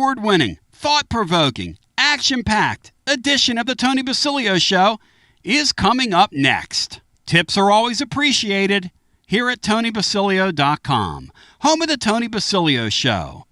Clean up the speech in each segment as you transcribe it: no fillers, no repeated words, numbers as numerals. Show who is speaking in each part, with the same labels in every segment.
Speaker 1: award-winning, thought-provoking, action-packed edition of the Tony Basilio Show is coming up next. Tips are always appreciated here at TonyBasilio.com, home of the Tony Basilio Show.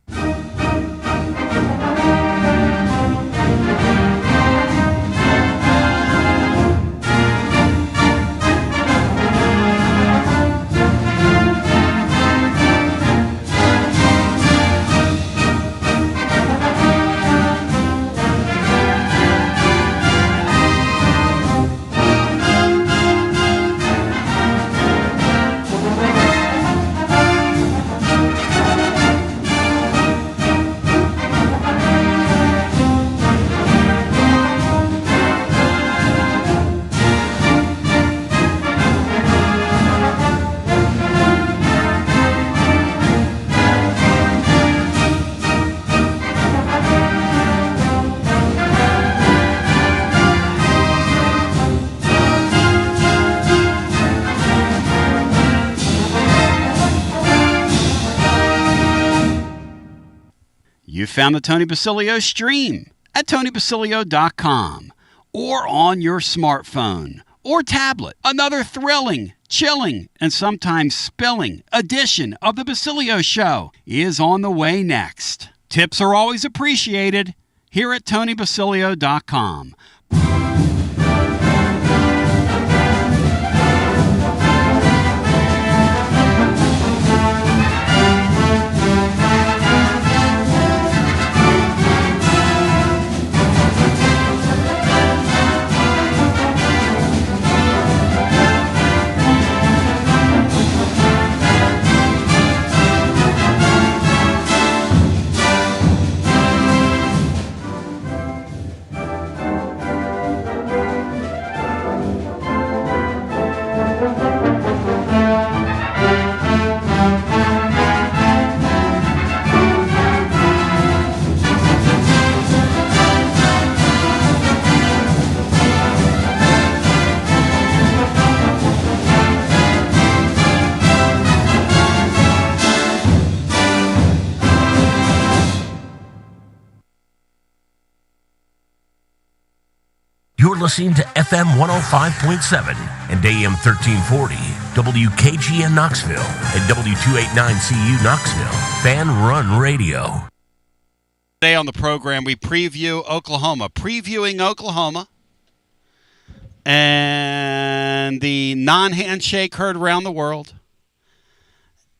Speaker 1: You found the Tony Basilio stream at TonyBasilio.com or on your smartphone or tablet. Another thrilling, chilling, and sometimes spilling edition of the Basilio Show is on the way next. Tips are always appreciated here at TonyBasilio.com.
Speaker 2: You're listening to FM 105.7 and AM 1340, WKGN Knoxville, and W289CU Knoxville, Fan Run Radio.
Speaker 1: Today on the program, we previewing Oklahoma, and the non-handshake heard around the world,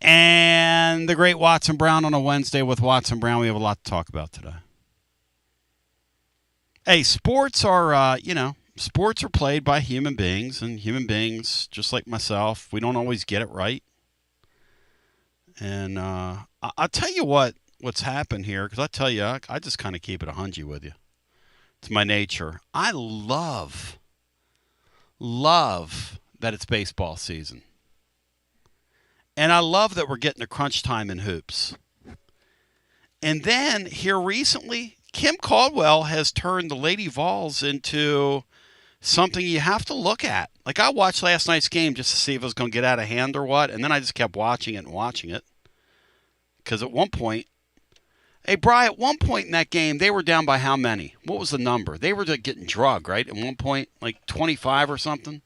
Speaker 1: and the great Watson Brown on a Wednesday with Watson Brown. We have a lot to talk about today. Hey, sports are played by human beings, and human beings, just like myself, we don't always get it right. And I'll tell you what's happened here, because I tell you, I just kind of keep it 100 with you. It's my nature. I love that it's baseball season. And I love that we're getting to crunch time in hoops. And then here recently, Kim Caldwell has turned the Lady Vols into something you have to look at. Like, I watched last night's game just to see if it was going to get out of hand or what, and then I just kept watching it. Because at one point, hey, Bri, at one point in that game, they were down by how many? What was the number? They were getting drugged, right? At one point, like 25 or something?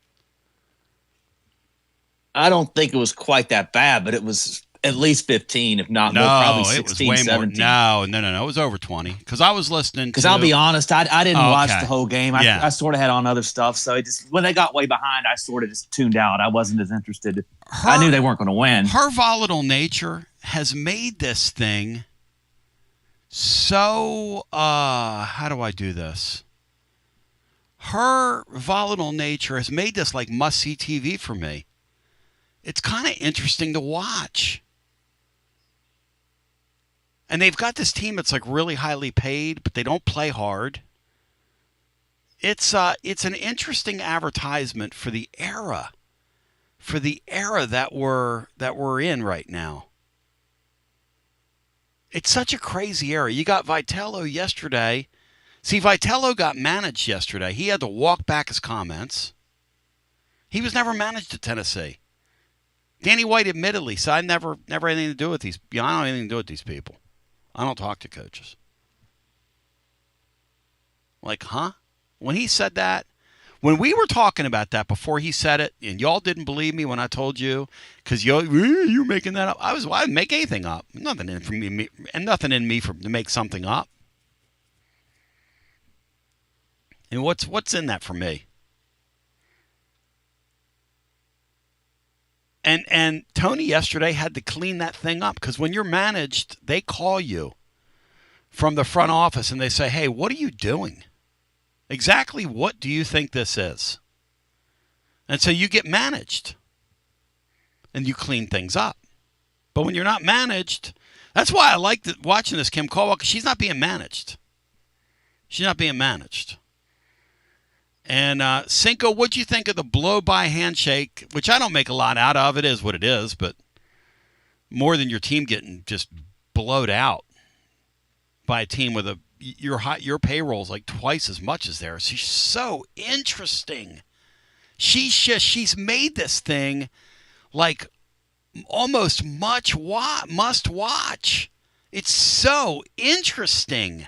Speaker 3: I don't think it was quite that bad, but it was at least 15, if not more, probably 16,
Speaker 1: it was way
Speaker 3: 17.
Speaker 1: More. No. It was over 20. Because I was listening to...
Speaker 3: Because I'll be honest, I didn't watch the whole game.
Speaker 1: Yeah.
Speaker 3: I sort of had on other stuff. So when they got way behind, I sort of just tuned out. I wasn't as interested. I knew they weren't going to win.
Speaker 1: Her volatile nature has made this thing so... how do I do this? Her volatile nature has made this like must-see TV for me. It's kind of interesting to watch. And they've got this team that's like really highly paid, but they don't play hard. It's an interesting advertisement for the era that we're in right now. It's such a crazy era. You got Vitello yesterday. See, Vitello got managed yesterday. He had to walk back his comments. He was never managed at Tennessee. Danny White admittedly said, I never anything to do with these. I don't have anything to do with these people. I don't talk to coaches. Like, huh? When he said that, when we were talking about that before he said it, and y'all didn't believe me when I told you, because you're making that up. I didn't make anything up. Nothing in for me, and nothing in me to make something up. And what's in that for me? And Tony yesterday had to clean that thing up because when you're managed, they call you from the front office and they say, "Hey, what are you doing? Exactly what do you think this is?" And so you get managed and you clean things up. But when you're not managed, that's why I like watching this Kim Caldwell, because she's not being managed. She's not being managed. And Cinco, what'd you think of the blow-by handshake, which I don't make a lot out of. It is what it is, but more than your team getting just blowed out by a team with your payroll's like twice as much as theirs. She's so interesting. She's made this thing like almost must watch. It's so interesting.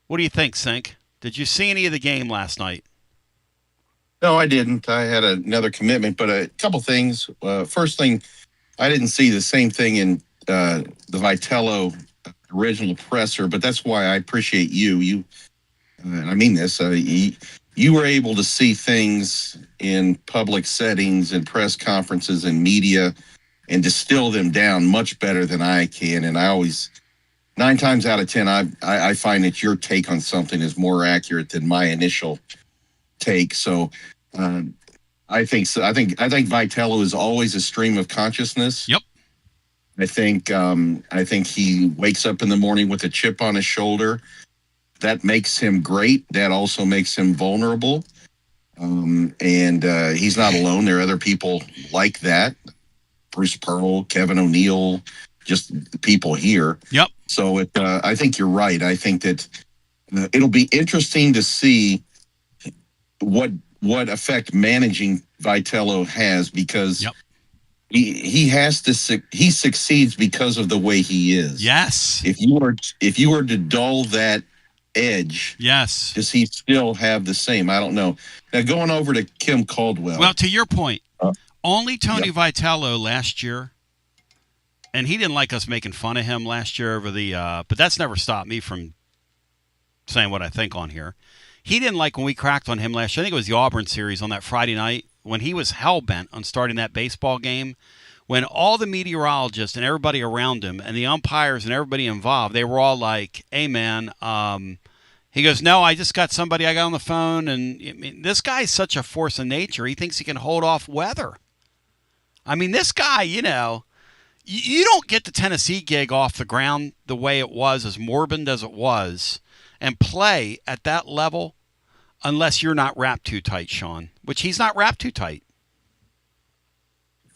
Speaker 1: What do you think, Sink? Did you see any of the game last night?
Speaker 4: No, I didn't. I had another commitment, but a couple things. First thing, I didn't see the same thing in the Vitello original presser, but that's why I appreciate you. And I mean this. You were able to see things in public settings and press conferences and media and distill them down much better than I can. And I always, 9 times out of 10, I find that your take on something is more accurate than my initial take. So I think Vitello is always a stream of consciousness.
Speaker 1: Yep.
Speaker 4: I think he wakes up in the morning with a chip on his shoulder. That makes him great. That also makes him vulnerable. And he's not alone. There are other people like that. Bruce Pearl, Kevin O'Neill, just people here.
Speaker 1: Yep.
Speaker 4: So I think you're right. I think that it'll be interesting to see what effect managing Vitello has, because he succeeds because of the way he is.
Speaker 1: Yes.
Speaker 4: If you were to dull that edge,
Speaker 1: yes,
Speaker 4: does he still have the same? I don't know. Now going over to Kim Caldwell.
Speaker 1: Well, to your point, only Tony Vitello last year, and he didn't like us making fun of him last year over the. But that's never stopped me from saying what I think on here. He didn't like when we cracked on him last year. I think it was the Auburn series on that Friday night when he was hell-bent on starting that baseball game, when all the meteorologists and everybody around him and the umpires and everybody involved, they were all like, "Hey, man," he goes, "No, I just got somebody I got on the phone." And I mean, this guy's such a force of nature. He thinks he can hold off weather. I mean, this guy, you don't get the Tennessee gig off the ground the way it was, as morbid as it was, and play at that level unless you're not wrapped too tight, Sean, which he's not wrapped too tight.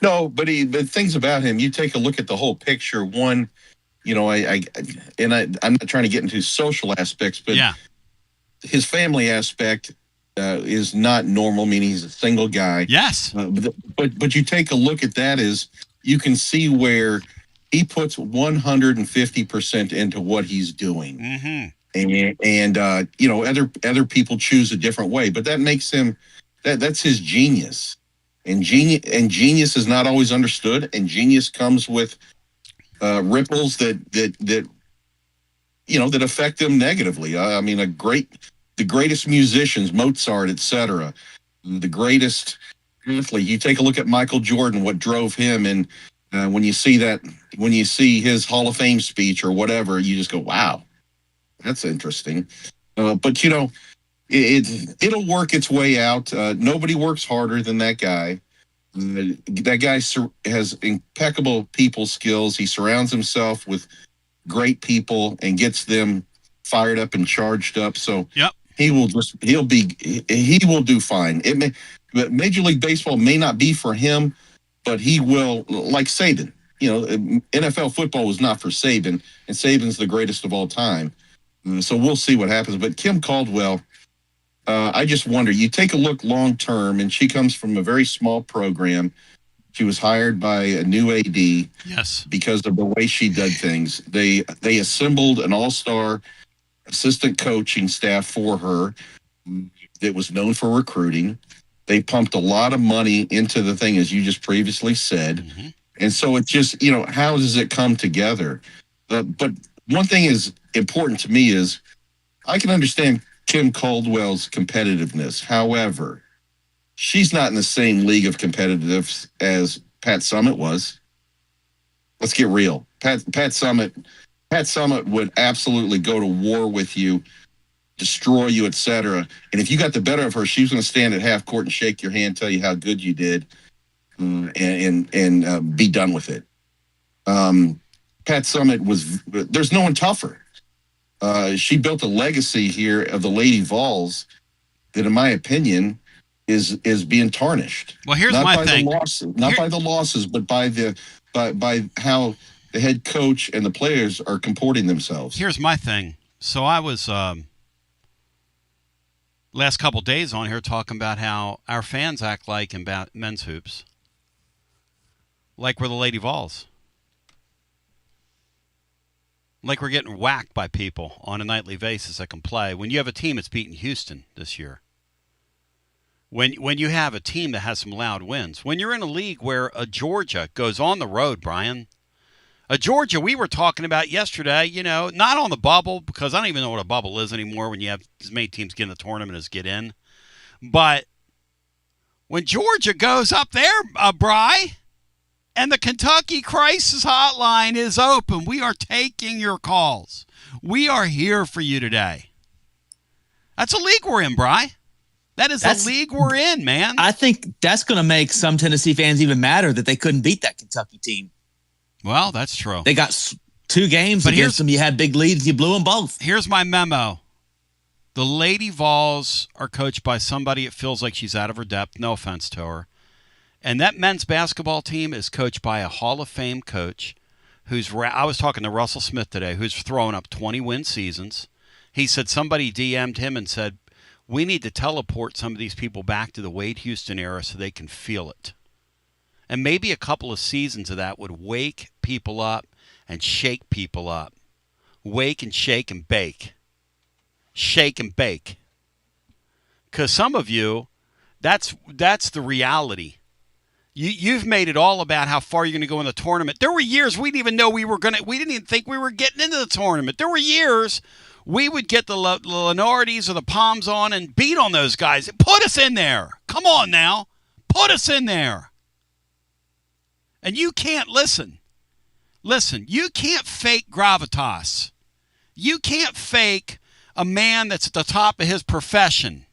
Speaker 4: No, but things about him, you take a look at the whole picture. One, I'm not trying to get into social aspects, but his family aspect is not normal, meaning he's a single guy.
Speaker 1: Yes.
Speaker 4: But you take a look at that, is you can see where he puts 150% into what he's doing.
Speaker 1: Mm-hmm.
Speaker 4: And other people choose a different way, but that makes him, that's his genius. And genius is not always understood, and genius comes with ripples that affect them negatively. I mean, the greatest musicians, Mozart, etc., the greatest athlete. You take a look at Michael Jordan, what drove him, and when you see his Hall of Fame speech or whatever, you just go, "Wow, that's interesting." But it'll work its way out. Nobody works harder than that guy. That guy has impeccable people skills. He surrounds himself with great people and gets them fired up and charged up. So he will do fine. Major League Baseball may not be for him, but he will, like Saban. NFL football was not for Saban, and Saban's the greatest of all time. So we'll see what happens. But Kim Caldwell, I just wonder, you take a look long term, and she comes from a very small program. She was hired by a new AD.
Speaker 1: Yes.
Speaker 4: Because of the way she did things. They assembled an all-star assistant coaching staff for her that was known for recruiting. They pumped a lot of money into the thing, as you just previously said.
Speaker 1: Mm-hmm.
Speaker 4: And so it just, how does it come together? But one thing is important to me is I can understand Kim Caldwell's competitiveness. However, she's not in the same league of competitiveness as Pat Summitt was. Let's get real. Pat Summitt would absolutely go to war with you, destroy you, etc. And if you got the better of her, she was going to stand at half court and shake your hand, tell you how good you did, and be done with it. Pat Summitt there's no one tougher. She built a legacy here of the Lady Vols that, in my opinion, is being tarnished.
Speaker 1: Well, here's my thing.
Speaker 4: Not by the losses, but by how the head coach and the players are comporting themselves.
Speaker 1: Here's my thing. So I was last couple days on here talking about how our fans act like in men's hoops, like we're the Lady Vols. Like we're getting whacked by people on a nightly basis that can play. When you have a team that's beaten Houston this year, when you have a team that has some loud wins, when you're in a league where a Georgia goes on the road, Brian, a Georgia we were talking about yesterday, not on the bubble, because I don't even know what a bubble is anymore when you have as many teams get in the tournament as get in. But when Georgia goes up there, Bri, and the Kentucky Crisis Hotline is open. We are taking your calls. We are here for you today. That's a league we're in, Bri. That's the league we're in, man.
Speaker 3: I think that's going to make some Tennessee fans even madder that they couldn't beat that Kentucky team.
Speaker 1: Well, that's true.
Speaker 3: They got 2 games against them. You had big leads. You blew them both.
Speaker 1: Here's my memo. The Lady Vols are coached by somebody it feels like she's out of her depth. No offense to her. And that men's basketball team is coached by a Hall of Fame coach I was talking to Russell Smith today, who's throwing up 20-win seasons. He said somebody DM'd him and said, we need to teleport some of these people back to the Wade Houston era so they can feel it. And maybe a couple of seasons of that would wake people up and shake people up. Wake and shake and bake. Shake and bake. Because some of you, that's the reality. You've made it all about how far you're going to go in the tournament. There were years we didn't even know we didn't even think we were getting into the tournament. There were years we would get the Lenardies or the Palms on and beat on those guys. Put us in there. Come on now. Put us in there. And you can't listen. Listen, you can't fake gravitas. You can't fake a man that's at the top of his profession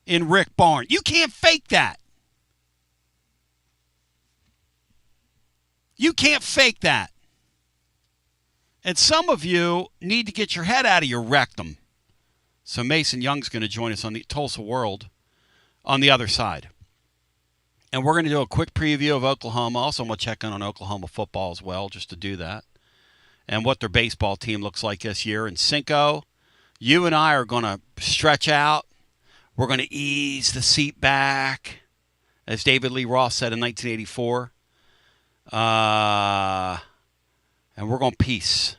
Speaker 1: in Rick Barnes. You can't fake that. You can't fake that. And some of you need to get your head out of your rectum. So Mason Young's going to join us on the Tulsa World on the other side. And we're going to do a quick preview of Oklahoma. Also, I'm going to check in on Oklahoma football as well, just to do that. And what their baseball team looks like this year. And Cinco, you and I are going to stretch out. We're going to ease the seat back, as David Lee Roth said in 1984. And we're going to peace.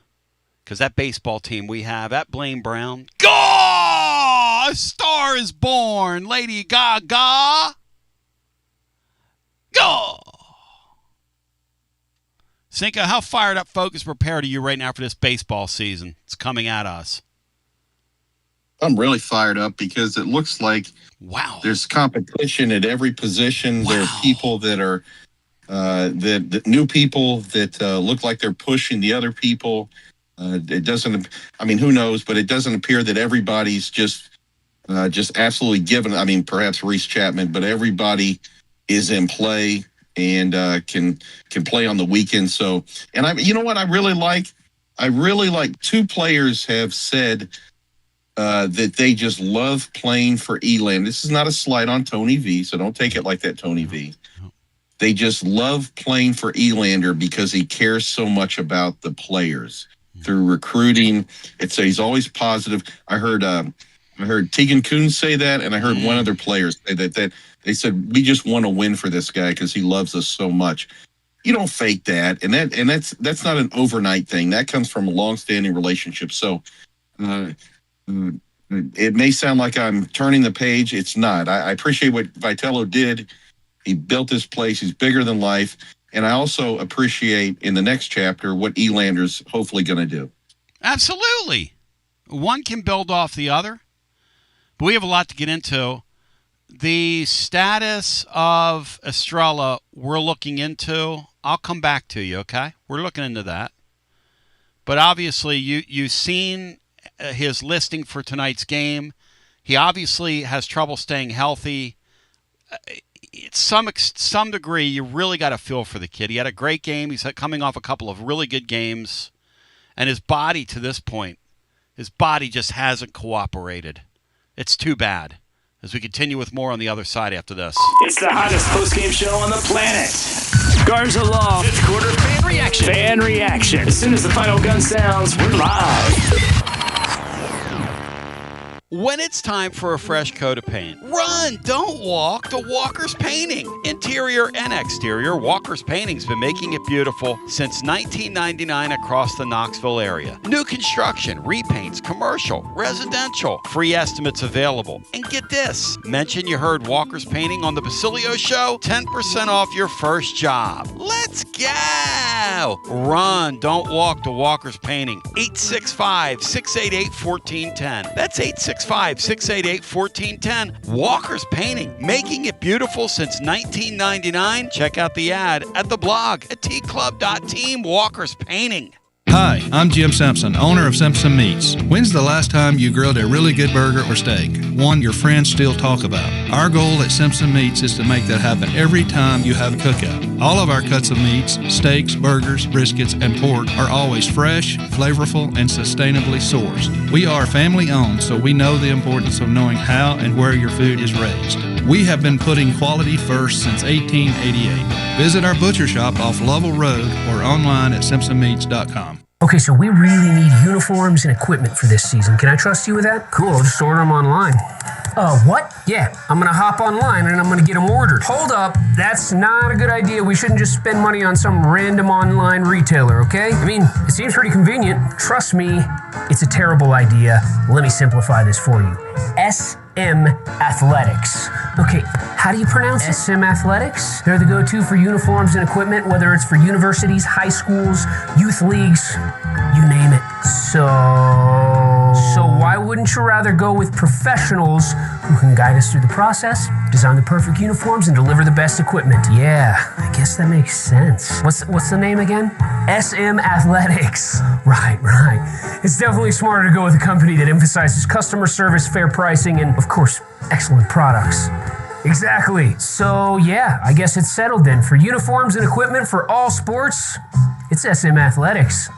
Speaker 1: Because that baseball team we have, that Blaine Brown, a star is born, Lady Gaga. Go! Cinco, how fired up, focused, prepared are you right now for this baseball season? It's coming at us.
Speaker 4: I'm really fired up because it looks like there's competition at every position. Wow. There are people that are the new people that look like they're pushing the other people. It doesn't. I mean, who knows? But it doesn't appear that everybody's just absolutely given. I mean, perhaps Reese Chapman, but everybody is in play and can play on the weekend. So, and you know what I really like? I really like 2 players have said that they just love playing for Eland. This is not a slight on Tony V, so don't take it like that, Tony V. They just love playing for Elander because he cares so much about the players through recruiting. He's always positive. I heard Tegan Kuhn say that, and I heard one other player say that they said we just want to win for this guy because he loves us so much. You don't fake that, and that's not an overnight thing. That comes from a long-standing relationship. So Uh, it may sound like I'm turning the page. It's not. I appreciate what Vitello did. He built this place. He's bigger than life. And I also appreciate in the next chapter what Elander's hopefully going to do.
Speaker 1: Absolutely. One can build off the other. But we have a lot to get into. The status of Estrella we're looking into. I'll come back to you, okay? We're looking into that. But obviously, you've seen his listing for tonight's game. He obviously has trouble staying healthy. Some degree, you really got to feel for the kid. He had a great game. He's coming off a couple of really good games. And his body, to this point, his body just hasn't cooperated. It's too bad. As we continue with more on the other side after this.
Speaker 5: It's the hottest post-game show on the planet. Garza Law. Fifth quarter fan reaction. Fan reaction. As soon as the final gun sounds, we're live.
Speaker 1: When it's time for a fresh coat of paint, run, don't walk to Walker's Painting. Interior and exterior, Walker's Painting's been making it beautiful since 1999 across the Knoxville area. New construction, repaints, commercial, residential, free estimates available. And get this, mention you heard Walker's Painting on the Basilio show, 10% off your first job. Let's go! Run, don't walk to Walker's Painting. 865-688-1410. That's 865-688-1410. Walker's Painting, making it beautiful since 1999. Check out the ad at the blog at tclub.team. Walker's Painting.
Speaker 6: Hi, I'm Jim Simpson, owner of Simpson Meats. When's the last time you grilled a really good burger or steak? One your friends still talk about. Our goal at Simpson Meats is to make that happen every time you have a cookout. All of our cuts of meats, steaks, burgers, briskets, and pork are always fresh, flavorful, and sustainably sourced. We are family owned, so we know the importance of knowing how and where your food is raised. We have been putting quality first since 1888. Visit our butcher shop off Lovell Road or online at simpsonmeats.com.
Speaker 7: Okay, so we really need uniforms and equipment for this season. Can I trust you with that? Cool, I'll just order them online. What? Yeah, I'm gonna hop online and I'm gonna get them ordered. Hold up, that's not a good idea. We shouldn't just spend money on some random online retailer, okay? I mean, it seems pretty convenient. Trust me, it's a terrible idea. Let me simplify this for you. SM Athletics. Okay, how do you pronounce it? SM Athletics? They're the go-to for uniforms and equipment, whether it's for universities, high schools, youth leagues, you name it. So why wouldn't you rather go with professionals who can guide us through the process, design the perfect uniforms, and deliver the best equipment? Yeah, I guess that makes sense. What's the name again? SM Athletics. Right. It's definitely smarter to go with a company that emphasizes customer service, fair pricing, and, of course, excellent products. Exactly. So, yeah, I guess it's settled then. For uniforms and equipment for all sports, it's SM Athletics.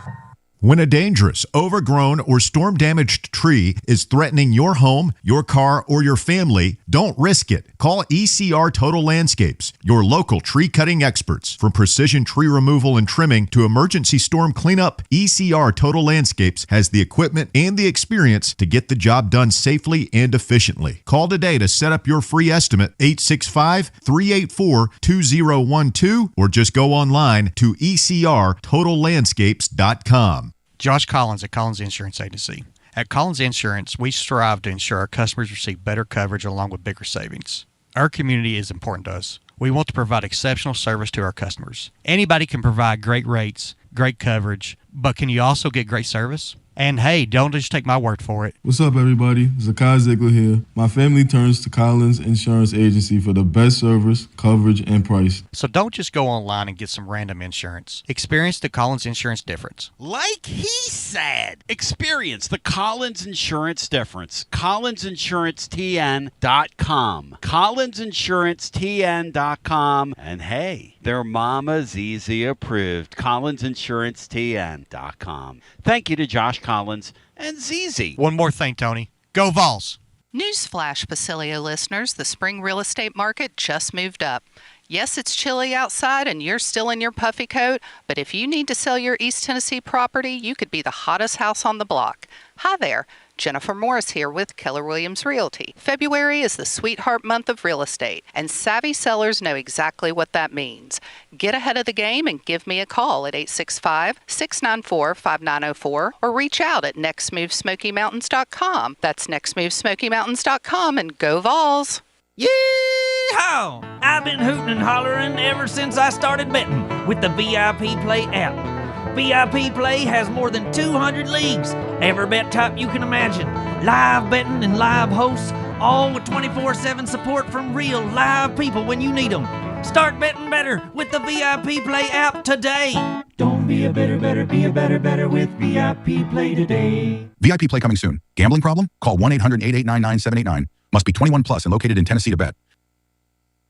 Speaker 8: When a dangerous, overgrown, or storm-damaged tree is threatening your home, your car, or your family, don't risk it. Call ECR Total Landscapes, your local tree-cutting experts. From precision tree removal and trimming to emergency storm cleanup, ECR Total Landscapes has the equipment and the experience to get the job done safely and efficiently. Call today to set up your free estimate, 865-384-2012, or just go online to ecrtotallandscapes.com.
Speaker 9: Josh Collins at Collins Insurance Agency. At Collins Insurance, we strive to ensure our customers receive better coverage along with bigger savings. Our community is important to us. We want to provide exceptional service to our customers. Anybody can provide great rates, great coverage, but can you also get great service? And hey, don't just take my word for it.
Speaker 10: What's up, everybody? Zakai Ziegler here. My family turns to Collins Insurance Agency for the best service, coverage, and price.
Speaker 9: So don't just go online and get some random insurance. Experience the Collins Insurance difference.
Speaker 1: Like he said, experience the Collins Insurance difference. CollinsInsuranceTN.com. CollinsInsuranceTN.com. And hey, their Mama Zizi approved. CollinsInsuranceTN.com. Thank you to Josh Collins and Zizi.
Speaker 9: One more thing, Tony. Go Vols!
Speaker 11: Newsflash, Basilio listeners, the spring real estate market just moved up. Yes, it's chilly outside and you're still in your puffy coat, but if you need to sell your East Tennessee property, you could be the hottest house on the block. Hi there. Jennifer Morris here with Keller Williams Realty. February is the sweetheart month of real estate, and savvy sellers know exactly what that means. Get ahead of the game and give me a call at 865-694-5904 or reach out at nextmovesmokymountains.com. That's nextmovesmokymountains.com, and go Vols!
Speaker 12: Yee-haw! I've been hooting and hollering ever since I started betting with the VIP Play app. VIP Play has more than 200 leagues, every bet type you can imagine, live betting and live hosts, all with 24/7 support from real live people when you need them. Start betting better with the VIP Play app today. Don't be a better, be a better with VIP Play today.
Speaker 13: VIP Play coming soon. Gambling problem? Call 1-800-889-9789. Must be 21 plus and located in Tennessee to bet.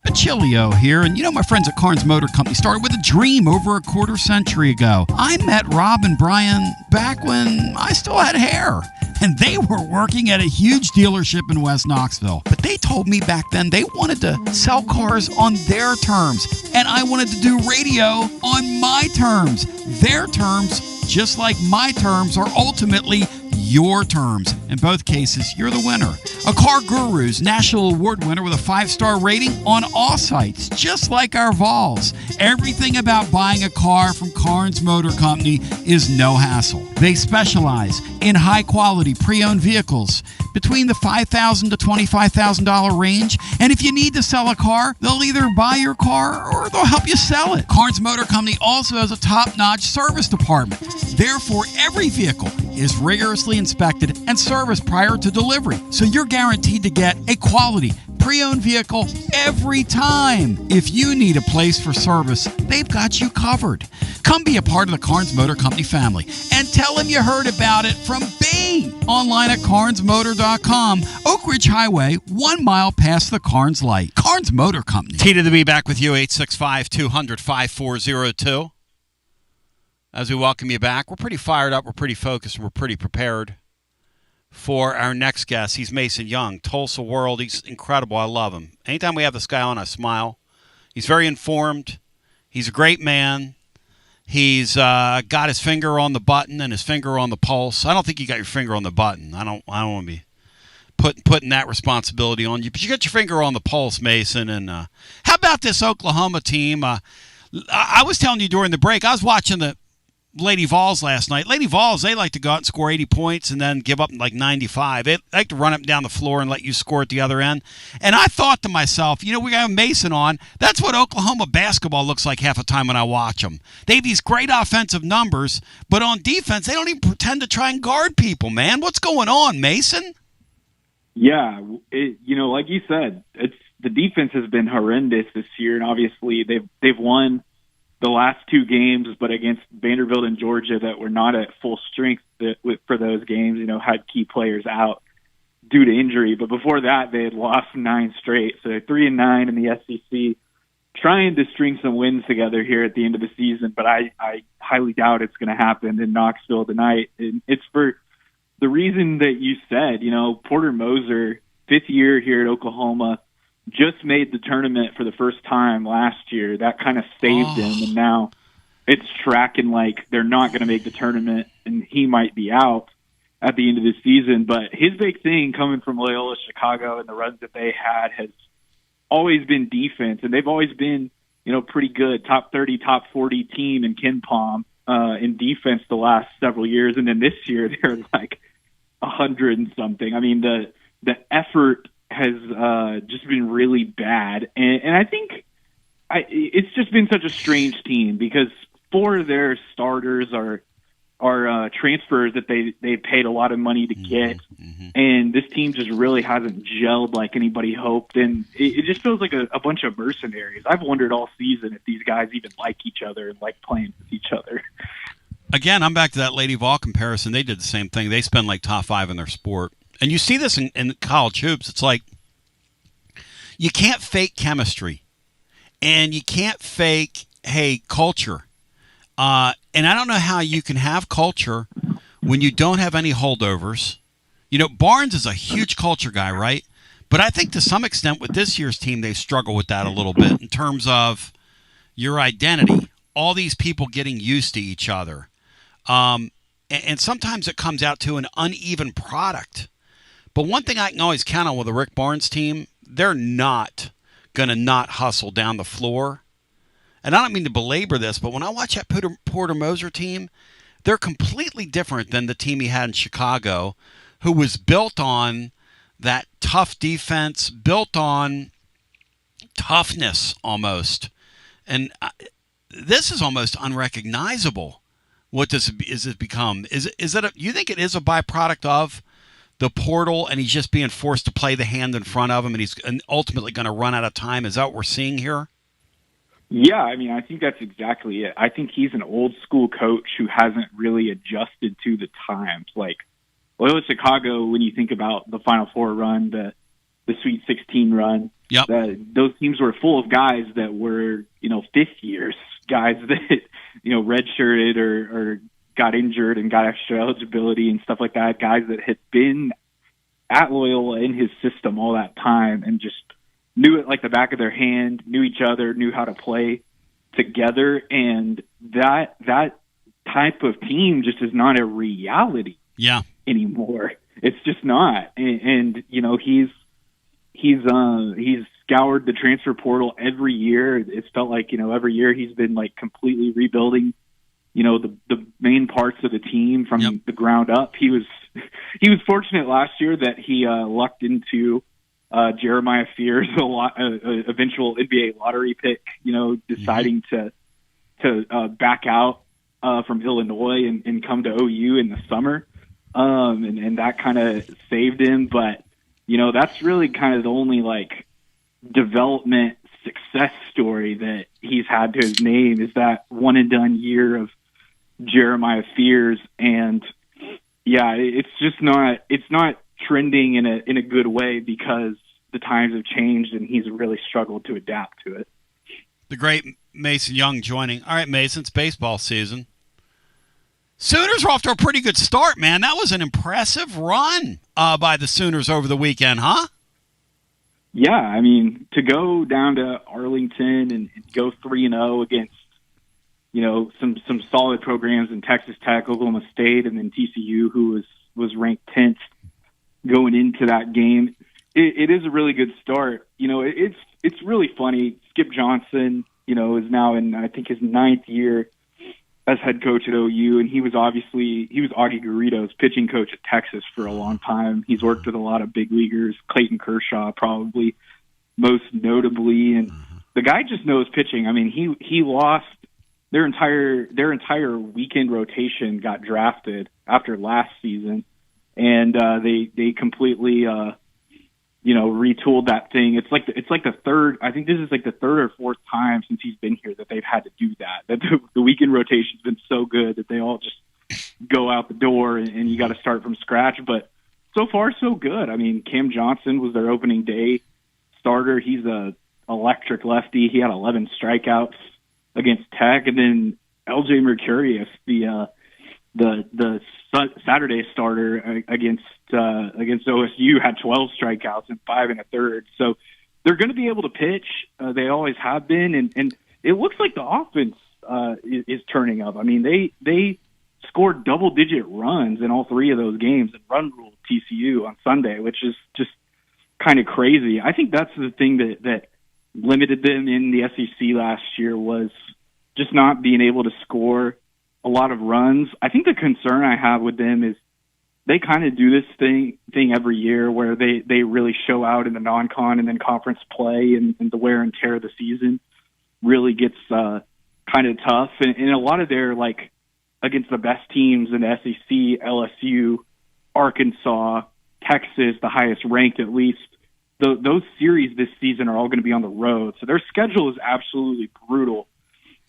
Speaker 1: Basilio here, and my friends at Carnes Motor Company started with a dream over a quarter century ago. I met Rob and Brian back when I still had hair, and they were working at a huge dealership in West Knoxville. But they told me back then they wanted to sell cars on their terms, and I wanted to do radio on my terms. Their terms, just like my terms, are ultimately your terms. In both cases, you're the winner. A Car Guru's National Award winner with a 5-star rating on all sites, just like our Vols. Everything about buying a car from Carnes Motor Company is no hassle. They specialize in high-quality pre-owned vehicles between the $5,000 to $25,000 range. And if you need to sell a car, they'll either buy your car or they'll help you sell it. Carnes Motor Company also has a top-notch service department. Therefore, every vehicle is rigorously inspected and serviced prior to delivery. So you're guaranteed to get a quality pre-owned vehicle every time. If you need a place for service, they've got you covered. Come be a part of the Carnes Motor Company family and tell them you heard about it from me. Online at carnesmotor.com, Oak Ridge Highway, 1 mile past the Carnes light. Carnes Motor Company. T to the B back with you, 865-200-5402. As we welcome you back, we're pretty fired up, we're pretty focused, and we're pretty prepared for our next guest. He's Mason Young, Tulsa World. He's incredible. I love him. Anytime we have this guy on, I smile. He's very informed. He's a great man. He's got his finger on the button and his finger on the pulse. I don't think you got your finger on the button. I don't want to be putting that responsibility on you, but you got your finger on the pulse, Mason. And how about this Oklahoma team? I was telling you during the break, I was watching the Lady Vols last night. Lady Vols, they like to go out and score 80 points and then give up like 95. They like to run up and down the floor and let you score at the other end. And I thought to myself, we got Mason on. That's what Oklahoma basketball looks like half the time when I watch them. They have these great offensive numbers, but on defense, they don't even pretend to try and guard people, man. What's going on, Mason?
Speaker 14: Yeah, like you said, the defense has been horrendous this year, and obviously they've won the last 2 games, but against Vanderbilt and Georgia that were not at full strength for those games, had key players out due to injury. But before that, they had lost 9 straight. So they're 3-9 in the SEC, trying to string some wins together here at the end of the season. But I highly doubt it's going to happen in Knoxville tonight. And it's for the reason that you said, Porter Moser, 5th year here at Oklahoma, just made the tournament for the first time last year. That kind of saved him, and now it's tracking like they're not going to make the tournament, and he might be out at the end of the season. But his big thing coming from Loyola Chicago and the runs that they had has always been defense, and they've always been, pretty good, top 30, top 40 team in KenPom in defense the last several years, and then this year they're like 100 and something. I mean, the effort has just been really bad. And I think it's just been such a strange team because 4 of their starters are transfers that they paid a lot of money to get. Mm-hmm. And this team just really hasn't gelled like anybody hoped. And it just feels like a bunch of mercenaries. I've wondered all season if these guys even like each other and like playing with each other.
Speaker 1: Again, I'm back to that Lady Vol comparison. They did the same thing. They spend like top 5 in their sport. And you see this in college hoops. It's like you can't fake chemistry, and you can't fake, culture. And I don't know how you can have culture when you don't have any holdovers. Barnes is a huge culture guy, right? But I think to some extent with this year's team, they struggle with that a little bit in terms of your identity. All these people getting used to each other. And sometimes it comes out to an uneven product. But one thing I can always count on with the Rick Barnes team, they're not going to not hustle down the floor. And I don't mean to belabor this, but when I watch that Porter Moser team, they're completely different than the team he had in Chicago, who was built on that tough defense, built on toughness almost. And this is almost unrecognizable. What is it become? You think it is a byproduct of the portal, and he's just being forced to play the hand in front of him, and he's ultimately going to run out of time? Is that what we're seeing here?
Speaker 14: Yeah, I mean, I think that's exactly it. I think he's an old school coach who hasn't really adjusted to the times. Like, Loyola Chicago, when you think about the Final Four run, the Sweet 16 run,
Speaker 1: yep.
Speaker 14: Those teams were full of guys that were, fifth years, guys that, redshirted or got injured and got extra eligibility and stuff like that, guys that had been at Loyola in his system all that time and just knew it like the back of their hand, knew each other, knew how to play together. And that type of team just is not a reality anymore. It's just not. And he's scoured the transfer portal every year. It's felt like, every year he's been like completely rebuilding, the main parts of the team from the ground up. He was fortunate last year that he lucked into Jeremiah Fears, eventual NBA lottery pick, deciding to back out from Illinois and come to OU in the summer. And that kind of saved him. But, that's really kind of the only like development success story that he's had to his name is that one and done year of Jeremiah Fears. And it's just not trending in a good way because the times have changed and he's really struggled to adapt to it.
Speaker 1: The great Mason Young joining. All right, Mason, it's baseball season. Sooners are off to a pretty good start, man. That was an impressive run by the Sooners over the weekend, huh?
Speaker 14: Yeah, I mean, to go down to Arlington and go 3-0 against, some solid programs in Texas Tech, Oklahoma State, and then TCU, who was ranked 10th going into that game. It is a really good start. It's really funny. Skip Johnson, is now in, I think, his 9th year as head coach at OU, and he was Augie Garrido's pitching coach at Texas for a long time. He's worked with a lot of big leaguers, Clayton Kershaw probably most notably, and the guy just knows pitching. I mean, he lost their entire weekend rotation got drafted after last season, and they completely retooled that thing. It's like the third. I think this is like the third or fourth time since he's been here that they've had to do that. That the weekend rotation's been so good that they all just go out the door and you got to start from scratch. But so far, so good. I mean, Cam Johnson was their opening day starter. He's a electric lefty. He had 11 strikeouts against Tech, and then LJ Mercurius, the Saturday starter against OSU, had 12 strikeouts and 5 1/3. So they're going to be able to pitch. They always have been, and it looks like the offense is turning up. I mean, they scored double-digit runs in all 3 of those games and run ruled TCU on Sunday, which is just kind of crazy. I think that's the thing that limited them in the SEC last year was just not being able to score a lot of runs. I think the concern I have with them is they kind of do this thing every year where they really show out in the non-con and then conference play, and the wear and tear of the season really gets kind of tough. And a lot of their, like, against the best teams in the SEC, LSU, Arkansas, Texas, the highest ranked at least, those series this season are all going to be on the road. So their schedule is absolutely brutal.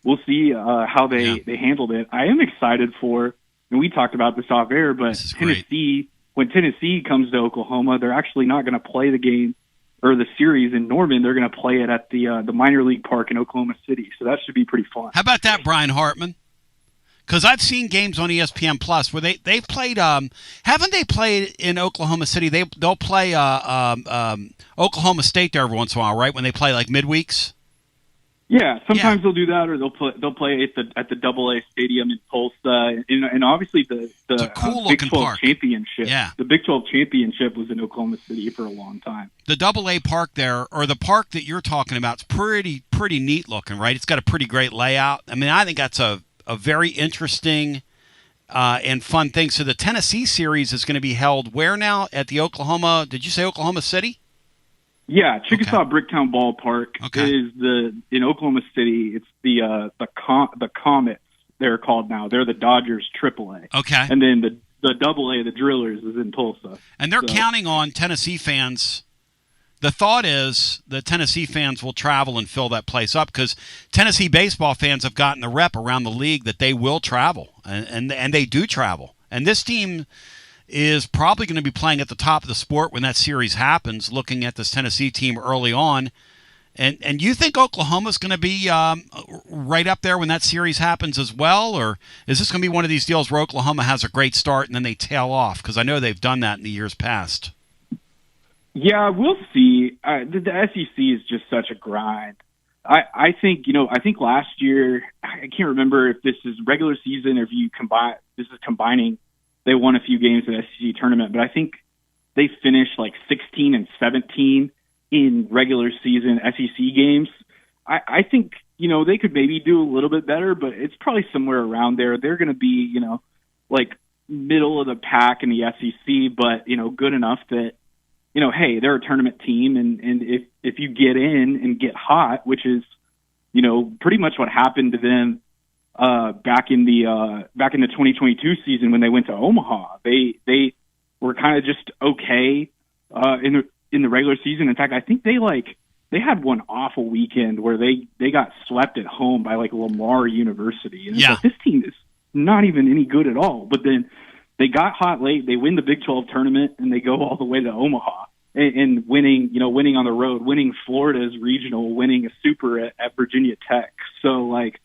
Speaker 14: We'll see how they handled it. I am excited for, and we talked about this off air, but Tennessee, when Tennessee comes to Oklahoma, they're actually not going to play the game or the series in Norman. They're going to play it at the minor league park in Oklahoma City. So that should be pretty fun.
Speaker 1: How about that, Brian Hartman? Because I've seen games on ESPN Plus where they've played. Haven't they played in Oklahoma City? They'll play Oklahoma State there every once in a while, right? When they play like midweeks.
Speaker 14: Yeah, sometimes they'll do that, or they'll play at the AA stadium in Tulsa, and obviously the Big 12
Speaker 1: park.
Speaker 14: championship.
Speaker 1: Yeah.
Speaker 14: The Big 12 championship was in Oklahoma City for a long time.
Speaker 1: The AA park there, or the park that you're talking about, is pretty neat looking, right? It's got a pretty great layout. I mean, I think that's a very interesting and fun thing. So the Tennessee series is going to be held where now? At the Oklahoma? Did you say Oklahoma City?
Speaker 14: Yeah, Chickasaw Bricktown Ballpark is in Oklahoma City. It's the Comets. They're called now. They're the Dodgers AAA.
Speaker 1: Okay,
Speaker 14: and then the AA, the Drillers, is in Tulsa.
Speaker 1: And they're counting on Tennessee fans. The thought is that Tennessee fans will travel and fill that place up because Tennessee baseball fans have gotten the rep around the league that they will travel, and they do travel. And this team is probably going to be playing at the top of the sport when that series happens, looking at this Tennessee team early on. And you think Oklahoma's going to be right up there when that series happens as well? Or is this going to be one of these deals where Oklahoma has a great start and then they tail off? Because I know they've done that in the years past.
Speaker 14: Yeah, we'll see. The SEC is just such a grind. I think last year, I can't remember if this is regular season or if you combine, this is combining. They won a few games in the SEC tournament, but I think they finished like 16 and 17 in regular season SEC games. I think, they could maybe do a little bit better, but it's probably somewhere around there. They're going to be, like middle of the pack in the SEC, but, good enough that, hey, they're a tournament team. And if you get in and get hot, which is, pretty much what happened to them, back in the 2022 season when they went to Omaha, they were kind of just okay in the regular season. In fact, I think they had one awful weekend where they got swept at home by like Lamar University, and it's like, this team is not even any good at all. But then they got hot late, they win the Big 12 tournament, and they go all the way to Omaha and winning on the road, winning Florida's regional, winning a super at Virginia Tech. So like,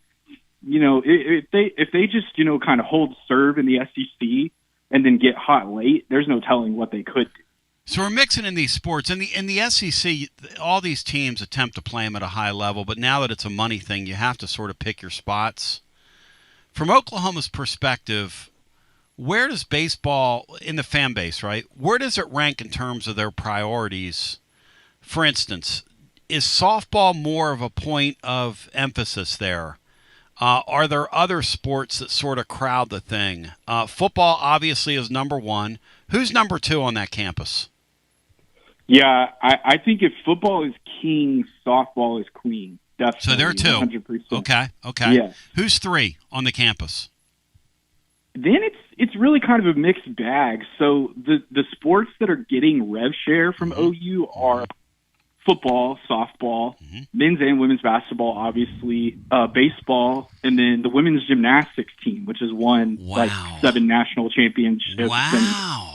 Speaker 14: if they just, kind of hold serve in the SEC and then get hot late, there's no telling what they could do.
Speaker 1: So we're mixing in these sports. In the SEC, all these teams attempt to play them at a high level, but now that it's a money thing, you have to sort of pick your spots. From Oklahoma's perspective, where does baseball, in the fan base, right, where does it rank in terms of their priorities? For instance, is softball more of a point of emphasis there? Are there other sports that sort of crowd the thing? Football obviously is number one. Who's number two on that campus?
Speaker 14: Yeah, I think if football is king, softball is queen. Definitely.
Speaker 1: So there are two.
Speaker 14: 100%.
Speaker 1: Okay.
Speaker 14: Yeah.
Speaker 1: Who's three on the campus?
Speaker 14: Then it's really kind of a mixed bag. So the sports that are getting rev share from OU are football, softball, men's and women's basketball, obviously, baseball, and then the women's gymnastics team, which has won like 7 national championships.
Speaker 1: Wow.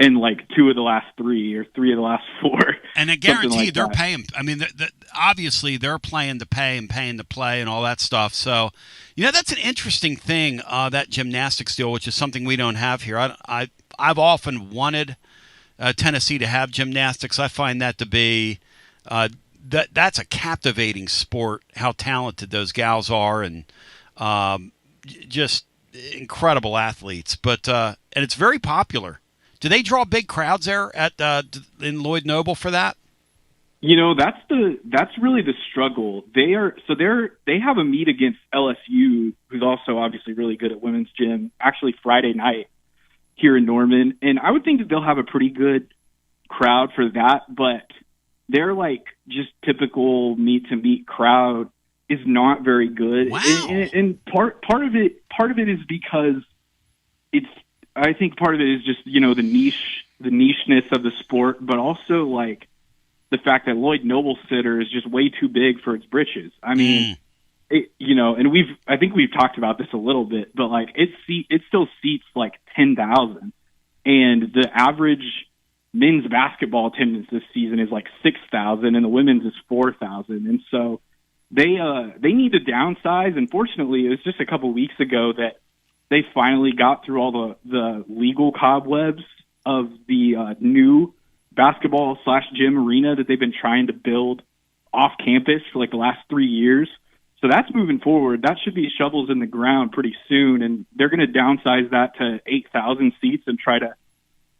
Speaker 14: And like 2 of the last 3 or 3 of the last 4.
Speaker 1: And I guarantee they're paying. I mean, obviously they're playing to pay and paying to play and all that stuff. So, that's an interesting thing, that gymnastics deal, which is something we don't have here. I've often wanted Tennessee to have gymnastics. I find that to be that's a captivating sport, how talented those gals are, and just incredible athletes. But and it's very popular. Do they draw big crowds there at in Lloyd Noble for that?
Speaker 14: That's really the struggle. They have a meet against LSU, who's also obviously really good at women's gym, actually Friday night here in Norman, and I would think that they'll have a pretty good crowd for that, but their like just typical meet to meet crowd is not very good.
Speaker 1: Wow.
Speaker 14: And part of it is because I think part of it is just, the nicheness of the sport, but also like the fact that Lloyd Noble Center is just way too big for its britches. I mean, and I think we've talked about this a little bit, but like it still seats like 10,000, and the average men's basketball attendance this season is like 6,000, and the women's is 4,000, and so they need to downsize. And fortunately, it was just a couple weeks ago that they finally got through all the legal cobwebs of the new basketball /gym arena that they've been trying to build off campus for like the last 3 years. So that's moving forward. That should be shovels in the ground pretty soon, and they're going to downsize that to 8,000 seats and try to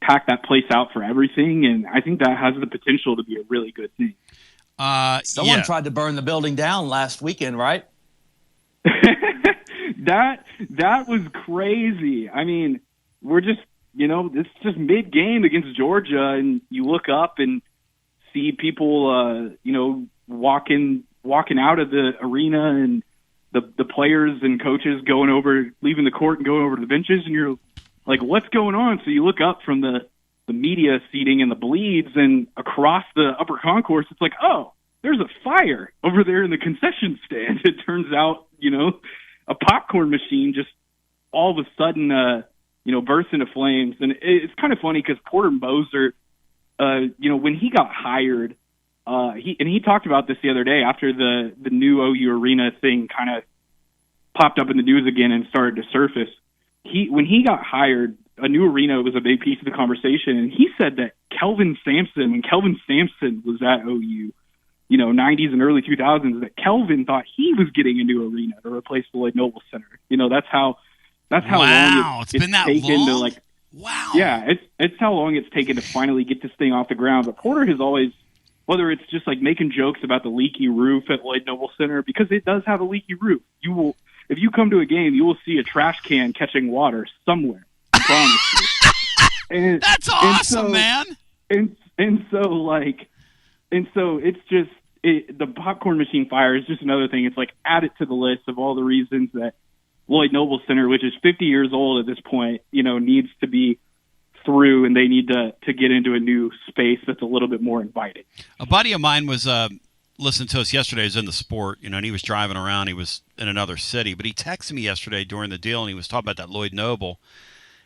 Speaker 14: pack that place out for everything. And I think that has the potential to be a really good thing.
Speaker 15: Someone tried to burn the building down last weekend, right?
Speaker 14: That was crazy. I mean, we're just, it's just mid-game against Georgia, and you look up and see people, walking out of the arena, and the players and coaches leaving the court and going over to the benches, and you're like, what's going on? So you look up from the media seating and the bleeds, and across the upper concourse, it's like, oh, there's a fire over there in the concession stand. It turns out, a popcorn machine just all of a sudden, burst into flames. And it's kind of funny because Porter Moser, when he got hired, he talked about this the other day after the new OU Arena thing kind of popped up in the news again and started to surface. When he got hired, a new arena was a big piece of the conversation, and he said that when Kelvin Sampson was at OU, 90s and early 2000s, that Kelvin thought he was getting a new arena to replace the Lloyd Noble Center. That's how long it's been that taken long? Yeah, it's how long it's taken to finally get this thing off the ground. But Porter has always, whether it's just like making jokes about the leaky roof at Lloyd Noble Center, because it does have a leaky roof. If you come to a game, you will see a trash can catching water somewhere. I promise you.
Speaker 1: That's awesome, man.
Speaker 14: And so it's just the popcorn machine fire is just another thing. It's like add it to the list of all the reasons that Lloyd Noble Center, which is 50 years old at this point, needs to be through, and they need to get into a new space that's a little bit more inviting.
Speaker 1: A buddy of mine was listening to us yesterday. He was in the sport, and he was driving around. He was in another city, but he texted me yesterday during the deal, and he was talking about that Lloyd Noble.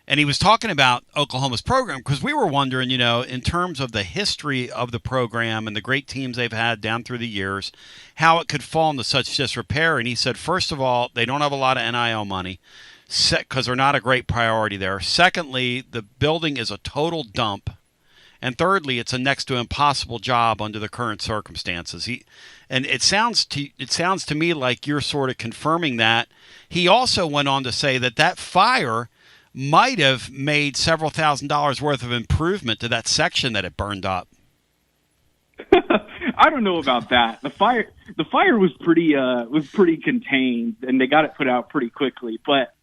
Speaker 1: And he was talking about Oklahoma's program because we were wondering, in terms of the history of the program and the great teams they've had down through the years, how it could fall into such disrepair. And he said, first of all, they don't have a lot of NIL money because they're not a great priority there. Secondly, the building is a total dump. And thirdly, it's a next to impossible job under the current circumstances. And it sounds to me like you're sort of confirming that. He also went on to say that fire might have made several $1,000s worth of improvement to that section that it burned up.
Speaker 14: I don't know about that. The fire was pretty contained, and they got it put out pretty quickly. But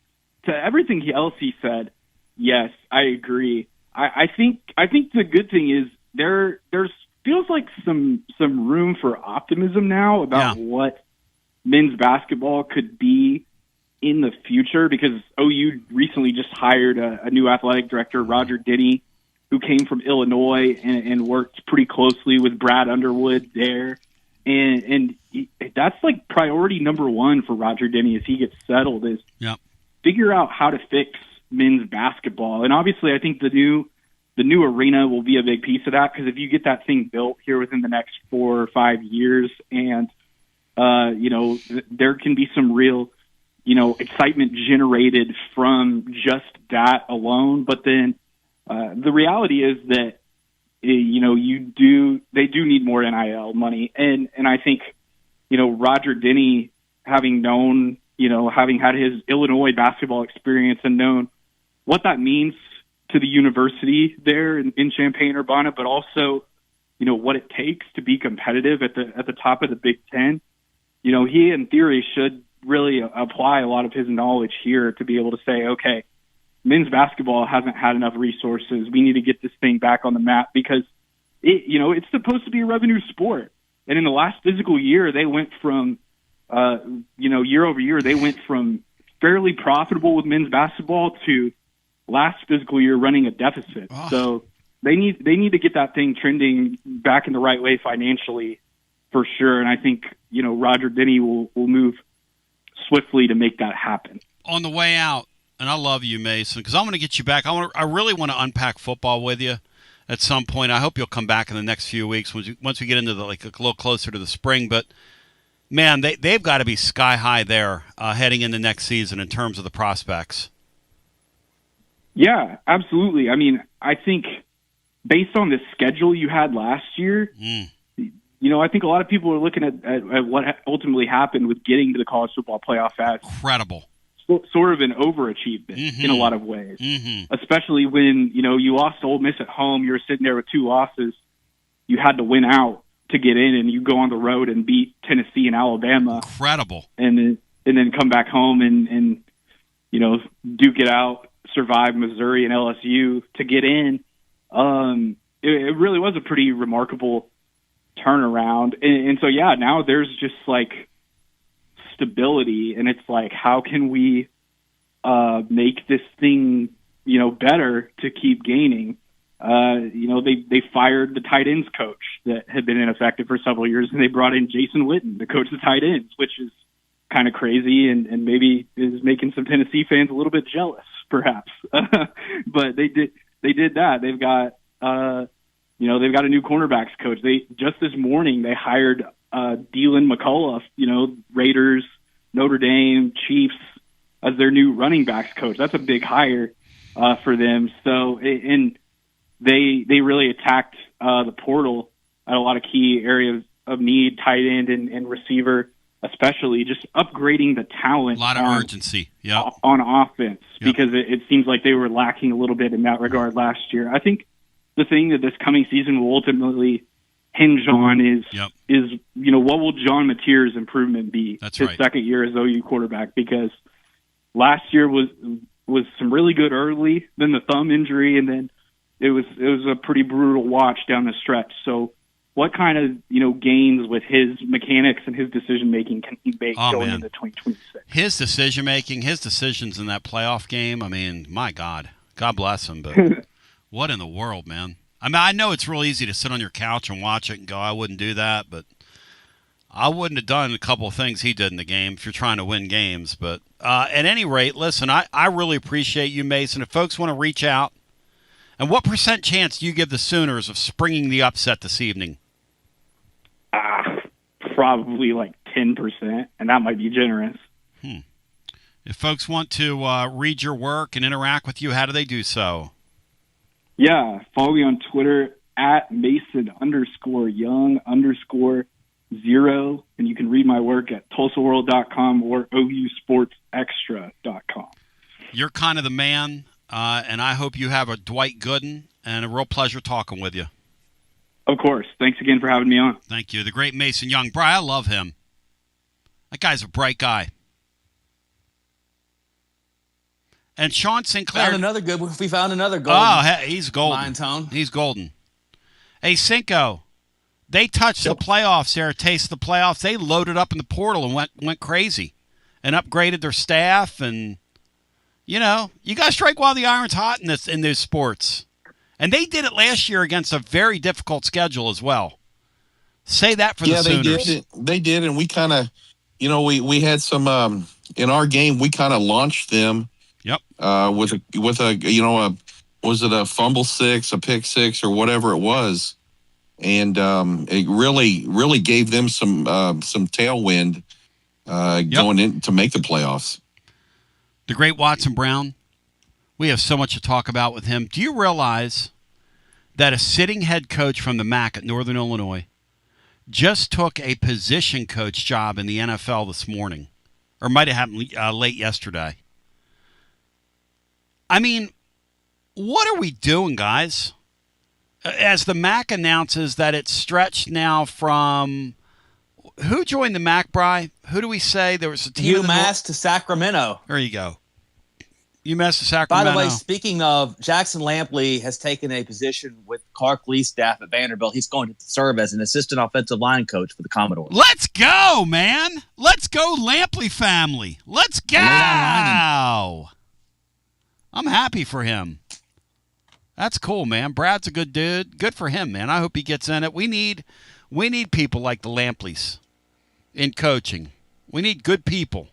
Speaker 14: to everything else he said, yes, I agree. I think the good thing is there's feels like some room for optimism now about what men's basketball could be in the future, because OU recently just hired a new athletic director, Roger Denny, who came from Illinois and worked pretty closely with Brad Underwood there. And that's like priority number one for Roger Denny as he gets settled is figure out how to fix men's basketball. And obviously I think the new arena will be a big piece of that, because if you get that thing built here within the next 4 or 5 years and, there can be some real, excitement generated from just that alone. But then the reality is that, they do need more NIL money. And I think, Roger Denny, having known, having had his Illinois basketball experience and known what that means to the university there in Champaign-Urbana, but also, what it takes to be competitive at the top of the Big Ten. He in theory should really apply a lot of his knowledge here to be able to say, okay, men's basketball hasn't had enough resources. We need to get this thing back on the map, because it's supposed to be a revenue sport. And in the last physical year, they went from, year over year, they went from fairly profitable with men's basketball to last physical year running a deficit. Oh. So they need to get that thing trending back in the right way financially for sure. And I think, Roger Denny will move swiftly to make that happen.
Speaker 1: On the way out, and I love you, Mason, because I'm going to get you back. I really want to unpack football with you at some point. I hope you'll come back in the next few weeks once we get into a little closer to the spring. But man, they've got to be sky high there heading into next season in terms of the prospects.
Speaker 14: Yeah, absolutely. I mean, I think based on the schedule you had last year, I think a lot of people are looking at what ultimately happened with getting to the college football playoff as
Speaker 1: incredible,
Speaker 14: sort of an overachievement in a lot of ways, especially when, you lost to Ole Miss at home. You were sitting there with 2 losses. You had to win out to get in, and you go on the road and beat Tennessee and Alabama.
Speaker 1: Incredible.
Speaker 14: And then come back home and duke it out, survive Missouri and LSU to get in. It really was a pretty remarkable turnaround. And so, yeah, now there's just like stability, and it's like, how can we make this thing, better to keep gaining? They fired the tight ends coach that had been ineffective for several years, and they brought in Jason Witten to coach the tight ends, which is kind of crazy and maybe is making some Tennessee fans a little bit jealous, perhaps. But they did that. They've got they've got a new cornerbacks coach. Just this morning they hired Deland McCullough, Raiders, Notre Dame, Chiefs, as their new running backs coach. That's a big hire for them. So and they really attacked the portal at a lot of key areas of need, tight end and receiver, especially just upgrading the talent.
Speaker 1: A lot of urgency,
Speaker 14: on offense, because it seems like they were lacking a little bit in that regard last year. I think the thing that this coming season will ultimately hinge on is what will John Mateer's improvement be?
Speaker 1: That's
Speaker 14: his
Speaker 1: right.
Speaker 14: second year as OU quarterback, because last year was some really good early, then the thumb injury, and then it was a pretty brutal watch down the stretch. So what kind of gains with his mechanics and his decision making can he make going into 2026?
Speaker 1: His decision making, his decisions in that playoff game. I mean, my God bless him. But what in the world, man? I mean, I know it's real easy to sit on your couch and watch it and go, I wouldn't do that, but I wouldn't have done a couple of things he did in the game if you're trying to win games. But at any rate, listen, I really appreciate you, Mason. If folks want to reach out, and what % chance do you give the Sooners of springing the upset this evening?
Speaker 14: Probably like 10%, and that might be generous.
Speaker 1: If folks want to read your work and interact with you, how do they do so?
Speaker 14: Yeah, follow me on Twitter at Mason_Young_0, and you can read my work at TulsaWorld.com or OUSportsExtra.com.
Speaker 1: You're kind of the man, and I hope you have a Dwight Gooden, and a real pleasure talking with you.
Speaker 14: Of course. Thanks again for having me on.
Speaker 1: Thank you. The great Mason Young. Brian, I love him. That guy's a bright guy. And Sean Sinclair.
Speaker 15: We found another golden.
Speaker 1: Oh, he's golden.
Speaker 15: Line tone.
Speaker 1: He's golden. Hey, Cinco, they touched the playoffs there, taste the playoffs. They loaded up in the portal and went crazy and upgraded their staff. And, you got to strike while the iron's hot in these sports. And they did it last year against a very difficult schedule as well. Say that for the Sooners.
Speaker 4: They did, and we kind of, we had some in our game. We kind of launched them.
Speaker 1: Yep.
Speaker 4: With a was it a fumble six, a pick six, or whatever it was, and it really gave them some tailwind going in to make the playoffs.
Speaker 1: The great Watson Brown. We have so much to talk about with him. Do you realize that a sitting head coach from the MAC at Northern Illinois just took a position coach job in the NFL this morning, or might have happened late yesterday? I mean, what are we doing, guys? As the MAC announces that it's stretched now from who joined the MAC, Bri? Who do we say there was a team?
Speaker 15: UMass to Sacramento.
Speaker 1: There you go. UMass to Sacramento.
Speaker 15: By the way, speaking of, Jackson Lampley has taken a position with Clark Lee's staff at Vanderbilt. He's going to serve as an assistant offensive line coach for the Commodores.
Speaker 1: Let's go, man. Let's go, Lampley family. Let's go. I'm happy for him. That's cool, man. Brad's a good dude. Good for him, man. I hope he gets in it. We need people like the Lampleys in coaching. We need good people.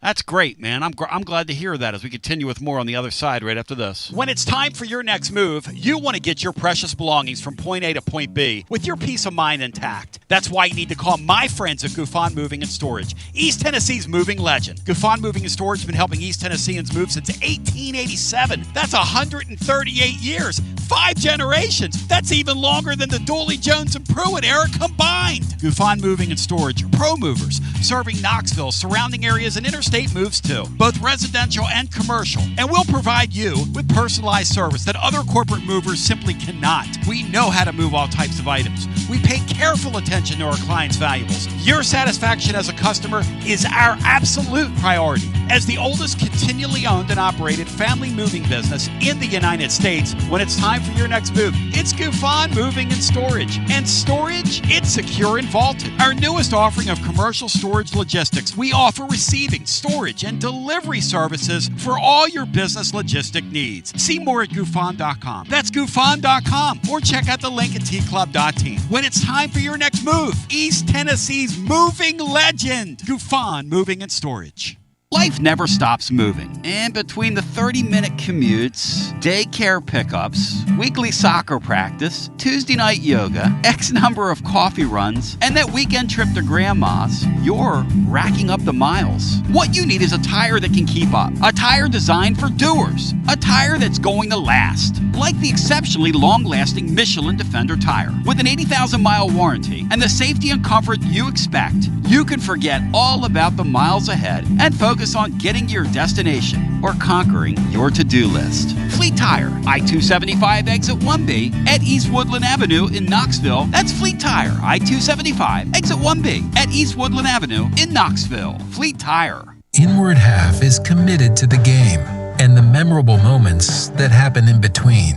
Speaker 1: That's great, man. I'm glad to hear that as we continue with more on the other side right after this. When it's time for your next move, you want to get your precious belongings from point A to point B with your peace of mind intact. That's why you need to call my friends at Gouffon Moving and Storage, East Tennessee's moving legend. Gouffon Moving and Storage has been helping East Tennesseans move since 1887. That's 138 years. 5 generations. That's even longer than the Dooley, Jones, and Pruitt era combined. Gufon Moving and Storage are pro movers, serving Knoxville, surrounding areas, and interstate moves too, both residential and commercial. And we'll provide you with personalized service that other corporate movers simply cannot. We know how to move all types of items. We pay careful attention to our clients' valuables. Your satisfaction as a customer is our absolute priority. As the oldest continually owned and operated family moving business in the United States, when it's time for your next move, it's Gufon Moving and Storage. And storage, it's secure and vaulted. Our newest offering of commercial storage logistics, we offer receiving, storage, and delivery services for all your business logistic needs. See more at Gufon.com. That's Gufon.com. Or check out the link at tclub.team. When it's time for your next move, East Tennessee's moving legend, Gufon Moving and Storage. Life never stops moving, and between the 30-minute commutes, daycare pickups, weekly soccer practice, Tuesday night yoga, X number of coffee runs, and that weekend trip to Grandma's, you're racking up the miles. What you need is a tire that can keep up, a tire designed for doers, a tire that's going to last, like the exceptionally long-lasting Michelin Defender tire. With an 80,000-mile warranty and the safety and comfort you expect, you can forget all about the miles ahead and focus on getting to your destination or conquering your to-do list. Fleet Tire, I-275 exit 1B at East Woodland Avenue in Knoxville. That's Fleet Tire, I-275 exit 1B at East Woodland Avenue in Knoxville. Fleet Tire.
Speaker 16: Inward Half is committed to the game and the memorable moments that happen in between.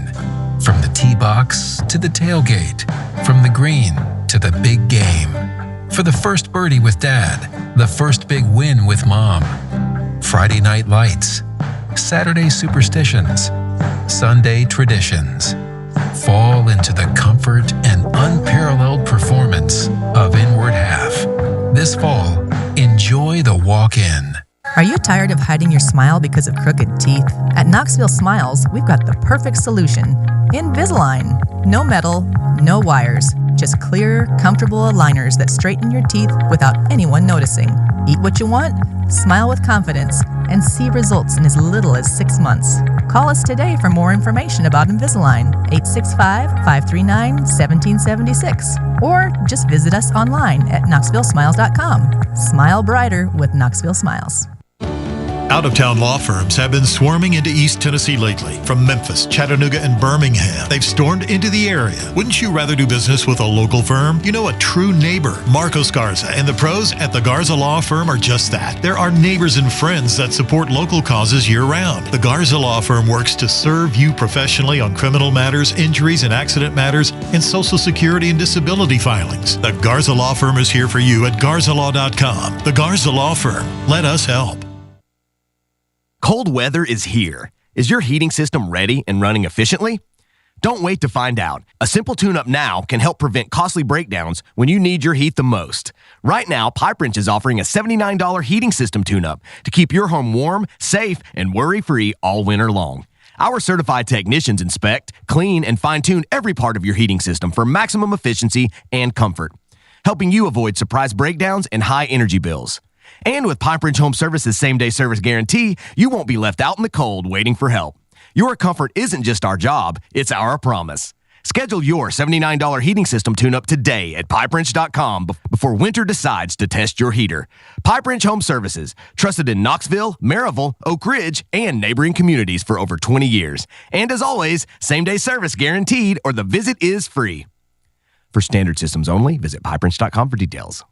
Speaker 16: From the tee box to the tailgate, from the green to the big game. For the first birdie with Dad, the first big win with Mom. Friday night lights, Saturday superstitions, Sunday traditions. Fall into the comfort and unparalleled performance of Inward Half. This fall, enjoy the walk-in.
Speaker 17: Are you tired of hiding your smile because of crooked teeth? At Knoxville Smiles, we've got the perfect solution. Invisalign. No metal, no wires, just clear, comfortable aligners that straighten your teeth without anyone noticing. Eat what you want, smile with confidence, and see results in as little as 6 months. Call us today for more information about Invisalign, 865-539-1776, or just visit us online at knoxvillesmiles.com. Smile brighter with Knoxville Smiles.
Speaker 8: Out-of-town law firms have been swarming into East Tennessee lately. From Memphis, Chattanooga, and Birmingham, they've stormed into the area. Wouldn't you rather do business with a local firm? You know, a true neighbor. Marcos Garza and the pros at the Garza Law Firm are just that. There are neighbors and friends that support local causes year-round. The Garza Law Firm works to serve you professionally on criminal matters, injuries and accident matters, and Social Security and disability filings. The Garza Law Firm is here for you at garzalaw.com. The Garza Law Firm. Let us help.
Speaker 18: Cold weather is here. Is your heating system ready and running efficiently? Don't wait to find out. A simple tune-up now can help prevent costly breakdowns when you need your heat the most. Right now, Pipe Wrench is offering a $79 heating system tune-up to keep your home warm, safe, and worry-free all winter long. Our certified technicians inspect, clean, and fine-tune every part of your heating system for maximum efficiency and comfort, helping you avoid surprise breakdowns and high energy bills. And with Pipe Wrench Home Service's same-day service guarantee, you won't be left out in the cold waiting for help. Your comfort isn't just our job, it's our promise. Schedule your $79 heating system tune-up today at PipeWrench.com before winter decides to test your heater. Pipe Wrench Home Services, trusted in Knoxville, Maryville, Oak Ridge, and neighboring communities for over 20 years. And as always, same-day service guaranteed or the visit is free. For standard systems only, visit PipeWrench.com for details.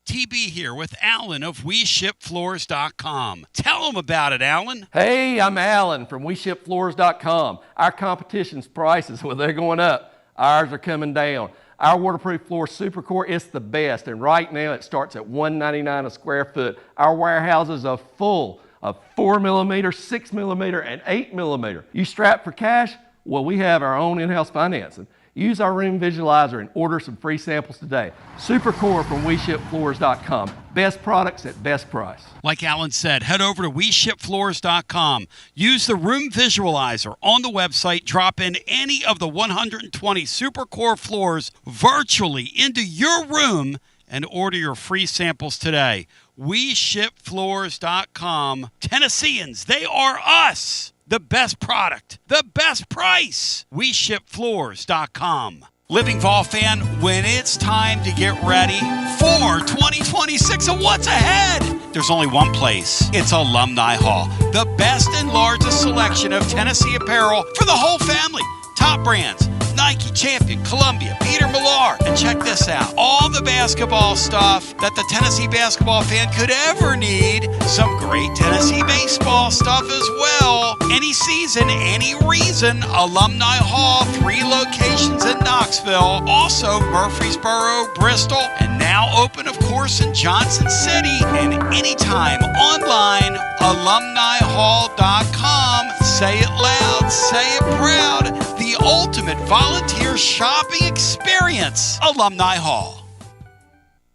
Speaker 1: TB here with Alan of WeShipFloors.com. Tell them about it, Alan.
Speaker 19: Hey, I'm Alan from WeShipFloors.com. Our competition's prices, well, they're going up. Ours are coming down. Our waterproof floor Supercore is the best, and right now it starts at $199 a square foot. Our warehouses are full of 4mm, 6mm, and 8mm. You strapped for cash? Well, we have our own in-house financing. Use our room visualizer and order some free samples today. Supercore from WeShipFloors.com. Best products at best price.
Speaker 1: Like Alan said, head over to WeShipFloors.com. Use the room visualizer on the website. Drop in any of the 120 Supercore floors virtually into your room and order your free samples today. WeShipFloors.com. Tennesseans, they are us. The best product, the best price. WeShipFloors.com. Living Vol fan, when it's time to get ready for 2026 and what's ahead, there's only one place. It's Alumni Hall, the best and largest selection of Tennessee apparel for the whole family. Top brands, Nike, Champion, Columbia, Peter Millar. And check this out. All the basketball stuff that the Tennessee basketball fan could ever need. Some great Tennessee baseball stuff as well. Any season, any reason. Alumni Hall, 3 locations in Knoxville. Also Murfreesboro, Bristol, and now open, of course, in Johnson City. And anytime online, alumnihall.com. Say it loud, say it proud. The ultimate volunteer shopping experience. Alumni Hall.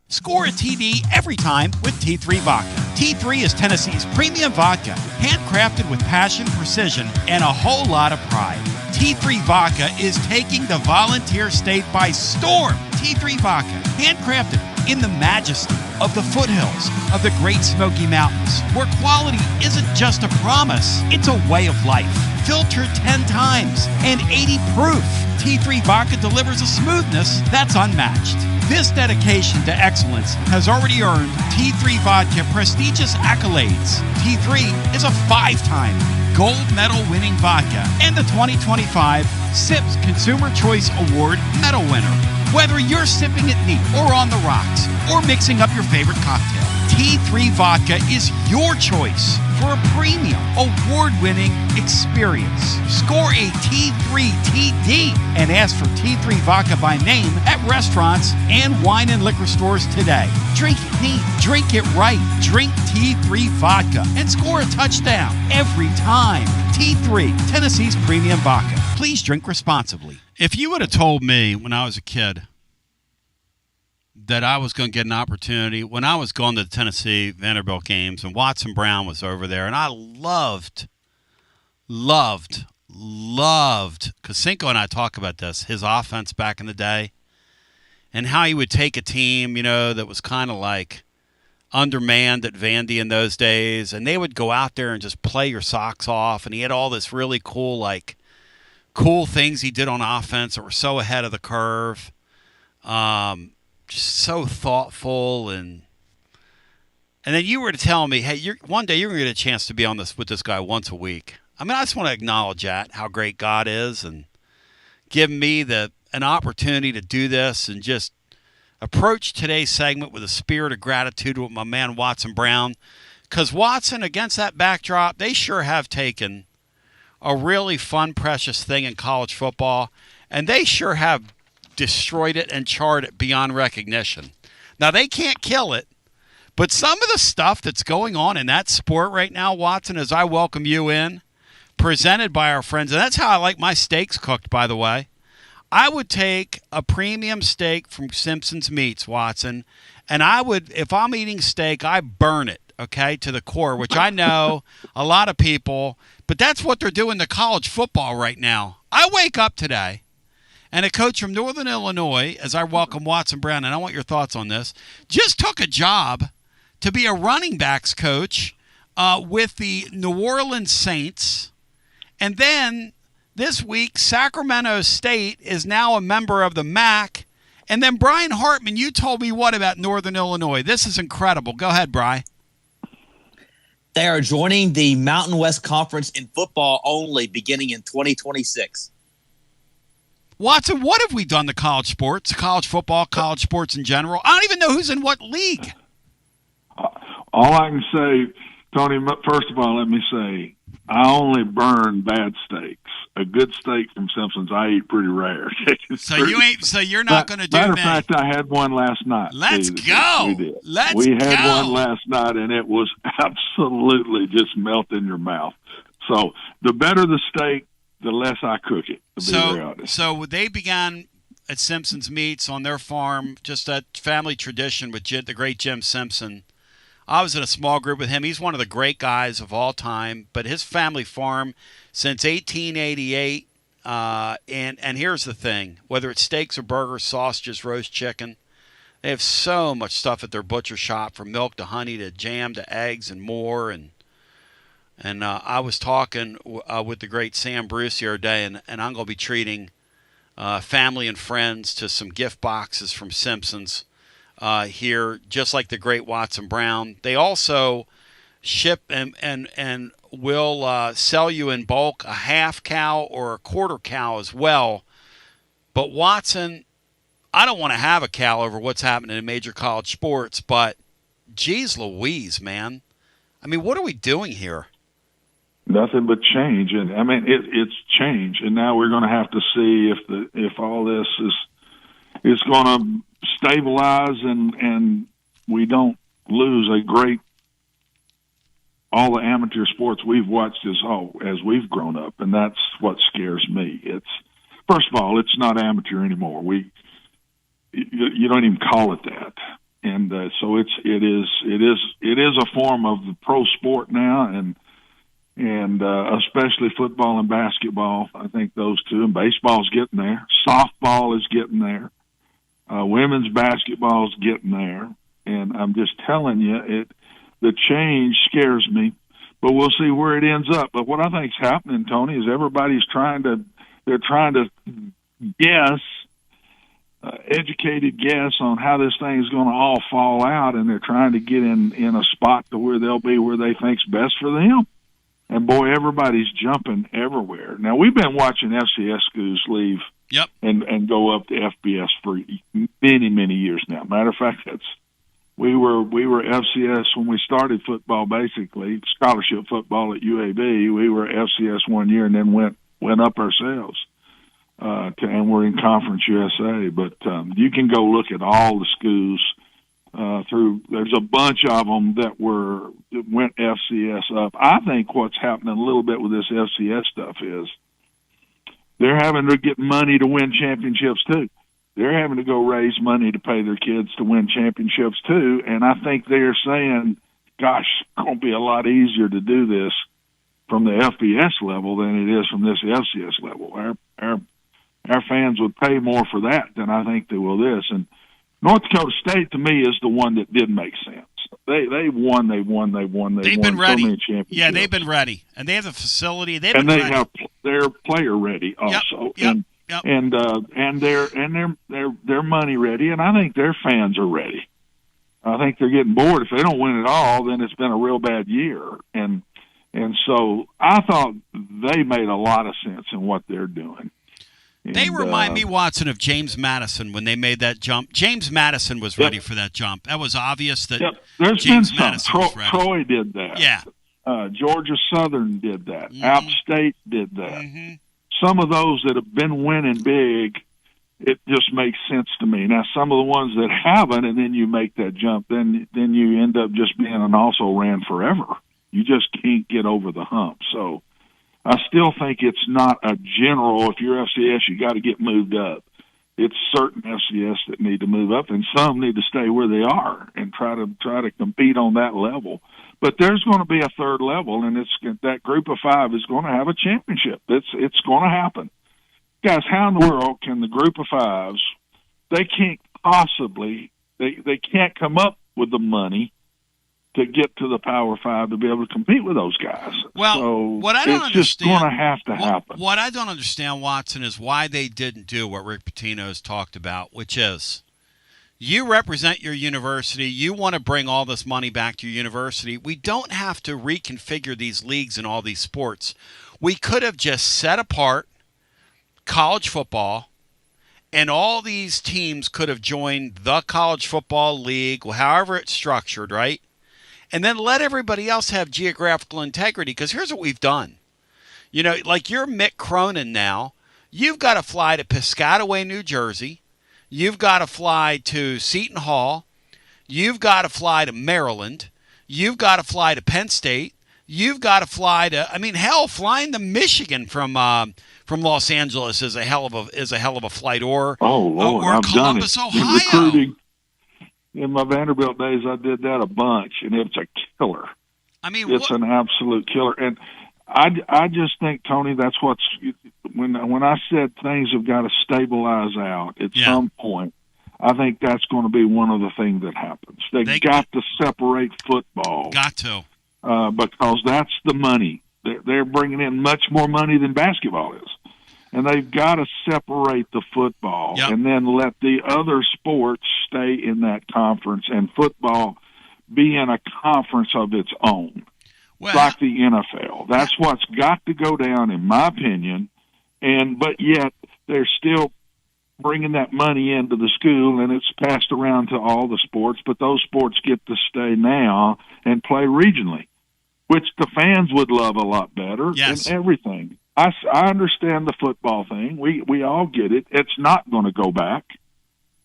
Speaker 1: Score a TD every time with T3 Vodka. T3 is Tennessee's premium vodka, handcrafted with passion, precision, and a whole lot of pride. T3 Vodka is taking the volunteer state by storm. T3 Vodka, handcrafted in the majesty of the foothills of the Great Smoky Mountains, where quality isn't just a promise, it's a way of life. Filtered 10 times and 80 proof. T3 Vodka delivers a smoothness that's unmatched. This dedication to excellence has already earned T3 Vodka prestigious accolades. T3 is a 5-time gold medal winning vodka and the 2025 SIPS Consumer Choice Award medal winner. Whether you're sipping it neat or on the rocks or mixing up your favorite cocktail, T3 Vodka is your choice for a premium, award-winning experience. Score a T3 TD and ask for T3 Vodka by name at restaurants and wine and liquor stores today. Drink it neat, drink it right, drink T3 Vodka and score a touchdown every time. T3, Tennessee's premium vodka. Please drink responsibly. If you would have told me when I was a kid that I was going to get an opportunity when I was going to the Tennessee Vanderbilt games and Watson Brown was over there, and I loved, because Cinco and I talk about this, his offense back in the day and how he would take a team, you know, that was kind of like undermanned at Vandy in those days, and they would go out there and just play your socks off, and he had all this really cool things he did on offense that were so ahead of the curve. Just so thoughtful, and then you were to tell me, hey, one day you're going to get a chance to be on this with this guy once a week. I mean, I just want to acknowledge that, how great God is, and give me an opportunity to do this and just approach today's segment with a spirit of gratitude with my man Watson Brown, because Watson, against that backdrop, they sure have taken a really fun, precious thing in college football, and they sure have destroyed it and charred it beyond recognition. Now, they can't kill it, but some of the stuff that's going on in that sport right now, Watson, as I welcome you in, presented by our friends, and that's how I like my steaks cooked, by the way. I would take a premium steak from Simpson's Meats, Watson, and I would, if I'm eating steak, I burn it, okay, to the core, which I know a lot of people, but that's what they're doing to college football right now. I wake up today, and a coach from Northern Illinois, as I welcome Watson Brown, and I want your thoughts on this, just took a job to be a running backs coach with the New Orleans Saints. And then this week, Sacramento State is now a member of the MAC. And then Brian Hartman, you told me what about Northern Illinois? This is incredible. Go ahead, Brian.
Speaker 15: They are joining the Mountain West Conference in football only beginning in 2026.
Speaker 1: Watson, what have we done to college sports, college football, college sports in general? I don't even know who's in what league.
Speaker 20: All I can say, Tony, first of all, let me say, I only burn bad steaks. A good steak from Simpson's, I eat pretty rare.
Speaker 1: So you're not going to do
Speaker 20: Matter
Speaker 1: me.
Speaker 20: of fact, I had one last night.
Speaker 1: Let's go.
Speaker 20: We had one last night, and it was absolutely just melt in your mouth. So the better the steak, the less I cook it, to be very honest.
Speaker 1: So they began at Simpson's Meats on their farm, just that family tradition with the great Jim Simpson. I was in a small group with him. He's one of the great guys of all time, but his family farm since 1888. And here's the thing, whether it's steaks or burgers, sausages, roast chicken, They have so much stuff at their butcher shop, from milk to honey to jam to eggs and more. And I was talking with the great Sam Bruce the other day, and I'm going to be treating family and friends to some gift boxes from Simpson's here, just like the great Watson Brown. They also ship and will sell you in bulk a half cow or a quarter cow as well. But Watson, I don't want to have a cow over what's happening in major college sports, but geez Louise, man. I mean, what are we doing here?
Speaker 20: Nothing but change, and I mean it's change, and now we're going to have to see if all this is going to stabilize and we don't lose all the amateur sports we've watched as we've grown up, and that's what scares me. It's, first of all, it's not amateur anymore. You don't even call it that, and so it is a form of the pro sport now, and especially football and basketball. I think those two, and baseball's getting there. Softball is getting there. Women's basketball is getting there, and I'm just telling you, the change scares me. But we'll see where it ends up. But what I think is happening, Tony, is everybody's trying to guess. Educated guess on how this thing is going to all fall out, and they're trying to get in a spot to where they'll be where they think's best for them. And boy, everybody's jumping everywhere. Now, we've been watching FCS schools leave and go up to FBS for many, many years now. Matter of fact, we were FCS when we started football, basically scholarship football at UAB. We were FCS 1 year and then went up ourselves. And we're in Conference USA. But you can go look at all the schools there's a bunch of them that went FCS up. I think what's happening a little bit with this FCS stuff is they're having to get money to win championships too. They're having to go raise money to pay their kids to win championships too. And I think they're saying, gosh, it's going to be a lot easier to do this from the FBS level than it is from this FCS level. Our fans would pay more for that than I think they will this. And North Dakota State, to me, is the one that did make sense. They've won
Speaker 1: been
Speaker 20: so
Speaker 1: ready.
Speaker 20: many championships.
Speaker 1: Yeah, they've been ready, and they have the facility. They
Speaker 20: have their player ready also, and they're money ready, and I think their fans are ready. I think they're getting bored. If they don't win it all, then it's been a real bad year, and so I thought they made a lot of sense in what they're doing.
Speaker 1: They remind me, Watson, of James Madison when they made that jump. James Madison was ready for that jump. That was obvious that
Speaker 20: there's
Speaker 1: James
Speaker 20: been some.
Speaker 1: Madison was ready.
Speaker 20: Troy did that.
Speaker 1: Yeah.
Speaker 20: Georgia Southern did that. App State did that. Some of those that have been winning big, it just makes sense to me. Now, some of the ones that haven't, and then you make that jump, then you end up just being an also ran forever. You just can't get over the hump. So I still think it's not a general, if you're FCS, you got to get moved up. It's certain FCS that need to move up, and some need to stay where they are and try to compete on that level. But there's going to be a third level, and that group of five is going to have a championship. It's going to happen. Guys, how in the world can the group of fives, they can't possibly, they can't come up with the money to get to the Power Five to be able to compete with those guys.
Speaker 1: Well,
Speaker 20: so
Speaker 1: what I don't
Speaker 20: it's
Speaker 1: understand,
Speaker 20: just going to have to happen.
Speaker 1: What I don't understand, Watson, is why they didn't do what Rick Pitino has talked about, which is you represent your university. You want to bring all this money back to your university. We don't have to reconfigure these leagues and all these sports. We could have just set apart college football, and all these teams could have joined the college football league, however it's structured, right? And then let everybody else have geographical integrity, because here's what we've done. You know, like you're Mick Cronin now. You've got to fly to Piscataway, New Jersey. You've got to fly to Seton Hall. You've got to fly to Maryland. You've got to fly to Penn State. You've got to fly to, I mean, hell, flying to Michigan from Los Angeles is a hell of a flight, or Columbus, Ohio.
Speaker 20: In recruiting, in my Vanderbilt days, I did that a bunch, and it's a killer.
Speaker 1: I mean,
Speaker 20: it's an absolute killer. And I just think, Tony, that's when I said things have got to stabilize out at some point. I think that's going to be one of the things that happens. They got to separate football.
Speaker 1: Got to.
Speaker 20: Because that's the money. They're bringing in much more money than basketball is. And they've got to separate the football and then let the other sports stay in that conference and football be in a conference of its own, like the NFL. That's what's got to go down, in my opinion. But yet they're still bringing that money into the school, and it's passed around to all the sports, but those sports get to stay now and play regionally, which the fans would love a lot better and everything. I understand the football thing. We all get it. It's not going to go back.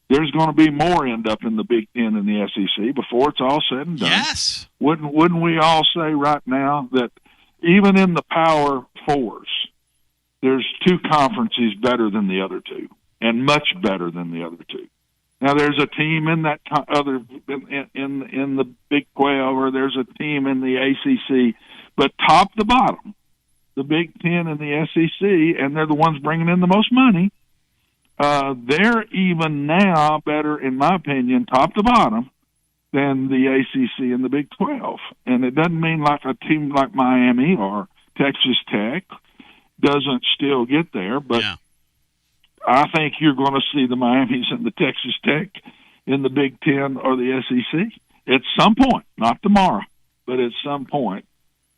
Speaker 20: There's going to be more end up in the Big Ten and the SEC before it's all said and done.
Speaker 1: Yes.
Speaker 20: Wouldn't we all say right now that even in the Power Fours, there's two conferences better than the other two, and much better than the other two. Now there's a team in that in the Big 12, or there's a team in the ACC, but top to bottom, the Big Ten and the SEC, and they're the ones bringing in the most money. They're even now better, in my opinion, top to bottom, than the ACC and the Big 12. And it doesn't mean like a team like Miami or Texas Tech doesn't still get there, but I think you're going to see the Miamis and the Texas Tech in the Big Ten or the SEC at some point, not tomorrow, but at some point.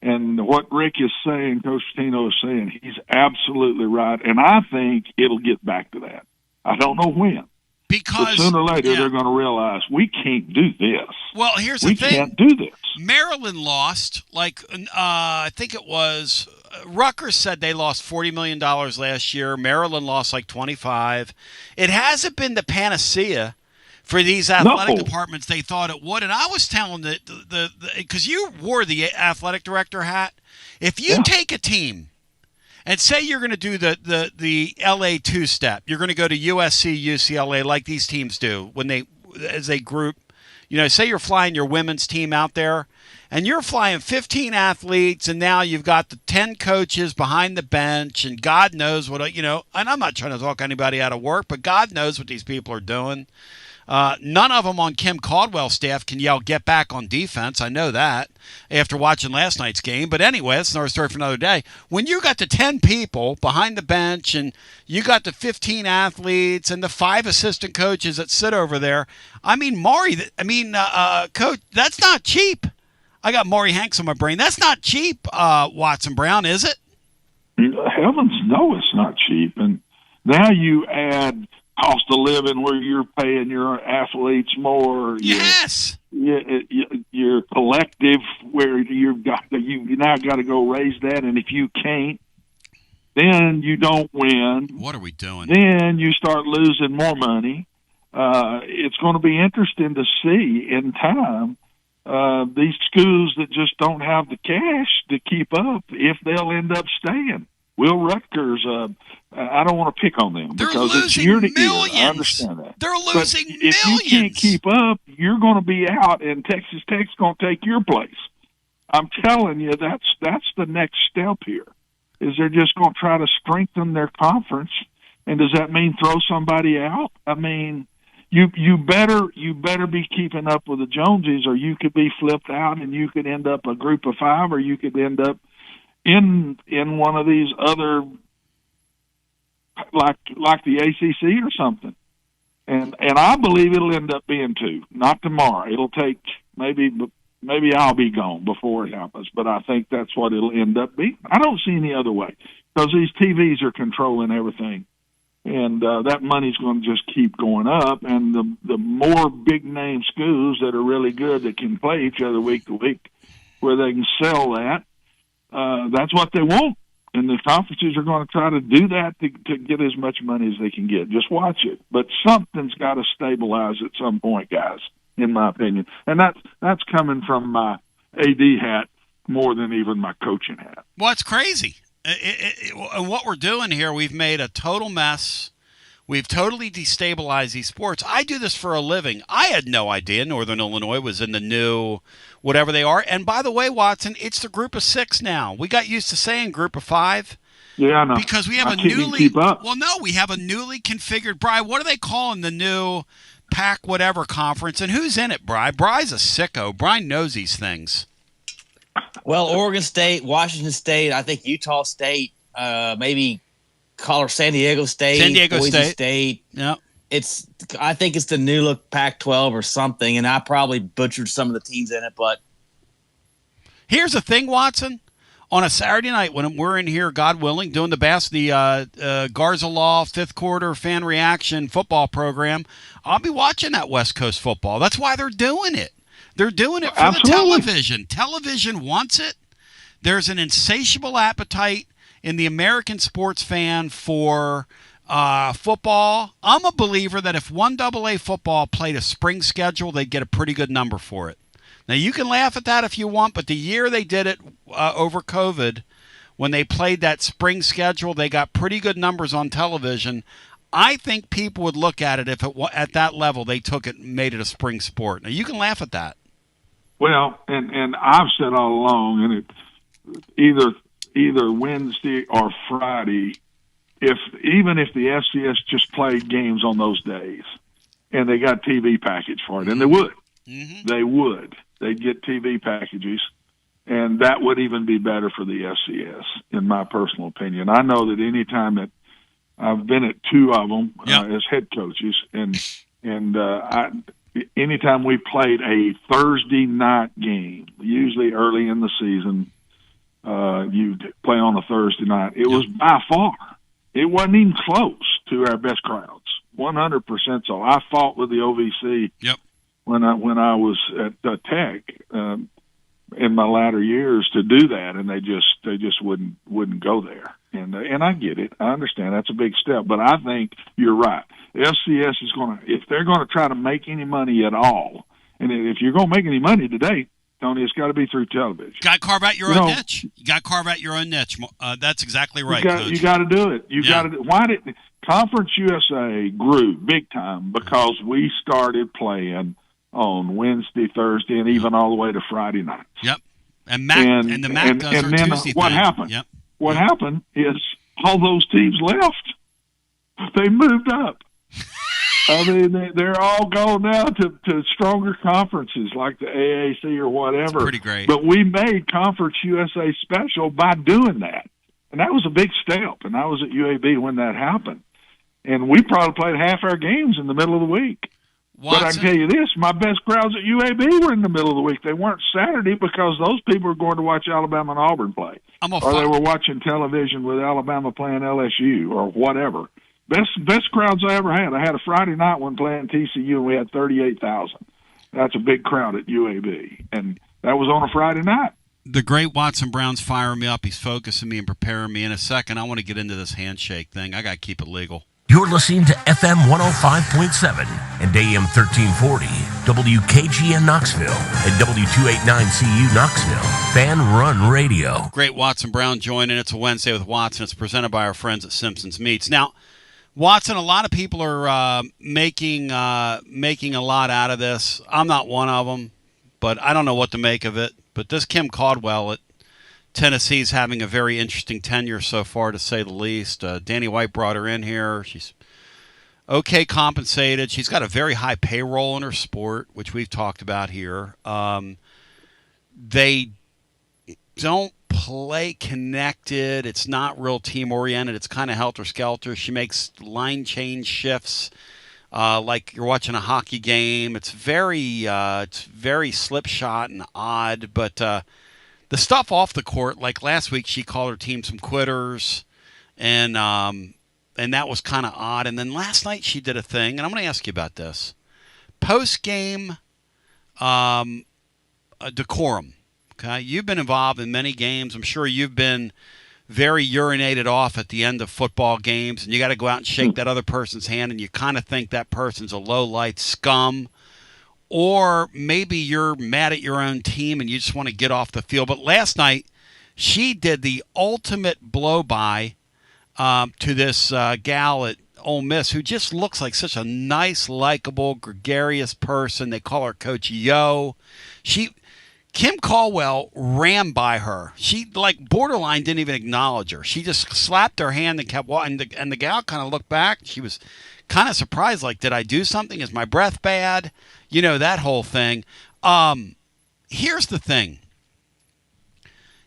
Speaker 20: And what Rick is saying, Coach Tino is saying, he's absolutely right. And I think it'll get back to that. I don't know when. But sooner or later, they're going to realize we can't do this.
Speaker 1: Well, here's the thing.
Speaker 20: We can't do this.
Speaker 1: Maryland lost, I think it was, Rutgers said they lost $40 million last year. Maryland lost like 25. It hasn't been the panacea for these athletic departments they thought it would. And I was telling because you wore the athletic director hat. If you take a team and say you're going to do the LA two-step, you're going to go to USC, UCLA like these teams do as a group. Say you're flying your women's team out there, and you're flying 15 athletes, and now you've got the 10 coaches behind the bench, and God knows what, and I'm not trying to talk anybody out of work, but God knows what these people are doing. None of them on Kim Caldwell's staff can yell, "Get back on defense." I know that after watching last night's game. But anyway, that's another story for another day. When you got the 10 people behind the bench and you got the 15 athletes and the 5 assistant coaches that sit over there, Coach, that's not cheap. I got Maury Hanks on my brain. That's not cheap, Watson Brown, is it?
Speaker 20: Heavens no, it's not cheap. And now you add cost of living where you're paying your athletes more.
Speaker 1: Yes.
Speaker 20: Your collective where you now got to go raise that, and if you can't, then you don't win.
Speaker 1: What are we doing?
Speaker 20: Then you start losing more money. It's going to be interesting to see in time these schools that just don't have the cash to keep up if they'll end up staying. Will Rutgers, I don't want to pick on them because it's year to year. I understand that.
Speaker 1: They're losing
Speaker 20: millions.
Speaker 1: If
Speaker 20: you can't keep up, you're going to be out, and Texas Tech's going to take your place. I'm telling you, that's the next step here, is they're just going to try to strengthen their conference. And does that mean throw somebody out? I mean, you better be keeping up with the Joneses, or you could be flipped out and you could end up a group of 5, or you could end up in one of these other, like the ACC or something, and I believe it'll end up being 2. Not tomorrow. It'll take maybe I'll be gone before it happens, but I think that's what it'll end up being. I don't see any other way because these TVs are controlling everything, and that money's going to just keep going up. And the more big name schools that are really good that can play each other week to week, where they can sell that. That's what they want, and the conferences are going to try to do that to get as much money as they can get. Just watch it. But something's got to stabilize at some point, guys, in my opinion. And that's coming from my AD hat more than even my coaching hat.
Speaker 1: Well, it's crazy. What we're doing here, we've made a total mess. We've totally destabilized these sports. I do this for a living. I had no idea Northern Illinois was in the new whatever they are. And by the way, Watson, it's the group of 6 now. We got used to saying group of 5.
Speaker 20: Yeah, I know.
Speaker 1: Because we have we have a newly configured, Brian, what are they calling the Pac whatever conference, and who's in it, Bri? Bri's a sicko. Bri knows these things.
Speaker 15: Well, Oregon State, Washington State, I think Utah State, maybe San Diego State, Boise State.
Speaker 1: Yeah.
Speaker 15: I think it's the new look Pac-12 or something, and I probably butchered some of the teams in it, but
Speaker 1: here's the thing, Watson. On a Saturday night when we're in here, God willing, doing the Garza Law 5th quarter fan reaction football program, I'll be watching that West Coast football. That's why they're doing it. They're doing it for the television. Television wants it. There's an insatiable appetite in the American sports fan for football. I'm a believer that if 1AA football played a spring schedule, they'd get a pretty good number for it. Now, you can laugh at that if you want, but the year they did it over COVID, when they played that spring schedule, they got pretty good numbers on television. I think people would look at it if at that level they took it and made it a spring sport. Now, you can laugh at that.
Speaker 20: Well, and I've said all along, and it's either Wednesday or Friday, even if the FCS just played games on those days, and they got TV package for it, and they would. Mm-hmm. They would. They'd get TV packages, and that would even be better for the FCS, in my personal opinion. I know that any time that I've been at 2 of them as head coaches, and anytime we played a Thursday night game, usually early in the season, you'd play on a Thursday night. It was by far, it wasn't even close to our best crowds, 100% so. I fought with the OVC.
Speaker 1: Yep.
Speaker 20: When I was at Tech in my latter years to do that, and they just wouldn't go there. And I get it, I understand that's a big step, but I think you're right. FCS is if they're gonna try to make any money at all, and if you're gonna make any money today, Tony, it's got to be through television.
Speaker 1: Got to carve out your own niche. You got to carve out your own niche. That's exactly right, Coach.
Speaker 20: You got to do it. Why did Conference USA grew big time? Because we started playing on Wednesday, Thursday, and even all the way to Friday nights.
Speaker 1: Yep. And the MAC does
Speaker 20: and then
Speaker 1: Tuesday
Speaker 20: what
Speaker 1: thing.
Speaker 20: happened?
Speaker 1: Yep.
Speaker 20: What happened is all those teams left. They moved up. I mean, they're all going now to stronger conferences like the AAC or whatever.
Speaker 1: Pretty great.
Speaker 20: But we made Conference USA special by doing that. And that was a big step. And I was at UAB when that happened. And we probably played half our games in the middle of the week.
Speaker 1: Watson.
Speaker 20: But I can tell you this, my best crowds at UAB were in the middle of the week. They weren't Saturday because those people were going to watch Alabama and Auburn play. Or they were watching television with Alabama playing LSU or whatever. Best crowds I ever had. I had a Friday night one playing TCU, and we had 38,000. That's a big crowd at UAB. And that was on a Friday night.
Speaker 1: The great Watson Brown's firing me up. He's focusing me and preparing me. In a second, I want to get into this handshake thing. I got to keep it legal.
Speaker 2: You're listening to FM 105.7 and AM 1340, WKGN Knoxville, and W289CU Knoxville. Fan Run Radio.
Speaker 1: Great Watson Brown joining. It's a Wednesday with Watson. It's presented by our friends at Simpson's Meats. Now, Watson, a lot of people are making a lot out of this. I'm not one of them, but I don't know what to make of it. But this Kim Caldwell at Tennessee's having a very interesting tenure so far, to say the least. Danny White brought her in here. She's okay compensated. She's got a very high payroll in her sport, which we've talked about here. They don't play connected. It's not real team-oriented. It's kind of helter-skelter. She makes line change shifts like you're watching a hockey game. It's very slipshod and odd, but the stuff off the court, like last week, she called her team some quitters, and that was kind of odd. And then last night she did a thing, and I'm going to ask you about this. Post-game decorum, okay? You've been involved in many games. I'm sure you've been very urinated off at the end of football games, and you got to go out and shake that other person's hand, and you kind of think that person's a low-life scum. Or maybe you're mad at your own team and you just want to get off the field. But last night, she did the ultimate blow-by to this gal at Ole Miss who just looks like such a nice, likable, gregarious person. They call her Coach Yo. Kim Caldwell ran by her. She, like, borderline didn't even acknowledge her. She just slapped her hand and kept walking. And the gal kind of looked back. She was kind of surprised. Like, did I do something? Is my breath bad? You know, that whole thing. Here's the thing.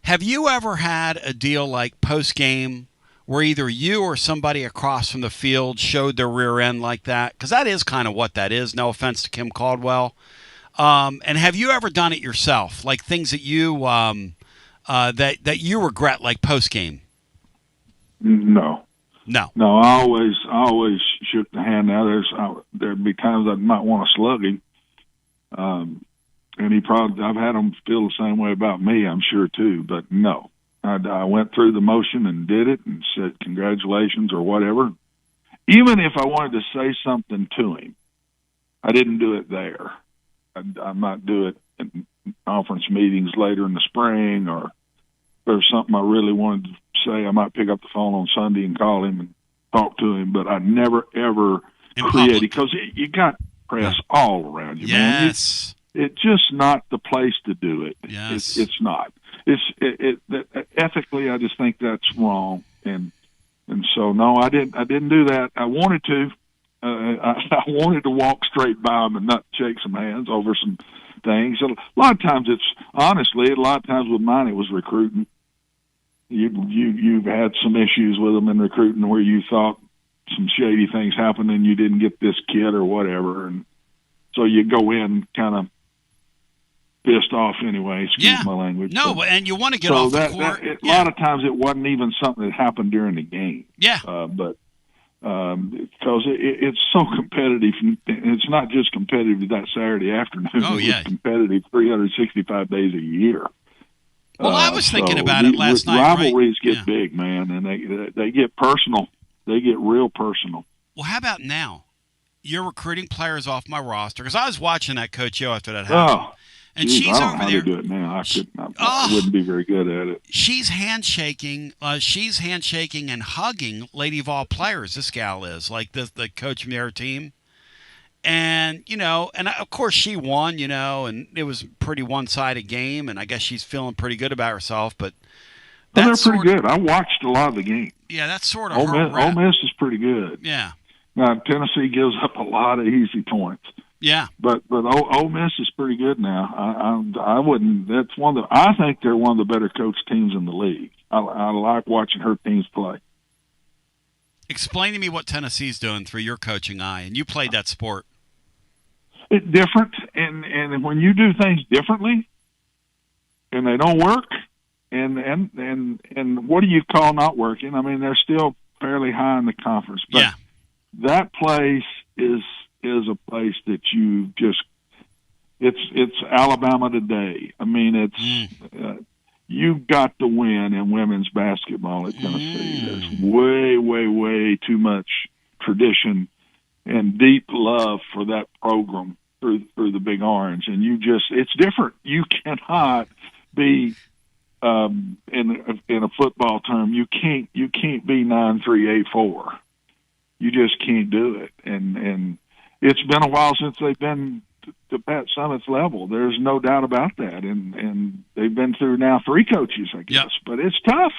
Speaker 1: Have you ever had a deal like post-game where either you or somebody across from the field showed their rear end like that? Because that is kind of what that is. No offense to Kim Caldwell. And have you ever done it yourself? Like things that you that you regret, like post-game?
Speaker 20: No.
Speaker 1: No.
Speaker 20: No, I always shook the hand. Now there'd be times I might want to slug him. And I've had him feel the same way about me, I'm sure too, but no. I went through the motion and did it and said congratulations or whatever. Even if I wanted to say something to him, I didn't do it there. I might do it in conference meetings later in the spring, or if there's something I really wanted to say, I might pick up the phone on Sunday and call him and talk to him, but I never, ever created, because you got press all around you, man.
Speaker 1: Yes.
Speaker 20: It's just not the place to do it.
Speaker 1: Yes.
Speaker 20: It's not. Ethically, I just think that's wrong, and so no, I didn't do that. I wanted to. I wanted to walk straight by them and not shake some hands over some things. A lot of times with mine it was recruiting. You've had some issues with them in recruiting where you thought some shady things happened and you didn't get this kid or whatever, and so you go in kind of pissed off anyway. Excuse my language.
Speaker 1: No, and you want to get off the court.
Speaker 20: A lot of times it wasn't even something that happened during the game.
Speaker 1: Yeah.
Speaker 20: But because it's so competitive. It's not just competitive that Saturday afternoon.
Speaker 1: Oh, yeah.
Speaker 20: It's competitive 365 days a year.
Speaker 1: Well, I was thinking about it last night.
Speaker 20: Rivalries get big, man, and they get personal. They get real personal.
Speaker 1: Well, how about now? You're recruiting players off my roster, because I was watching that Coach O after that happened.
Speaker 20: Oh,
Speaker 1: and
Speaker 20: geez,
Speaker 1: she's
Speaker 20: I don't
Speaker 1: over
Speaker 20: know how
Speaker 1: there.
Speaker 20: to do it now. I wouldn't be very good at it.
Speaker 1: She's handshaking. She's handshaking and hugging Lady of all players. This gal is like the coach from their team, and of course she won. And it was a pretty one-sided game, and I guess she's feeling pretty good about herself. But
Speaker 20: they're pretty good. I watched a lot of the game.
Speaker 1: Yeah, that's sort of
Speaker 20: Ole Miss is pretty good.
Speaker 1: Yeah.
Speaker 20: Now Tennessee gives up a lot of easy points.
Speaker 1: Yeah,
Speaker 20: but Ole Miss is pretty good now. I wouldn't. That's I think they're one of the better coached teams in the league. I like watching her teams play.
Speaker 1: Explain to me what Tennessee's doing through your coaching eye, and you played that sport.
Speaker 20: It's different, and when you do things differently, and they don't work, and what do you call not working? I mean, they're still fairly high in the conference, but that place is a place that you just it's Alabama today. I mean, it's you've got to win in women's basketball at Tennessee. There's way too much tradition and deep love for that program through the Big Orange, and it's different. You cannot be in a football term. You can't be 9-3-8-4. You just can't do it, and it's been a while since they've been to Pat Summitt's level. There's no doubt about that. And they've been through now 3 coaches, I guess. Yep. But it's tough.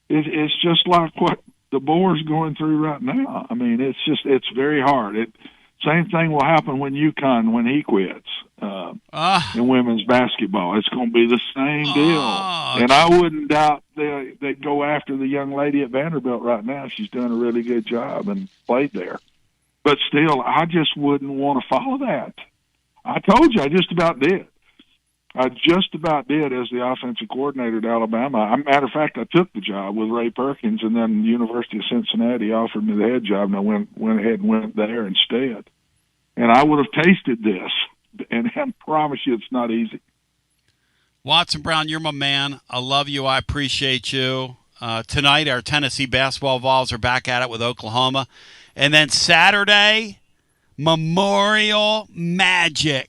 Speaker 20: It's just like what the Boar's going through right now. I mean, it's very hard. Same thing will happen when when he quits in women's basketball. It's going to be the same deal. And I wouldn't doubt they'd go after the young lady at Vanderbilt right now. She's doing a really good job and played there. But still, I just wouldn't want to follow that. I told you I just about did. I just about did as the offensive coordinator at Alabama. Matter of fact, I took the job with Ray Perkins, and then the University of Cincinnati offered me the head job, and I went ahead and went there instead. And I would have tasted this, and I promise you it's not easy.
Speaker 1: Watson Brown, you're my man. I love you. I appreciate you. Tonight, our Tennessee basketball Vols are back at it with Oklahoma. And then Saturday, Memorial Magic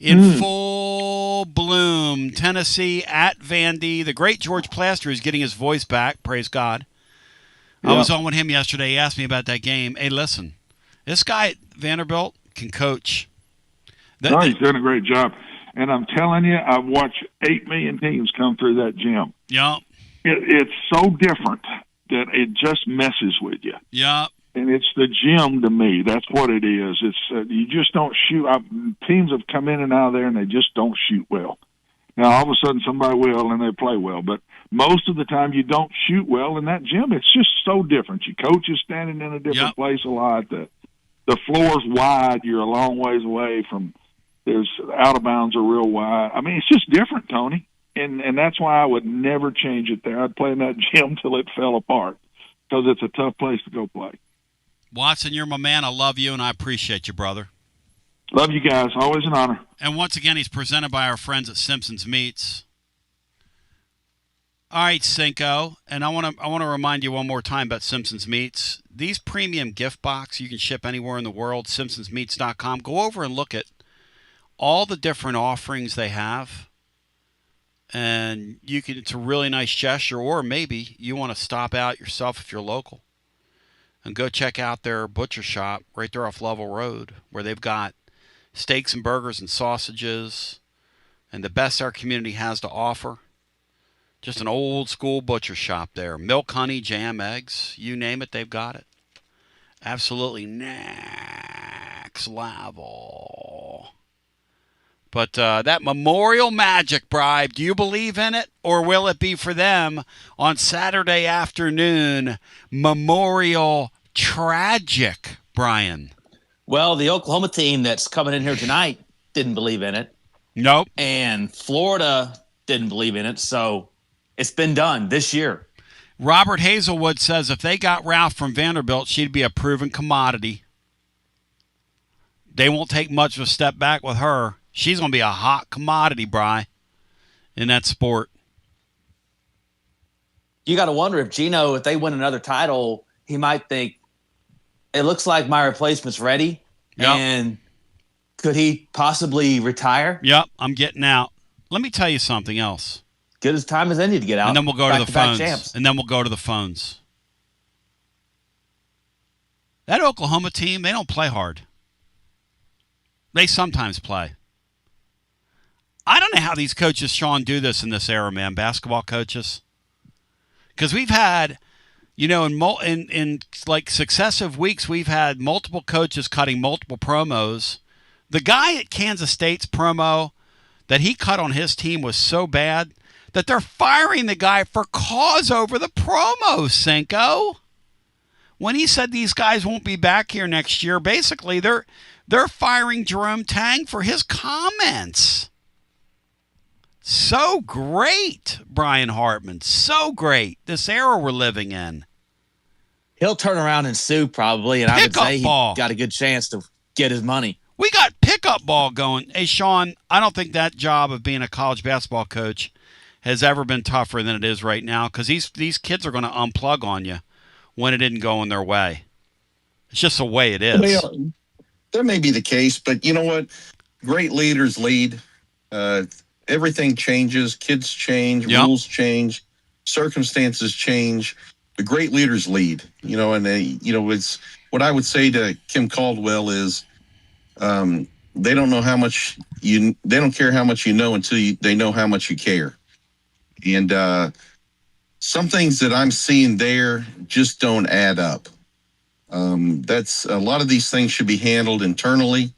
Speaker 1: in full bloom. Tennessee at Vandy. The great George Plaster is getting his voice back. Praise God. I was on with him yesterday. He asked me about that game. Hey, listen, this guy at Vanderbilt can coach.
Speaker 20: He's doing a great job. And I'm telling you, I've watched 8 million teams come through that gym.
Speaker 1: Yep.
Speaker 20: It's so different that it just messes with you.
Speaker 1: Yep.
Speaker 20: and it's the gym to me. That's what it is. It's you just don't shoot. Teams have come in and out of there, and they just don't shoot well. Now, all of a sudden, somebody will, and they play well. But most of the time, you don't shoot well in that gym. It's just so different. Your coach is standing in a different place a lot. The floor's wide. You're a long ways away from. There's out of bounds are real wide. I mean, it's just different, Tony. And that's why I would never change it there. I'd play in that gym till it fell apart because it's a tough place to go play.
Speaker 1: Watson, you're my man. I love you, and I appreciate you, brother.
Speaker 20: Love you guys. Always an honor.
Speaker 1: And once again, he's presented by our friends at Simpson's Meats. All right, Cinco, and I want to remind you one more time about Simpson's Meats. These premium gift box you can ship anywhere in the world, simpsonsmeats.com. Go over and look at all the different offerings they have. And it's a really nice gesture, or maybe you want to stop out yourself if you're local and go check out their butcher shop right there off Level Road, where they've got steaks and burgers and sausages and the best our community has to offer. Just an old school butcher shop there. Milk, honey, jam, eggs, you name it, they've got it. Absolutely next level. But that Memorial Magic bribe, do you believe in it? Or will it be for them on Saturday afternoon, Memorial Tragic, Brian?
Speaker 15: Well, the Oklahoma team that's coming in here tonight didn't believe in it.
Speaker 1: Nope.
Speaker 15: And Florida didn't believe in it. So it's been done this year.
Speaker 1: Robert Hazelwood says if they got Ralph from Vanderbilt, she'd be a proven commodity. They won't take much of a step back with her. She's going to be a hot commodity, Bri, in that sport.
Speaker 15: You got to wonder if Gino, if they win another title, he might think, it looks like my replacement's ready.
Speaker 1: Yep.
Speaker 15: And could he possibly retire?
Speaker 1: Yep, I'm getting out. Let me tell you something else.
Speaker 15: Good as time as any to get out.
Speaker 1: And then we'll go to the
Speaker 15: Back-to-back
Speaker 1: phones.
Speaker 15: champs.
Speaker 1: And then we'll go to the phones. That Oklahoma team, they don't play hard. They sometimes play. I don't know how these coaches, Sean, do this in this era, man, basketball coaches. Because we've had, in like successive weeks, we've had multiple coaches cutting multiple promos. The guy at Kansas State's promo that he cut on his team was so bad that they're firing the guy for cause over the promo, Cinco. When he said these guys won't be back here next year, basically they're firing Jerome Tang for his comments. So great, Brian Hartman. So great. This era we're living in.
Speaker 15: He'll turn around and sue probably, and I would say he got a good chance to get his money.
Speaker 1: We got pickup ball going. Hey, Sean, I don't think that job of being a college basketball coach has ever been tougher than it is right now, because these kids are going to unplug on you when it didn't go in their way. It's just the way it is.
Speaker 4: Well, that may be the case, but you know what? Great leaders lead. Everything changes. Kids change.
Speaker 1: Yep.
Speaker 4: Rules change. Circumstances change. The great leaders lead. It's what I would say to Kim Caldwell is, they don't know how much they don't care how much you know until they know how much you care. And some things that I'm seeing there just don't add up. That's a lot of these things should be handled internally.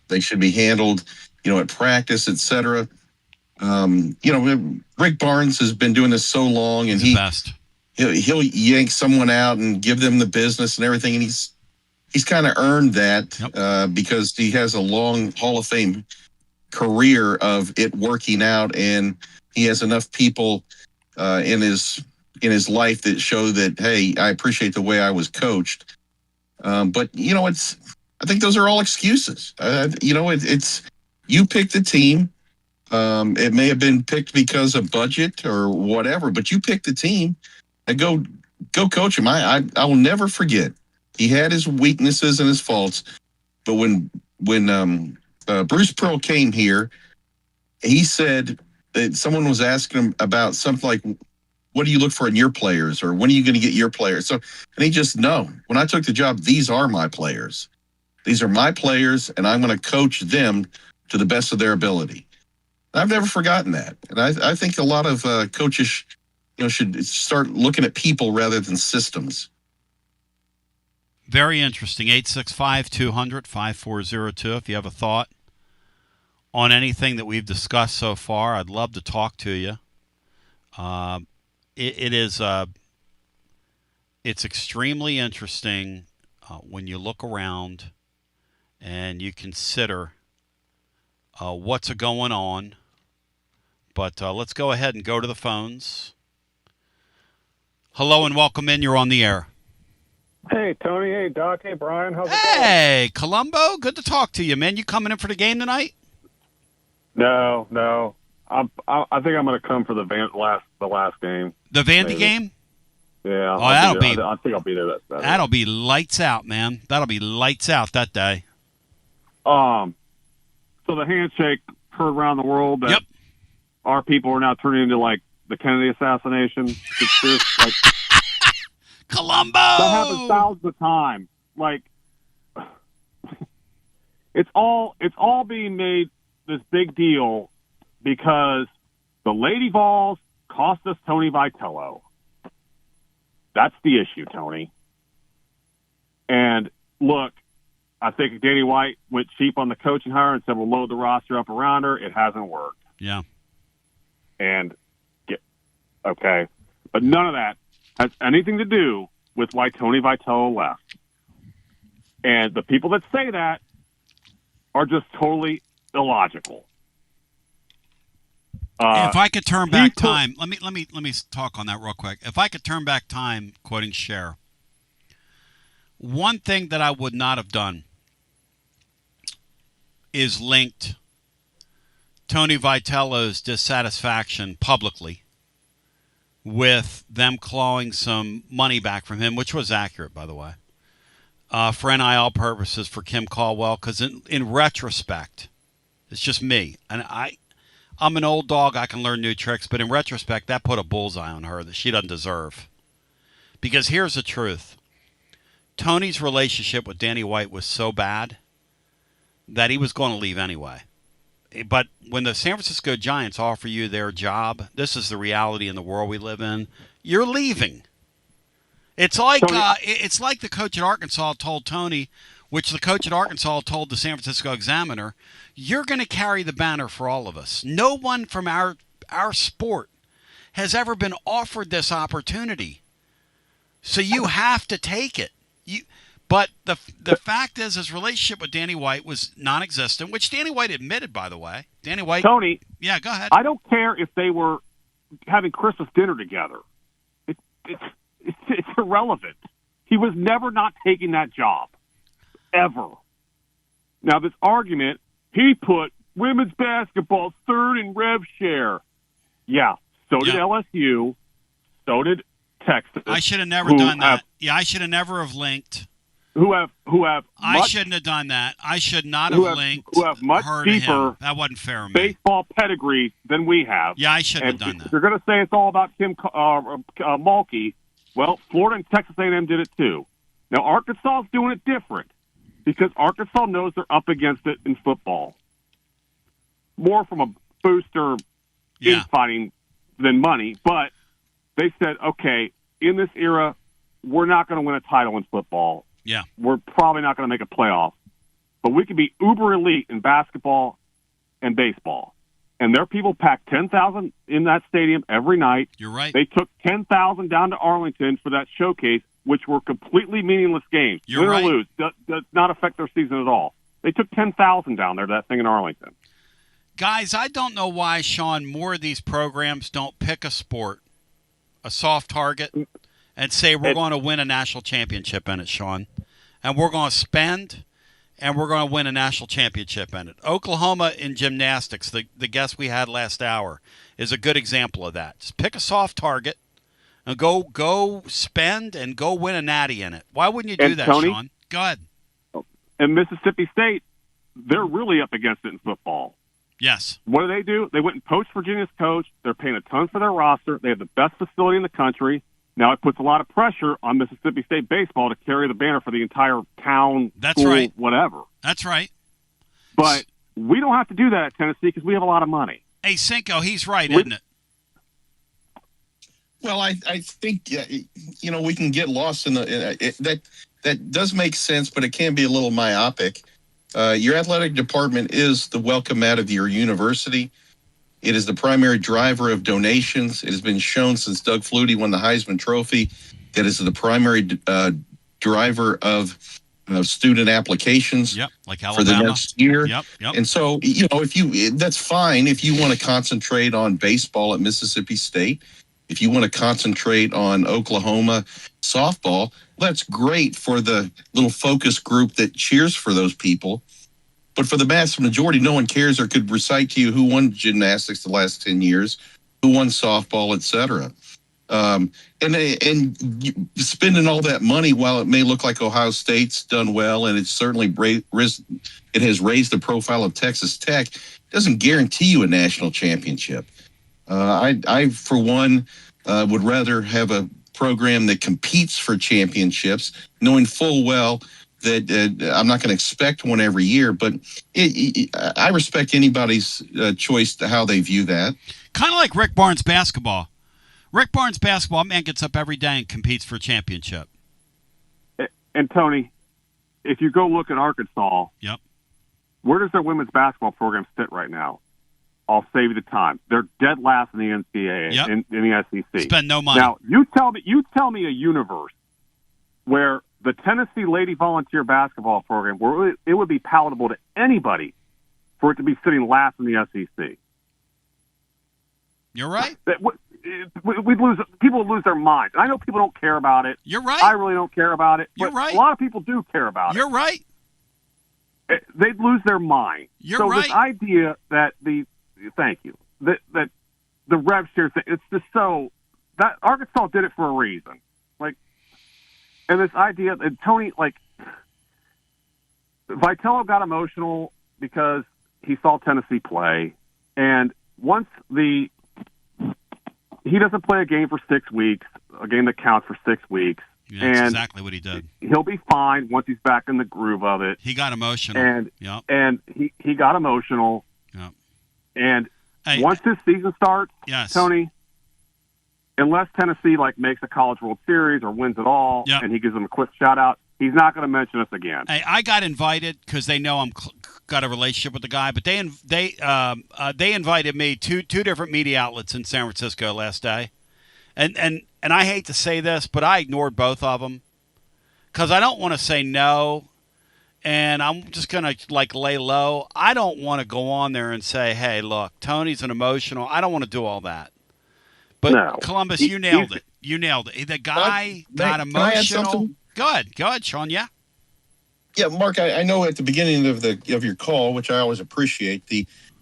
Speaker 4: They should be handled, at practice, etc. Rick Barnes has been doing this so long, and he'll yank someone out and give them the business and everything, and he's kind of earned that because he has a long Hall of Fame career of it working out, and he has enough people in his life that show that, hey, I appreciate the way I was coached. But I think those are all excuses. It's you pick the team. It may have been picked because of budget or whatever, but you pick the team and go coach him. I will never forget. He had his weaknesses and his faults, but when Bruce Pearl came here, he said that someone was asking him about something like, what do you look for in your players, or when are you going to get your players? And he just, no, when I took the job, these are my players. These are my players, and I'm going to coach them to the best of their ability. And I've never forgotten that. And I think a lot of coaches, should start looking at people rather than systems.
Speaker 1: Very interesting. 865-200-5402. If you have a thought on anything that we've discussed so far, I'd love to talk to you. It's extremely interesting when you look around and you consider what's going on. But let's go ahead and go to the phones. Hello and welcome in. You're on the air.
Speaker 21: Hey, Tony. Hey, Doc. Hey, Brian. How's it going?
Speaker 1: Hey, Columbo. Good to talk to you, man. You coming in for the game tonight?
Speaker 21: No. I think I'm going to come for the last game.
Speaker 1: The Vandy game?
Speaker 21: Yeah.
Speaker 1: I
Speaker 21: think I'll be there.
Speaker 1: That'll be lights out, man. That'll be lights out that day.
Speaker 21: So the handshake heard around the world that our people are now turning into like the Kennedy assassination. Like,
Speaker 1: Columbo!
Speaker 21: That happens thousands of times. Like, it's all being made this big deal because the Lady Vols cost us Tony Vitello. That's the issue, Tony. And look, I think Danny White went cheap on the coaching hire and said we'll load the roster up around her. It hasn't worked.
Speaker 1: Yeah.
Speaker 21: Okay. But none of that has anything to do with why Tony Vitello left. And the people that say that are just totally illogical.
Speaker 1: If I could turn back time, let me talk on that real quick. If I could turn back time, quoting Cher, one thing that I would not have done is linked Tony Vitello's dissatisfaction publicly with them clawing some money back from him, which was accurate, by the way, for NIL purposes for Kim Caldwell, because in retrospect, it's just me. And I'm an old dog. I can learn new tricks. But in retrospect, that put a bullseye on her that she doesn't deserve. Because here's the truth. Tony's relationship with Danny White was so bad that he was going to leave anyway. But when the San Francisco Giants offer you their job, this is the reality in the world we live in, you're leaving. It's like it's like the coach at Arkansas told Tony, which the coach at Arkansas told the San Francisco Examiner, you're going to carry the banner for all of us. No one from our sport has ever been offered this opportunity. So you have to take it. But the fact is, his relationship with Danny White was non-existent, which Danny White admitted, by the way. Danny White.
Speaker 21: Tony.
Speaker 1: Yeah, go ahead.
Speaker 21: I don't care if they were having Christmas dinner together. It's irrelevant. He was never not taking that job. Ever. Now, this argument, he put women's basketball third in rev share. Yeah, so did LSU. So did Texas.
Speaker 1: I should have never done that. I should have never have linked. I shouldn't have done that. I should not have linked.
Speaker 21: Who have much deeper.
Speaker 1: That wasn't fair of me.
Speaker 21: Baseball pedigree than we have.
Speaker 1: Yeah, I shouldn't have done that.
Speaker 21: If you're going to say it's all about Kim Mulkey, well, Florida and Texas A&M did it too. Now Arkansas is doing it different because Arkansas knows they're up against it in football. More from a booster infighting than money, but they said, okay, in this era, we're not going to win a title in football.
Speaker 1: Yeah.
Speaker 21: We're probably not going to make a playoff. But we can be uber elite in basketball and baseball. And their people packed 10,000 in that stadium every night.
Speaker 1: You're right.
Speaker 21: They took 10,000 down to Arlington for that showcase, which were completely meaningless games.
Speaker 1: You're right.
Speaker 21: Win or lose, does not affect their season at all. They took 10,000 down there to that thing in Arlington.
Speaker 1: Guys, I don't know why, Sean, more of these programs don't pick a sport, a soft target, and say we're going to win a national championship in it, Sean. And we're going to spend, and we're going to win a national championship in it. Oklahoma in gymnastics, the guest we had last hour, is a good example of that. Just pick a soft target and go spend and go win a natty in it. Why wouldn't you do that,
Speaker 21: Tony,
Speaker 1: Sean? Go ahead.
Speaker 21: And Mississippi State, they're really up against it in football.
Speaker 1: Yes.
Speaker 21: What do? They went and poached Virginia's coach. They're paying a ton for their roster. They have the best facility in the country. Now it puts a lot of pressure on Mississippi State baseball to carry the banner for the entire town,
Speaker 1: That's
Speaker 21: school,
Speaker 1: right.
Speaker 21: whatever.
Speaker 1: That's right.
Speaker 21: But we don't have to do that at Tennessee because we have a lot of money.
Speaker 1: Hey, Cinco, he's right, isn't it?
Speaker 4: Well, I think we can get lost in that that does make sense, but it can be a little myopic. Your athletic department is the welcome mat of your university. It is the primary driver of donations. It has been shown since Doug Flutie won the Heisman Trophy that is the primary driver of student applications.
Speaker 1: Yep, like
Speaker 4: for the
Speaker 1: Alabama.
Speaker 4: next year.
Speaker 1: Yep.
Speaker 4: And so, that's fine if you want to concentrate on baseball at Mississippi State. If you want to concentrate on Oklahoma softball, that's great for the little focus group that cheers for those people. But for the vast majority, no one cares or could recite to you who won gymnastics the last 10 years, who won softball, et cetera. And spending all that money, while it may look like Ohio State's done well, and it's certainly it has raised the profile of Texas Tech, doesn't guarantee you a national championship. I for one, would rather have a program that competes for championships, knowing full well that I'm not going to expect one every year. But I respect anybody's choice to how they view that.
Speaker 1: Kind of like Rick Barnes basketball. Rick Barnes basketball, man, gets up every day and competes for a championship.
Speaker 21: And Tony, if you go look at Arkansas,
Speaker 1: yep,
Speaker 21: where does their women's basketball program sit right now? I'll save you the time. They're dead last in the NCAA,
Speaker 1: yep,
Speaker 21: in the SEC.
Speaker 1: Spend no money.
Speaker 21: Now, you tell me a universe where the Tennessee Lady Volunteer basketball program, where it would be palatable to anybody for it to be sitting last in the SEC.
Speaker 1: You're right.
Speaker 21: People would lose their minds. I know people don't care about it.
Speaker 1: You're right.
Speaker 21: I really don't care about it.
Speaker 1: You're
Speaker 21: but
Speaker 1: right.
Speaker 21: A lot of people do care about it.
Speaker 1: You're right.
Speaker 21: They'd lose their mind.
Speaker 1: You're
Speaker 21: so
Speaker 1: right.
Speaker 21: This idea that thank you, that the rev share thing, it's just so that Arkansas did it for a reason. And this idea that Tony, Vitello got emotional because he saw Tennessee play, and once he doesn't play a game for 6 weeks, a game that counts for 6 weeks.
Speaker 1: Yeah, that's
Speaker 21: and
Speaker 1: exactly what he did.
Speaker 21: He'll be fine once he's back in the groove of it.
Speaker 1: He got emotional.
Speaker 21: And
Speaker 1: yep.
Speaker 21: and he got emotional.
Speaker 1: Yep.
Speaker 21: And once this season starts,
Speaker 1: yes,
Speaker 21: Tony, unless Tennessee makes a College World Series or wins it all,
Speaker 1: yep,
Speaker 21: and he gives them a quick shout out, he's not going to mention us again.
Speaker 1: Hey, I got invited because they know I'm got a relationship with the guy, but they invited me to two different media outlets in San Francisco last day, and I hate to say this, but I ignored both of them because I don't want to say no, and I'm just gonna lay low. I don't want to go on there and say, hey, look, Tony's an emotional. I don't want to do all that. But
Speaker 21: no.
Speaker 1: Columbus, you nailed it. You nailed it. The guy got emotional. Go ahead, Sean. Yeah.
Speaker 4: Yeah, Mark. I know at the beginning of your call, which I always appreciate,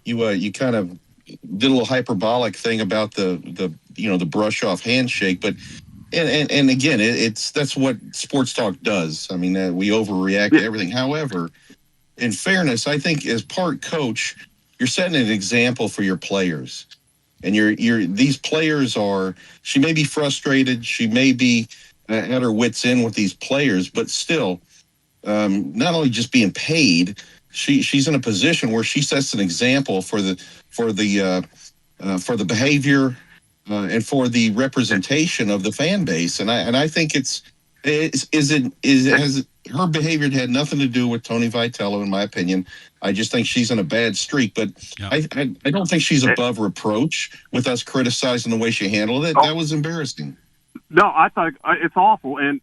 Speaker 4: you kind of did a little hyperbolic thing about the brush off handshake, but and again, that's what sports talk does. I mean, we overreact to everything. However, in fairness, I think as part coach, you're setting an example for your players. And these players she may be frustrated. She may be at her wits' end with these players, but still, not only just being paid, she's in a position where she sets an example for the behavior and for the representation of the fan base. And I think has her behavior had nothing to do with Tony Vitello, in my opinion. I just think she's in a bad streak, but yeah. I don't think she's above reproach with us criticizing the way she handled it. That was embarrassing.
Speaker 21: No, I thought it's awful, and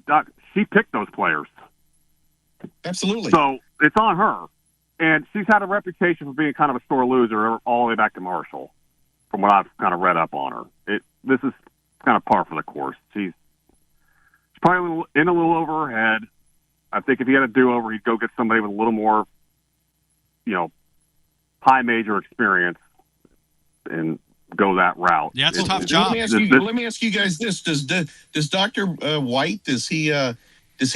Speaker 21: Doc, she picked those players.
Speaker 4: Absolutely.
Speaker 21: So it's on her, and she's had a reputation for being kind of a sore loser all the way back to Marshall, from what I've kind of read up on her. This is kind of par for the course. She's probably a little over her head. I think if he had a do-over, he'd go get somebody with a little more, high major experience and go that route.
Speaker 1: Yeah, it's a tough job.
Speaker 4: Let me ask you guys this: Does Dr. White does he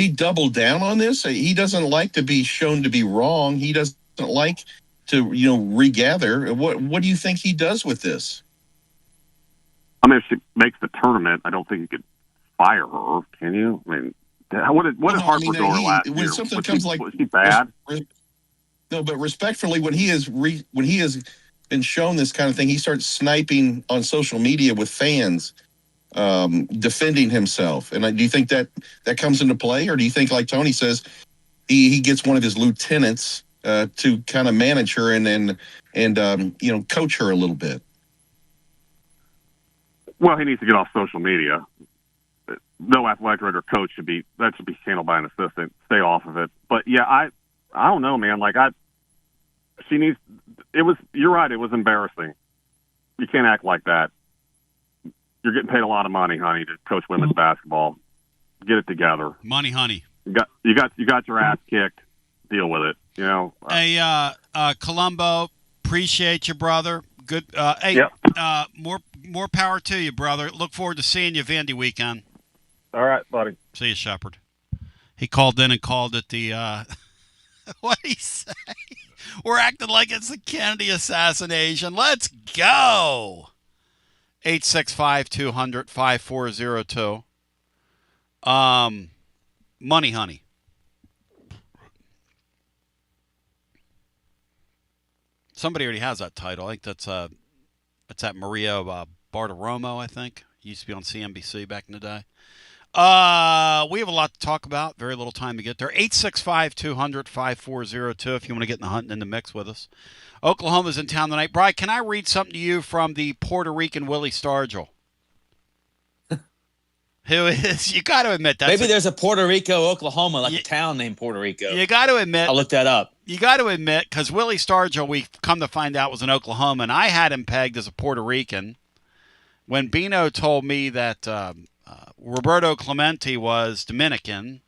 Speaker 4: double down on this? He doesn't like to be shown to be wrong. He doesn't like to regather. What do you think he does with this?
Speaker 21: I mean, if she makes the tournament, I don't think you could fire her. Can you? I mean, what did Harper do last year?
Speaker 4: When something comes
Speaker 21: was he bad?
Speaker 4: No, but respectfully, when he has been shown this kind of thing, he starts sniping on social media with fans. defending himself. And do you think that comes into play, or do you think, like Tony says, he gets one of his lieutenants to kind of manage her and coach her a little bit?
Speaker 21: Well, he needs to get off social media. No athletic director or coach should be handled by an assistant. Stay off of it. But yeah, I don't know, man. She needs. You're right. It was embarrassing. You can't act like that. You're getting paid a lot of money, honey, to coach women's basketball. Get it together.
Speaker 1: Money, honey.
Speaker 21: You got your ass kicked. Deal with it.
Speaker 1: Hey, Columbo, appreciate you, brother. Good. Hey,
Speaker 21: yep.
Speaker 1: More power to you, brother. Look forward to seeing you Vandy weekend.
Speaker 21: All right, buddy.
Speaker 1: See you, Shepard. He called in and called it the what did he say? We're acting like it's the Kennedy assassination. Let's go. 865-200-5402. Money, honey. Somebody already has that title. I think that's that Maria Bartiromo, I think. Used to be on CNBC back in the day. We have a lot to talk about. Very little time to get there. 865-200-5402 if you want to get in the hunt and in the mix with us. Oklahoma's in town tonight. Brian, can I read something to you from the Puerto Rican Willie Stargell? Who is, you got to admit,
Speaker 15: maybe there's a Puerto Rico, Oklahoma, like a town named Puerto Rico.
Speaker 1: You got to admit.
Speaker 15: I'll look that up.
Speaker 1: You got to admit, because Willie Stargell, we come to find out, was an Oklahoman. I had him pegged as a Puerto Rican. When Bino told me that Roberto Clemente was Dominican,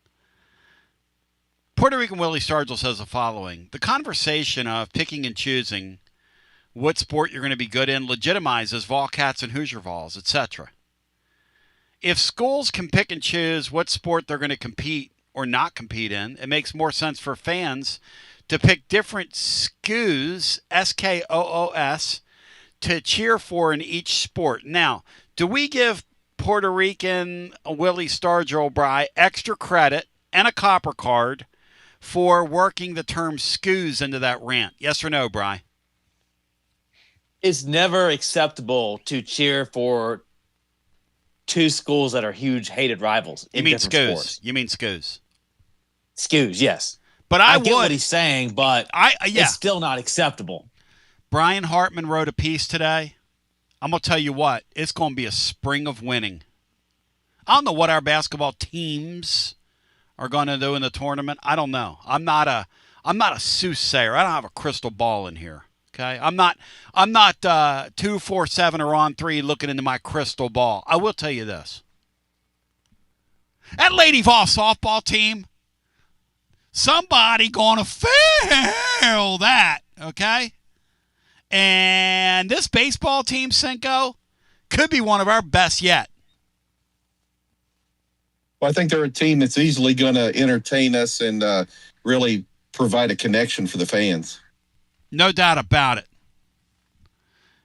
Speaker 1: Puerto Rican Willie Stargell says the following: the conversation of picking and choosing what sport you're going to be good in legitimizes Volcats and Hoosier Vols, etc. If schools can pick and choose what sport they're going to compete or not compete in, it makes more sense for fans to pick different SKOOS, SKOOS, to cheer for in each sport. Now, do we give Puerto Rican Willie Stargell, Bry, extra credit and a copper card for working the term SKOOS into that rant? Yes or no, Bry?
Speaker 15: It's never acceptable to cheer for two schools that are huge hated rivals.
Speaker 1: You mean SKOOS? You mean SKOOS?
Speaker 15: SKOOS, yes.
Speaker 1: But
Speaker 15: I get what he's saying, but
Speaker 1: yeah.
Speaker 15: It's still not acceptable.
Speaker 1: Brian Hartman wrote a piece today. I'm going to tell you what, it's going to be a spring of winning. I don't know what our basketball teams are going to do in the tournament. I don't know. I'm not a soothsayer. I don't have a crystal ball in here. Okay, I'm not 2-4-7 or on 3 looking into my crystal ball. I will tell you this: that Lady Vol softball team, somebody gonna fail that. Okay, and this baseball team, Cinco, could be one of our best yet.
Speaker 4: Well, I think they're a team that's easily going to entertain us and really provide a connection for the fans.
Speaker 1: No doubt about it.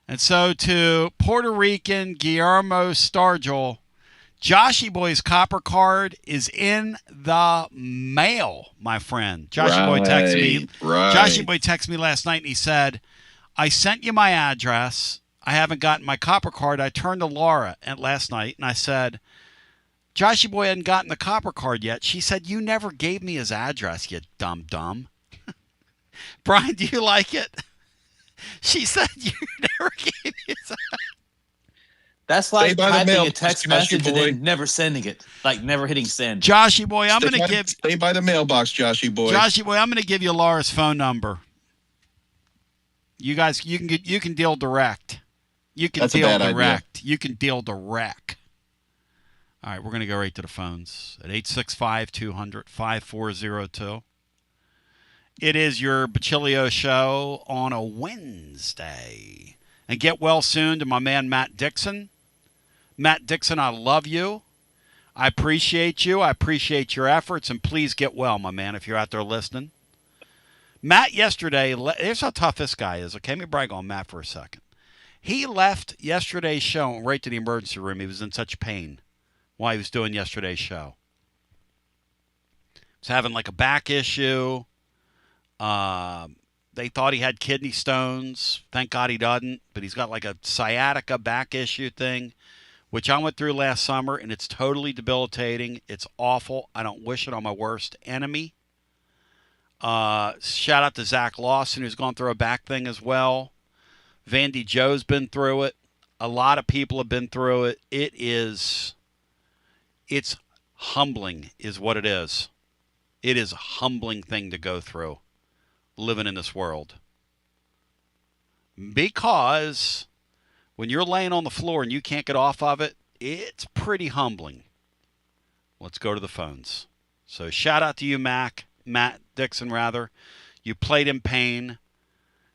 Speaker 1: And so to Puerto Rican Guillermo Stargell, Joshy Boy's copper card is in the mail, my friend. Joshy Boy texted me.
Speaker 4: Right.
Speaker 1: Joshy Boy texted me last night and he said, I sent you my address. I haven't gotten my copper card. I turned to Laura last night and I said, Joshy Boy hadn't gotten the copper card yet. She said, you never gave me his address, you dumb. Brian, do you like it? She said you never gave me his address.
Speaker 15: That's like typing a text message and then never sending it, like never hitting send.
Speaker 1: Joshy Boy, I'm going to give...
Speaker 4: Stay by the mailbox, Joshy Boy.
Speaker 1: Joshy Boy, I'm going to give you Laura's phone number. You guys, you can deal direct. You can deal direct. You can deal direct. All right, we're going to go right to the phones at 865-200-5402. It is your Basilio show on a Wednesday. And get well soon to my man Matt Dixon. Matt Dixon, I love you. I appreciate you. I appreciate your efforts. And please get well, my man, if you're out there listening. Matt yesterday, here's how tough this guy is. Okay, let me brag on Matt for a second. He left yesterday's show right to the emergency room. He was in such pain while he was doing yesterday's show. He was having like a back issue. They thought he had kidney stones. Thank God he doesn't. But he's got like a sciatica back issue thing. which I went through last summer, and it's totally debilitating. It's awful. I don't wish it on my worst enemy. Shout out to Zach Lawson, who's gone through a back thing as well. Vandy Joe's been through it. A lot of people have been through it. It's humbling is what it is. It is a humbling thing to go through, living in this world. Because when you're laying on the floor and you can't get off of it, it's pretty humbling. Let's go to the phones. So shout out to you, Matt Dixon, rather. You played in pain.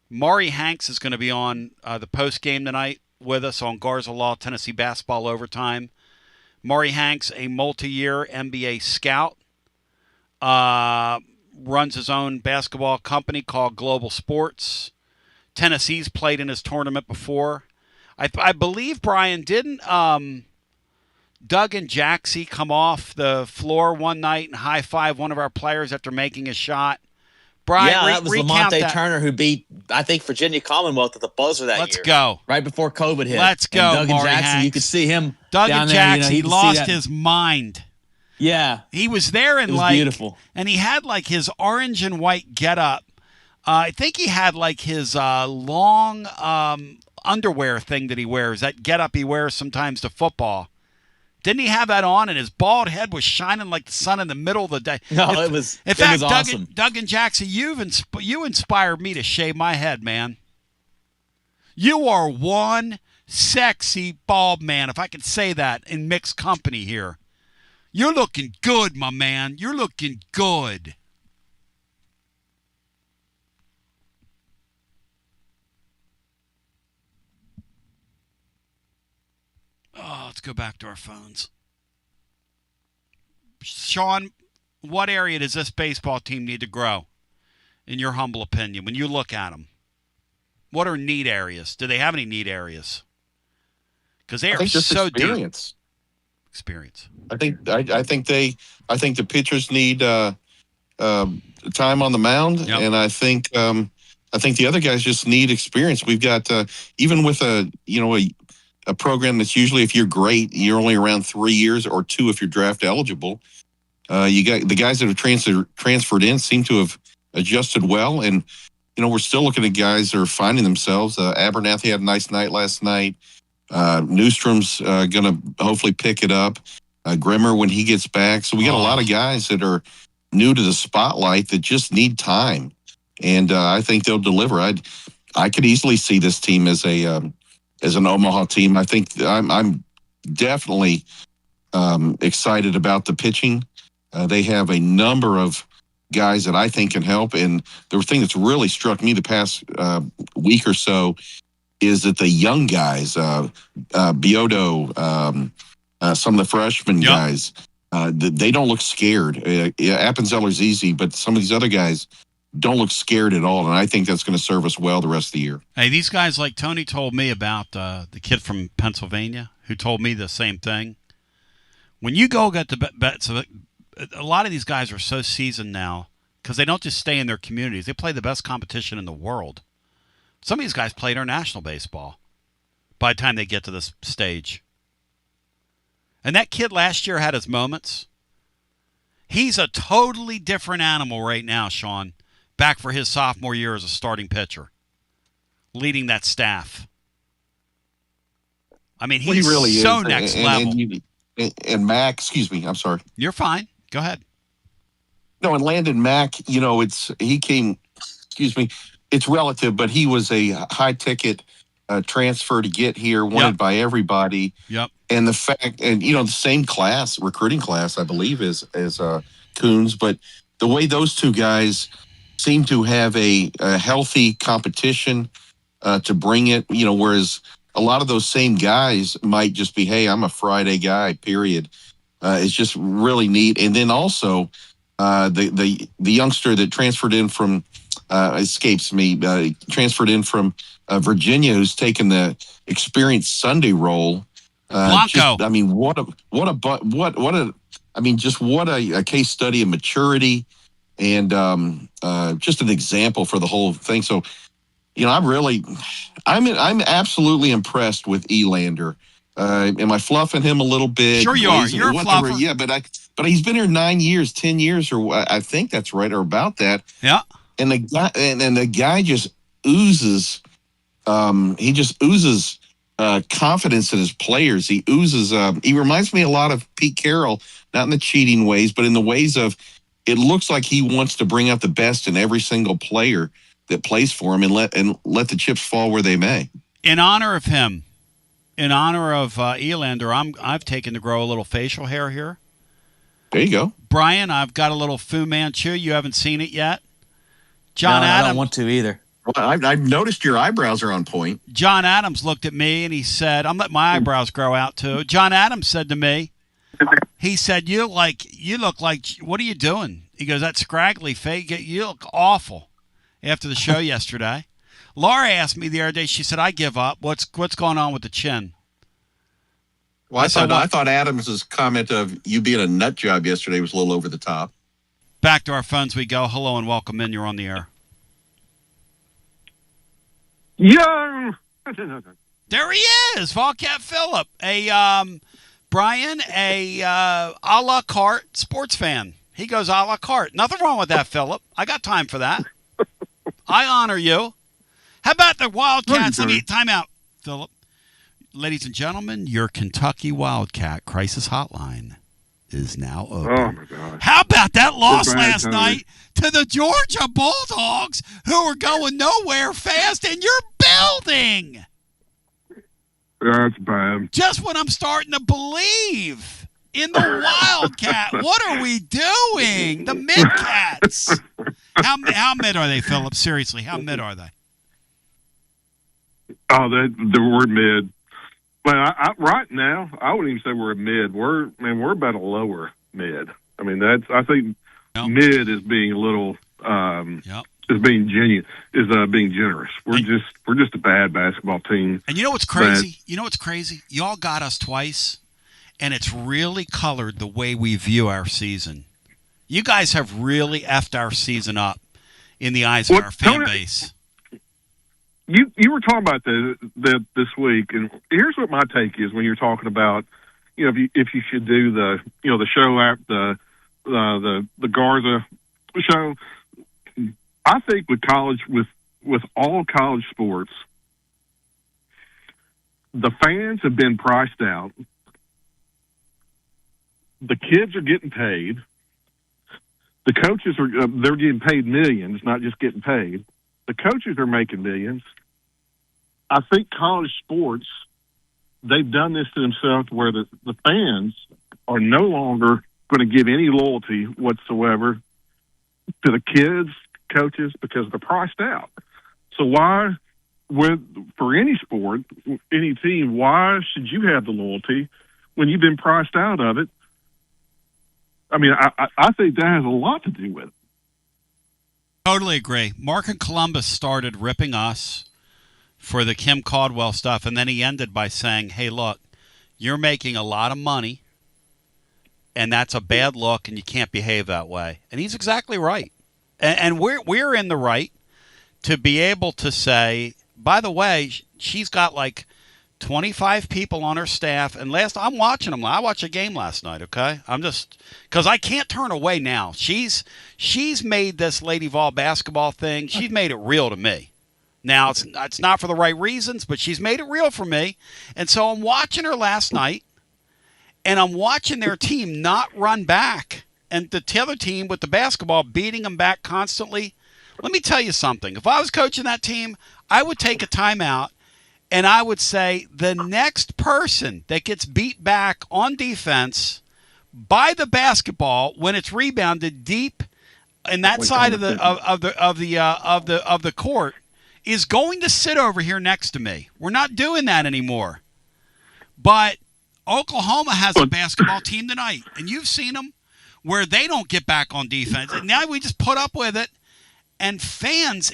Speaker 1: Maury Hanks is going to be on the post game tonight with us on Garza Law Tennessee Basketball Overtime. Maury Hanks, a multi-year NBA scout, runs his own basketball company called Global Sports. Tennessee's played in his tournament before. I believe, Brian, didn't Doug and Jaxie come off the floor one night and high-five one of our players after making a shot? Brian,
Speaker 15: yeah, that was Lamonte Turner who beat, I think, Virginia Commonwealth at the buzzer that year.
Speaker 1: Let's go.
Speaker 15: Right before COVID hit.
Speaker 1: Let's go,
Speaker 15: and Doug
Speaker 1: Maury
Speaker 15: and Jackson,
Speaker 1: Hanks.
Speaker 15: you could see him
Speaker 1: Doug
Speaker 15: down
Speaker 1: and
Speaker 15: there.
Speaker 1: Jackson, he lost his mind.
Speaker 15: Yeah.
Speaker 1: He was there and
Speaker 15: it was beautiful.
Speaker 1: And he had like his orange and white getup. I think he had like his long underwear thing that he wears, that getup he wears sometimes to football. Didn't he have that on? And his bald head was shining like the sun in the middle of the day.
Speaker 15: No, it was
Speaker 1: awesome. Doug and Jackson, you inspired me to shave my head, man. You are one sexy bald man, if I can say that in mixed company here. You're looking good, my man. You're looking good. Oh, let's go back to our phones. Sean, what area does this baseball team need to grow, in your humble opinion, when you look at them? What are need areas? Do they have any need areas? Because they are so
Speaker 4: experience.
Speaker 1: Deep. Experience.
Speaker 4: I think the pitchers need time on the mound, and I think the other guys just need experience. We've got even with a program that's usually, if you're great, you're only around 3 years, or 2 if you're draft eligible. You got the guys that have transferred in seem to have adjusted well, and we're still looking at guys that are finding themselves. Abernathy had a nice night last night. Newstrom's going to hopefully pick it up. Grimmer when he gets back. So we got a lot of guys that are new to the spotlight that just need time, and I think they'll deliver. I could easily see this team as an Omaha team. I think I'm definitely excited about the pitching. They have a number of guys that I think can help. And the thing that's really struck me the past week or so is that the young guys, Biodo, some of the freshman guys, they don't look scared. Appenzeller's easy, but some of these other guys don't look scared at all, and I think that's going to serve us well the rest of the year.
Speaker 1: Hey, these guys, like Tony told me about the kid from Pennsylvania who told me the same thing. When you go get the bets, a lot of these guys are so seasoned now because they don't just stay in their communities. They play the best competition in the world. Some of these guys play international baseball by the time they get to this stage. And that kid last year had his moments. He's a totally different animal right now, Sean. Back for his sophomore year as a starting pitcher, leading that staff. I mean, he's
Speaker 4: he really
Speaker 1: so
Speaker 4: is.
Speaker 1: next level.
Speaker 4: And Mac, excuse me, I'm sorry.
Speaker 1: You're fine. Go ahead.
Speaker 4: No, and Landon Mack, he came, excuse me, it's relative, but he was a high-ticket transfer to get here, wanted by everybody.
Speaker 1: Yep.
Speaker 4: And the fact, and the same class, recruiting class, I believe, as Coons, but the way those two guys seem to have a healthy competition to bring it, whereas a lot of those same guys might just be, hey, I'm a Friday guy, period. It's just really neat. And then also the youngster that transferred in from transferred in from Virginia, who's taken the experienced Sunday role.
Speaker 1: Blanco.
Speaker 4: What a case study of maturity, and just an example for the whole thing. So, I'm absolutely impressed with Elander. Am I fluffing him a little bit?
Speaker 1: Sure you are. You're a
Speaker 4: whatever.
Speaker 1: fluffer.
Speaker 4: Yeah, but he's been here 9 years, 10 years, or I think that's right, or about that.
Speaker 1: Yeah.
Speaker 4: And the guy, and the guy just oozes. He just oozes confidence in his players. He oozes. He reminds me a lot of Pete Carroll, not in the cheating ways, but in the ways of. It looks like he wants to bring out the best in every single player that plays for him, and let the chips fall where they may.
Speaker 1: In honor of him, in honor of Elander, I've taken to grow a little facial hair here.
Speaker 4: There you go,
Speaker 1: Brian. I've got a little Fu Manchu. You haven't seen it yet.
Speaker 15: John Adams. I don't want to either.
Speaker 4: Well, I've noticed your eyebrows are on point.
Speaker 1: John Adams looked at me and he said, "I'm letting my eyebrows grow out too." John Adams said to me. He said, you look like, what are you doing? He goes, that scraggly face, you look awful after the show yesterday. Laura asked me the other day, she said, I give up. What's going on with the chin?
Speaker 4: Well, I thought Adams's comment of you being a nut job yesterday was a little over the top.
Speaker 1: Back to our phones we go. Hello and welcome in. You're on the air.
Speaker 21: Yeah.
Speaker 1: There he is, Volcat Phillip. Brian, a la carte sports fan. He goes a la carte. Nothing wrong with that, Phillip. I got time for that. I honor you. How about the Wildcats? Time out, Phillip. Ladies and gentlemen, your Kentucky Wildcat crisis hotline is now open.
Speaker 21: Oh, my God.
Speaker 1: How about that loss last night to the Georgia Bulldogs, who are going nowhere fast in your building?
Speaker 21: That's bad.
Speaker 1: Just when I'm starting to believe in the Wildcat. What are we doing? The Midcats. How mid are they, Phillip? Seriously, how mid are they?
Speaker 21: Oh, we're mid. But right now, I wouldn't even say we're a mid. We're about a lower mid. I mean, I think mid is being a little is being generous. We're just a bad basketball team.
Speaker 1: And you know what's crazy? Y'all got us twice, and it's really colored the way we view our season. You guys have really effed our season up in the eyes of our fan base.
Speaker 21: You were talking about this week, and here's what my take is when you're talking about, if you should do the show after the Garza show. I think with all college sports, the fans have been priced out. The kids are getting paid. The coaches they're getting paid millions, not just getting paid. The coaches are making millions. I think college sports, they've done this to themselves where the fans are no longer going to give any loyalty whatsoever to the kids, coaches, because they're priced out. So for any sport, any team, why should you have the loyalty when you've been priced out of it? I mean, I think that has a lot to do with it.
Speaker 1: Totally agree. Mark in Columbus started ripping us for the Kim Caldwell stuff, and then he ended by saying, hey, look, you're making a lot of money, and that's a bad look, and you can't behave that way. And he's exactly right. And we're in the right to be able to say, by the way, she's got like 25 people on her staff. And I'm watching them. I watched a game last night, okay? I'm just – because I can't turn away now. She's made this Lady Vol basketball thing. She's made it real to me. Now, it's not for the right reasons, but she's made it real for me. And so I'm watching her last night, and I'm watching their team not run back. And the other team with the basketball beating them back constantly. Let me tell you something. If I was coaching that team, I would take a timeout, and I would say the next person that gets beat back on defense by the basketball when it's rebounded deep in that side of the court is going to sit over here next to me. We're not doing that anymore. But Oklahoma has a basketball team tonight, and you've seen them, where they don't get back on defense. And now we just put up with it. And fans,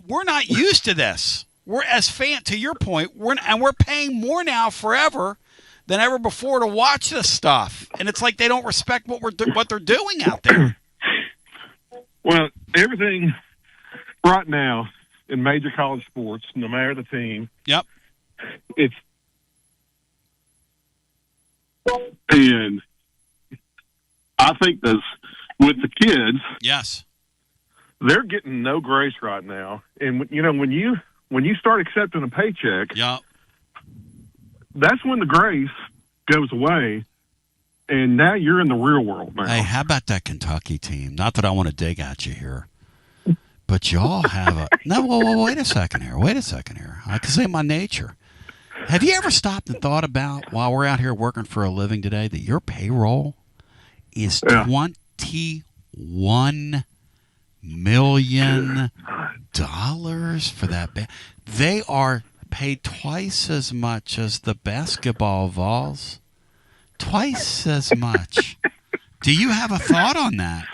Speaker 1: we're not used to this. We're, as fans, to your point, we're paying more now forever than ever before to watch this stuff. And it's like they don't respect what they're doing out there.
Speaker 21: Well, everything right now in major college sports, no matter the team,
Speaker 1: yep,
Speaker 21: it's
Speaker 20: And I think with the kids,
Speaker 1: yes,
Speaker 20: they're getting no grace right now. And when you start accepting a paycheck,
Speaker 1: yeah,
Speaker 20: that's when the grace goes away. And now you're in the real world now.
Speaker 1: Hey, how about that Kentucky team? Not that I want to dig at you here, but y'all have a wait a second here. I can say my nature. Have you ever stopped and thought about, while we're out here working for a living today, that your payroll is $21 million for that? They are paid twice as much as the basketball Vols. Twice as much. Do you have a thought on that?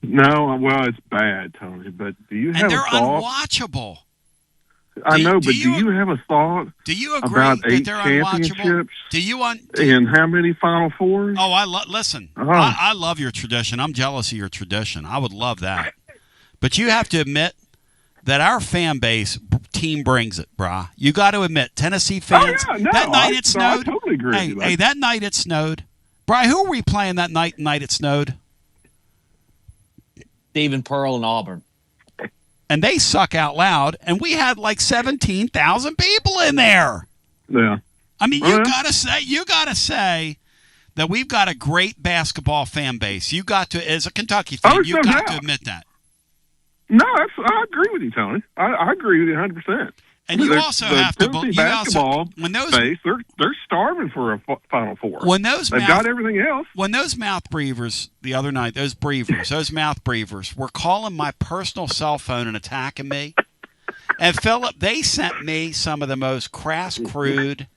Speaker 20: No, well, it's bad, Tony. But do you have a thought?
Speaker 1: And they're unwatchable.
Speaker 20: I know, but do you have a thought?
Speaker 1: Do you agree
Speaker 20: about
Speaker 1: that
Speaker 20: 8
Speaker 1: they're unwatchable?
Speaker 20: championships?
Speaker 1: Do
Speaker 20: and how many Final Fours?
Speaker 1: Oh, listen. I love your tradition. I'm jealous of your tradition. I would love that. But you have to admit that our fan base team brings it, brah. You got to admit, Tennessee fans.
Speaker 20: Oh, yeah, no,
Speaker 1: that night it snowed.
Speaker 20: I totally agree with you.
Speaker 1: Hey, that night it snowed. Brah, who were we playing that night it snowed?
Speaker 15: Stephen Pearl and Auburn.
Speaker 1: And they suck out loud, and we had like 17,000 people in there.
Speaker 20: Yeah.
Speaker 1: I mean, you gotta say that we've got a great basketball fan base. You got to, as a Kentucky fan, you got to admit that.
Speaker 20: No, I agree with you, Tony. I agree with you 100%.
Speaker 1: And you also have to believe
Speaker 20: basketball base, they're starving for a Final Four. They've got everything else.
Speaker 1: When those mouth breathers the other night, those mouth breathers were calling my personal cell phone and attacking me. And Philip, they sent me some of the most crass, crude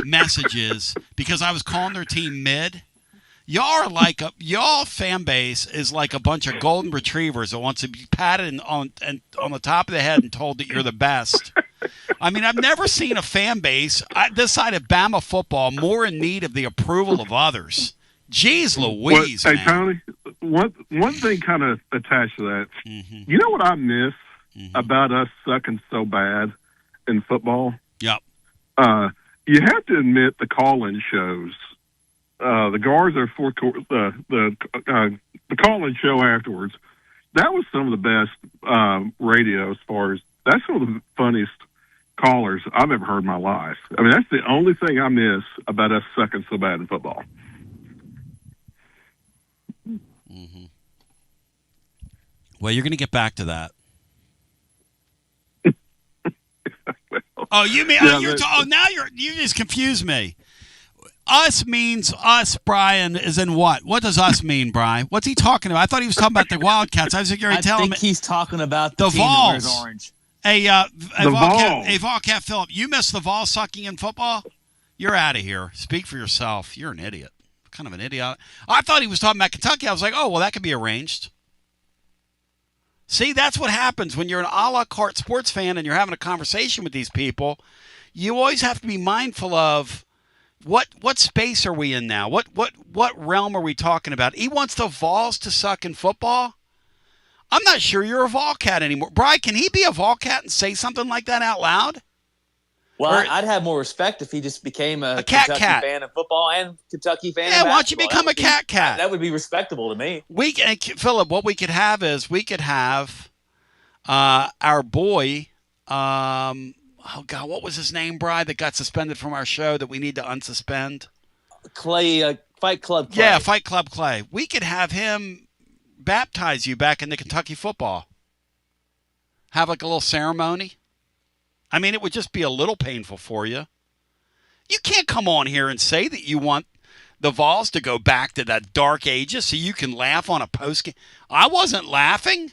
Speaker 1: messages because I was calling their team mid. Y'all fan base is like a bunch of golden retrievers that wants to be patted on the top of the head and told that you're the best. I mean, I've never seen a fan base this side of Bama football more in need of the approval of others. Jeez Louise,
Speaker 20: Hey,
Speaker 1: man.
Speaker 20: Tony, one thing kind of attached to that.
Speaker 1: Mm-hmm.
Speaker 20: You know what I miss about us sucking so bad in football?
Speaker 1: Yep.
Speaker 20: You have to admit the call-in shows. The guards are the call-in show afterwards. That was some of the best radio as far as that's some of the funniest callers I've ever heard in my life. I mean, that's the only thing I miss about us sucking so bad in football.
Speaker 1: Mm-hmm. Well, you're going to get back to that. Oh, you mean you just confused me. Us means us, Brian, is in what? What does us mean, Brian? What's he talking about? I thought he was talking about the Wildcats. I was going to tell him.
Speaker 15: I think he's talking about
Speaker 1: the
Speaker 15: team that wears
Speaker 1: Vols.
Speaker 15: orange.
Speaker 1: Hey, Volcat Phillip, you miss the Vol sucking in football? You're out of here. Speak for yourself. You're an idiot. What kind of an idiot? I thought he was talking about Kentucky. I was like, oh, well, that could be arranged. See, that's what happens when you're an a la carte sports fan and you're having a conversation with these people. You always have to be mindful of what space are we in now? What realm are we talking about? He wants the Vols to suck in football? I'm not sure you're a Volcat anymore. Brian, can he be a Volcat and say something like that out loud?
Speaker 15: Well, I'd have more respect if he just became a
Speaker 1: Kentucky
Speaker 15: fan of football and Kentucky fan of
Speaker 1: basketball. Yeah, why don't you become a cat?
Speaker 15: That would be respectable to me.
Speaker 1: Philip, what we could have is our boy, oh God, what was his name, Brian, that got suspended from our show that we need to unsuspend?
Speaker 15: Clay, Fight Club Clay.
Speaker 1: Yeah, Fight Club Clay. We could have him baptize you back into Kentucky football. Have like a little ceremony. I mean, it would just be a little painful for you. You can't come on here and say that you want the Vols to go back to that dark ages so you can laugh on a postgame. I wasn't laughing.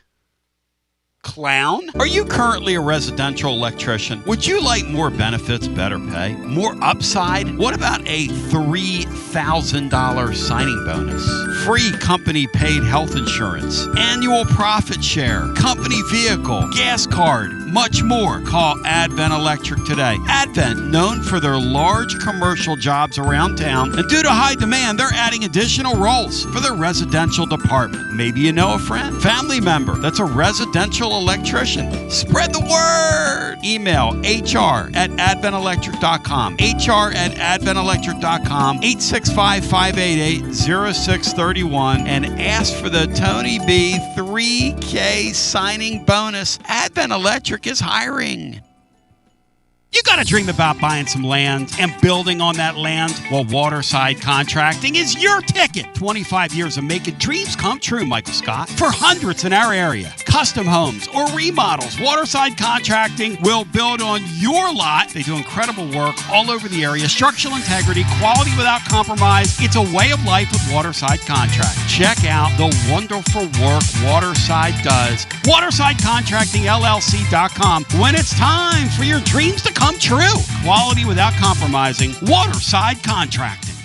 Speaker 1: Clown. Are you currently a residential electrician? Would you like more benefits, better pay, more upside? What about a $3,000 signing bonus? Free company paid health insurance, annual profit share, company vehicle, gas card, much more. Call Advent Electric today. Advent, known for their large commercial jobs around town, and due to high demand, they're adding additional roles for their residential department. Maybe you know a friend, family member that's a residential electrician. Spread the word. Email hr@adventelectric.com. hr@adventelectric.com. 865-588-0631 and ask for the Tony B 3K signing bonus. Advent Electric is hiring. You got to dream about buying some land and building on that land. Well, Waterside Contracting is your ticket. 25 years of making dreams come true, Michael Scott. For hundreds in our area, custom homes or remodels, Waterside Contracting will build on your lot. They do incredible work all over the area. Structural integrity, quality without compromise. It's a way of life with Waterside Contract. Check out the wonderful work Waterside does. WatersideContractingLLC.com. When it's time for your dreams to come true. Quality without compromising. Waterside Contracting.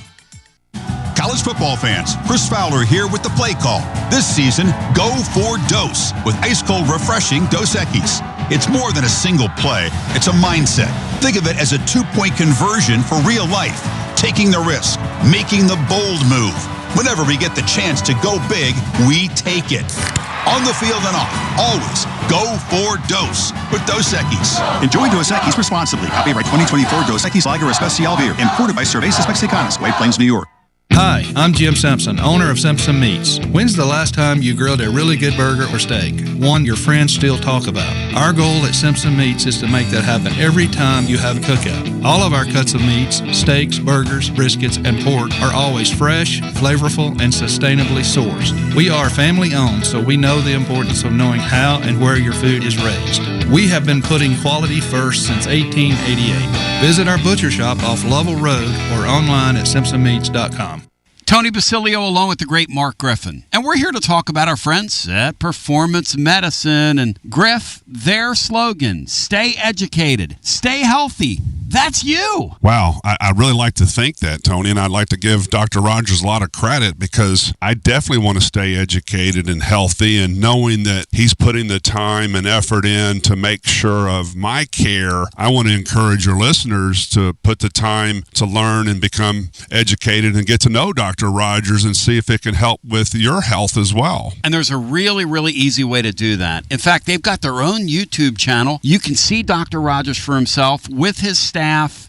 Speaker 13: College football fans, Chris Fowler here with the play call. This season, go for Dose with ice-cold, refreshing Dos Equis. It's more than a single play. It's a mindset. Think of it as a 2-point conversion for real life. Taking the risk, making the bold move. Whenever we get the chance to go big, we take it. On the field and off, always go for Dose with Dos Equis.
Speaker 3: Enjoy Dos Equis responsibly. Copyright 2024 Dos Equis Lager Especial Beer. Imported by Cervezas Mexicanas, White Plains, New York.
Speaker 6: Hi, I'm Jim Simpson, owner of Simpson Meats. When's the last time you grilled a really good burger or steak? One your friends still talk about. Our goal at Simpson Meats is to make that happen every time you have a cookout. All of our cuts of meats, steaks, burgers, briskets, and pork are always fresh, flavorful, and sustainably sourced. We are family owned, so we know the importance of knowing how and where your food is raised. We have been putting quality first since 1888. Visit our butcher shop off Lovell Road or online at simpsonmeats.com.
Speaker 1: Tony Basilio along with the great Mark Griffin. And we're here to talk about our friends at Performance Medicine. And Griff, their slogan, stay educated, stay healthy. That's you.
Speaker 22: Wow. I really like to think that, Tony, and I'd like to give Dr. Rogers a lot of credit because I definitely want to stay educated and healthy, and knowing that he's putting the time and effort in to make sure of my care. I want to encourage your listeners to put the time to learn and become educated and get to know Dr. Rogers and see if it can help with your health as well.
Speaker 1: And there's a really, really easy way to do that. In fact, they've got their own YouTube channel. You can see Dr. Rogers for himself with his staff.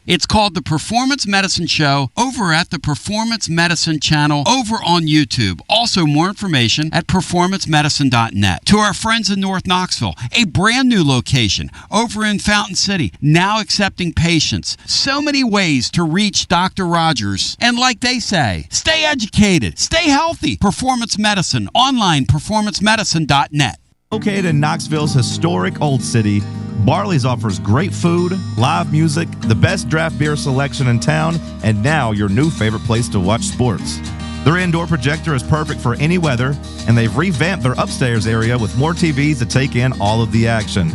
Speaker 1: It's called The Performance Medicine Show over at the Performance Medicine channel over on YouTube. Also, more information at performancemedicine.net. To our friends in North Knoxville, a brand new location over in Fountain City, now accepting patients. So many ways to reach Dr. Rogers. And like they say, stay educated, stay healthy. Performance Medicine, online, performancemedicine.net.
Speaker 23: Located in Knoxville's historic Old City, Barley's offers great food, live music, the best draft beer selection in town, and now your new favorite place to watch sports. Their indoor projector is perfect for any weather, and they've revamped their upstairs area with more TVs to take in all of the action.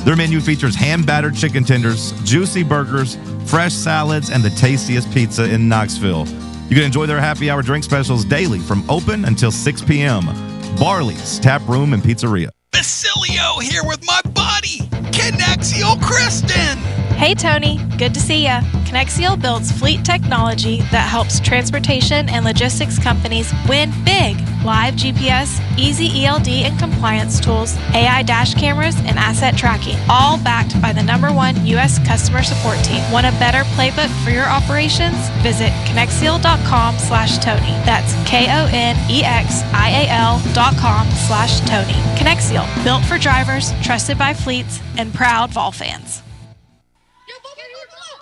Speaker 23: Their menu features hand-battered chicken tenders, juicy burgers, fresh salads, and the tastiest pizza in Knoxville. You can enjoy their happy hour drink specials daily from open until 6 p.m. Barley's Tap Room and Pizzeria.
Speaker 1: Basilio here with my buddy, Connexio Kristen.
Speaker 24: Hey Tony, good to see ya. Connexio builds fleet technology that helps transportation and logistics companies win big. Live GPS, easy ELD and compliance tools, AI dash cameras, and asset tracking, all backed by the #1 U.S. customer support team. Want a better playbook for your operations? Visit Connexio.com/Tony. That's KONEXIAL.com/Tony. Connexio, built for drivers, trusted by fleets, and proud Vol fans.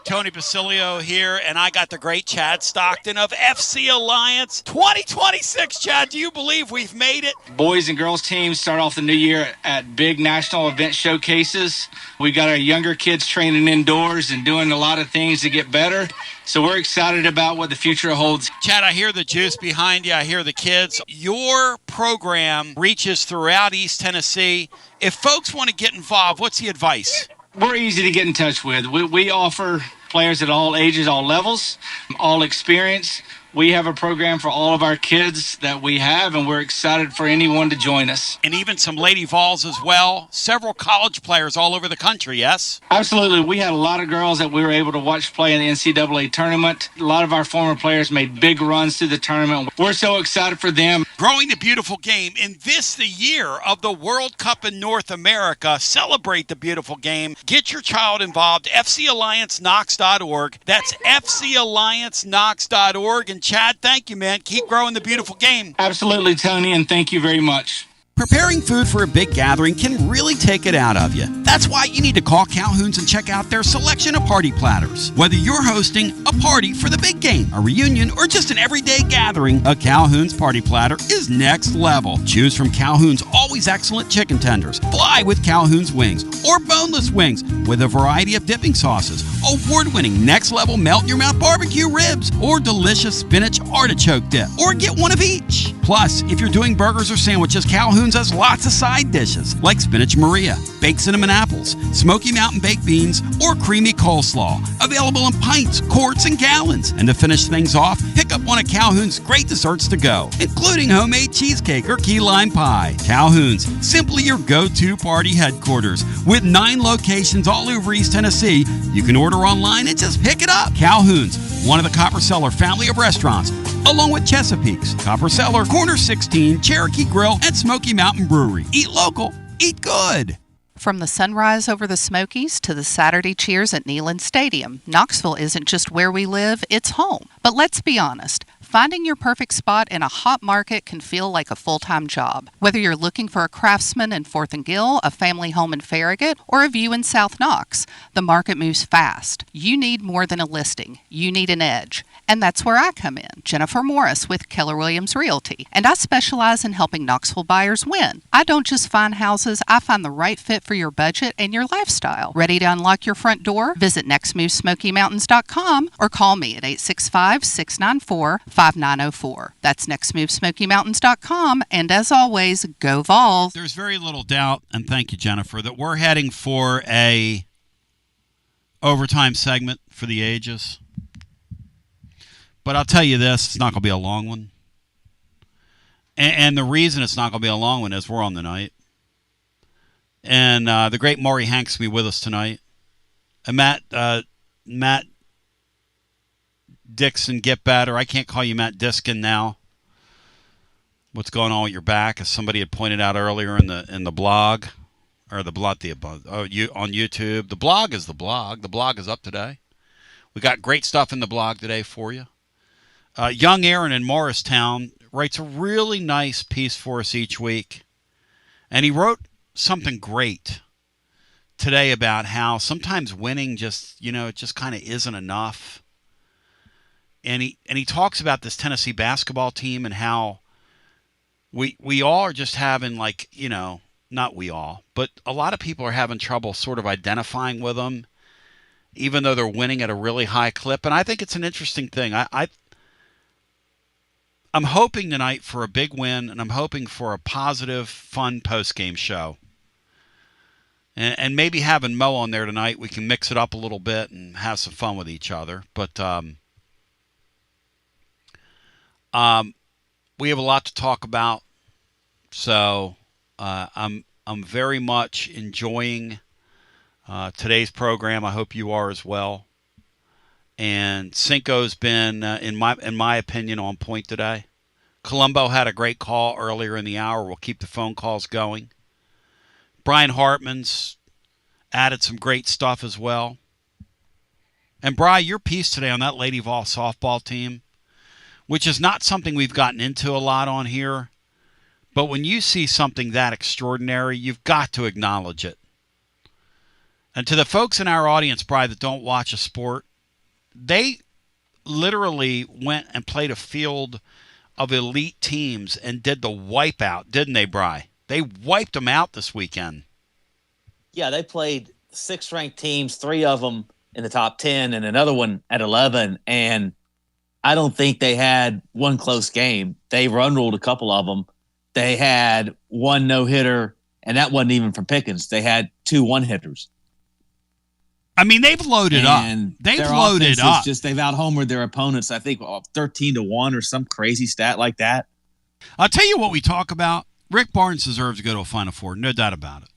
Speaker 1: Tony Basilio here, and I got the great Chad Stockton of FC Alliance 2026. Chad, do you believe we've made it?
Speaker 25: Boys and girls teams start off the new year at big national event showcases. We got our younger kids training indoors and doing a lot of things to get better. So we're excited about what the future holds.
Speaker 1: Chad, I hear the juice behind you. I hear the kids. Your program reaches throughout East Tennessee. If folks want to get involved, what's the advice?
Speaker 25: We're easy to get in touch with. We offer players at all ages, all levels, all experience. We have a program for all of our kids that we have, and we're excited for anyone to join us.
Speaker 1: And even some Lady Vols as well. Several college players all over the country, yes?
Speaker 25: Absolutely. We had a lot of girls that we were able to watch play in the NCAA tournament. A lot of our former players made big runs through the tournament. We're so excited for them.
Speaker 1: Growing the beautiful game. In this, the year of the World Cup in North America, celebrate the beautiful game. Get your child involved. FCAllianceKnox.org. That's FCAllianceKnox.org. And Chad, thank you, man. Keep growing the beautiful game.
Speaker 25: Absolutely, Tony, and thank you very much.
Speaker 1: Preparing food for a big gathering can really take it out of you. That's why you need to call Calhoun's and check out their selection of party platters. Whether you're hosting a party for the big game, a reunion, or just an everyday gathering, a Calhoun's party platter is next level. Choose from Calhoun's always excellent chicken tenders, fly with Calhoun's wings, or boneless wings with a variety of dipping sauces, award-winning next-level melt-in-your-mouth barbecue ribs, or delicious spinach artichoke dip, or get one of each. Plus, if you're doing burgers or sandwiches, Calhoun's has lots of side dishes like spinach Maria, baked cinnamon apples, Smoky Mountain baked beans, or creamy coleslaw. Available in pints, quarts, and gallons. And to finish things off, pick up one of Calhoun's great desserts to go, including homemade cheesecake or key lime pie. Calhoun's, simply your go-to party headquarters. With 9 locations all over East Tennessee, you can order online and just pick it up. Calhoun's, one of the Copper Cellar family of restaurants, along with Chesapeake's, Copper Cellar, Corner 16, Cherokee Grill, and Smoky Mountain Brewery. Eat local, eat good.
Speaker 5: From the sunrise over the Smokies to the Saturday cheers at Neyland Stadium, Knoxville isn't just where we live, it's home. But let's be honest, finding your perfect spot in a hot market can feel like a full-time job. Whether you're looking for a Craftsman in 4th and Gill, a family home in Farragut, or a view in South Knox, the market moves fast. You need more than a listing. You need an edge. And that's where I come in, Jennifer Morris with Keller Williams Realty. And I specialize in helping Knoxville buyers win. I don't just find houses, I find the right fit for your budget and your lifestyle. Ready to unlock your front door? Visit nextmovesmokymountains.com or call me at 865-694-5904. That's nextmovesmokymountains.com. And as always, go Vols.
Speaker 1: There's very little doubt, and thank you, Jennifer, that we're heading for a overtime segment for the ages. But I'll tell you this, it's not going to be a long one. And the reason it's not going to be a long one is we're on the night. And the great Maury Hanks will be with us tonight. And Matt Dixon, get better. I can't call you Matt Diskin now. What's going on with your back? As somebody had pointed out earlier in the blog. Or the blog, on YouTube. The blog is the blog. The blog is up today. We got great stuff in the blog today for you. Young Aaron in Morristown writes a really nice piece for us each week. And he wrote something great today about how sometimes winning just, it just kind of isn't enough. And he talks about this Tennessee basketball team and how we all are just having not we all, but a lot of people are having trouble sort of identifying with them, even though they're winning at a really high clip. And I think it's an interesting thing. I'm hoping tonight for a big win, and I'm hoping for a positive, fun post-game show. And maybe having Mo on there tonight, we can mix it up a little bit and have some fun with each other. But we have a lot to talk about, so I'm very much enjoying today's program. I hope you are as well. And Cinco's been, in my opinion, on point today. Colombo had a great call earlier in the hour. We'll keep the phone calls going. Brian Hartman's added some great stuff as well. And, Bri, your piece today on that Lady Vol softball team, which is not something we've gotten into a lot on here, but when you see something that extraordinary, you've got to acknowledge it. And to the folks in our audience, Bri, that don't watch a sport, they literally went and played a field of elite teams and did the wipeout, didn't they, Bri? They wiped them out this weekend.
Speaker 15: Yeah, they played 6 ranked teams, 3 of them in the top 10 and another one at 11. And I don't think they had one close game. They run ruled a couple of them. They had 1 no-hitter, and that wasn't even from Pickens. They had 2 one-hitters.
Speaker 1: I mean, they've loaded
Speaker 15: and
Speaker 1: up. They've
Speaker 15: their
Speaker 1: loaded
Speaker 15: offense
Speaker 1: up.
Speaker 15: is just they've out-homered their opponents, I think, 13-1 or some crazy stat like that.
Speaker 1: I'll tell you what we talk about. Rick Barnes deserves to go to a Final Four, no doubt about it.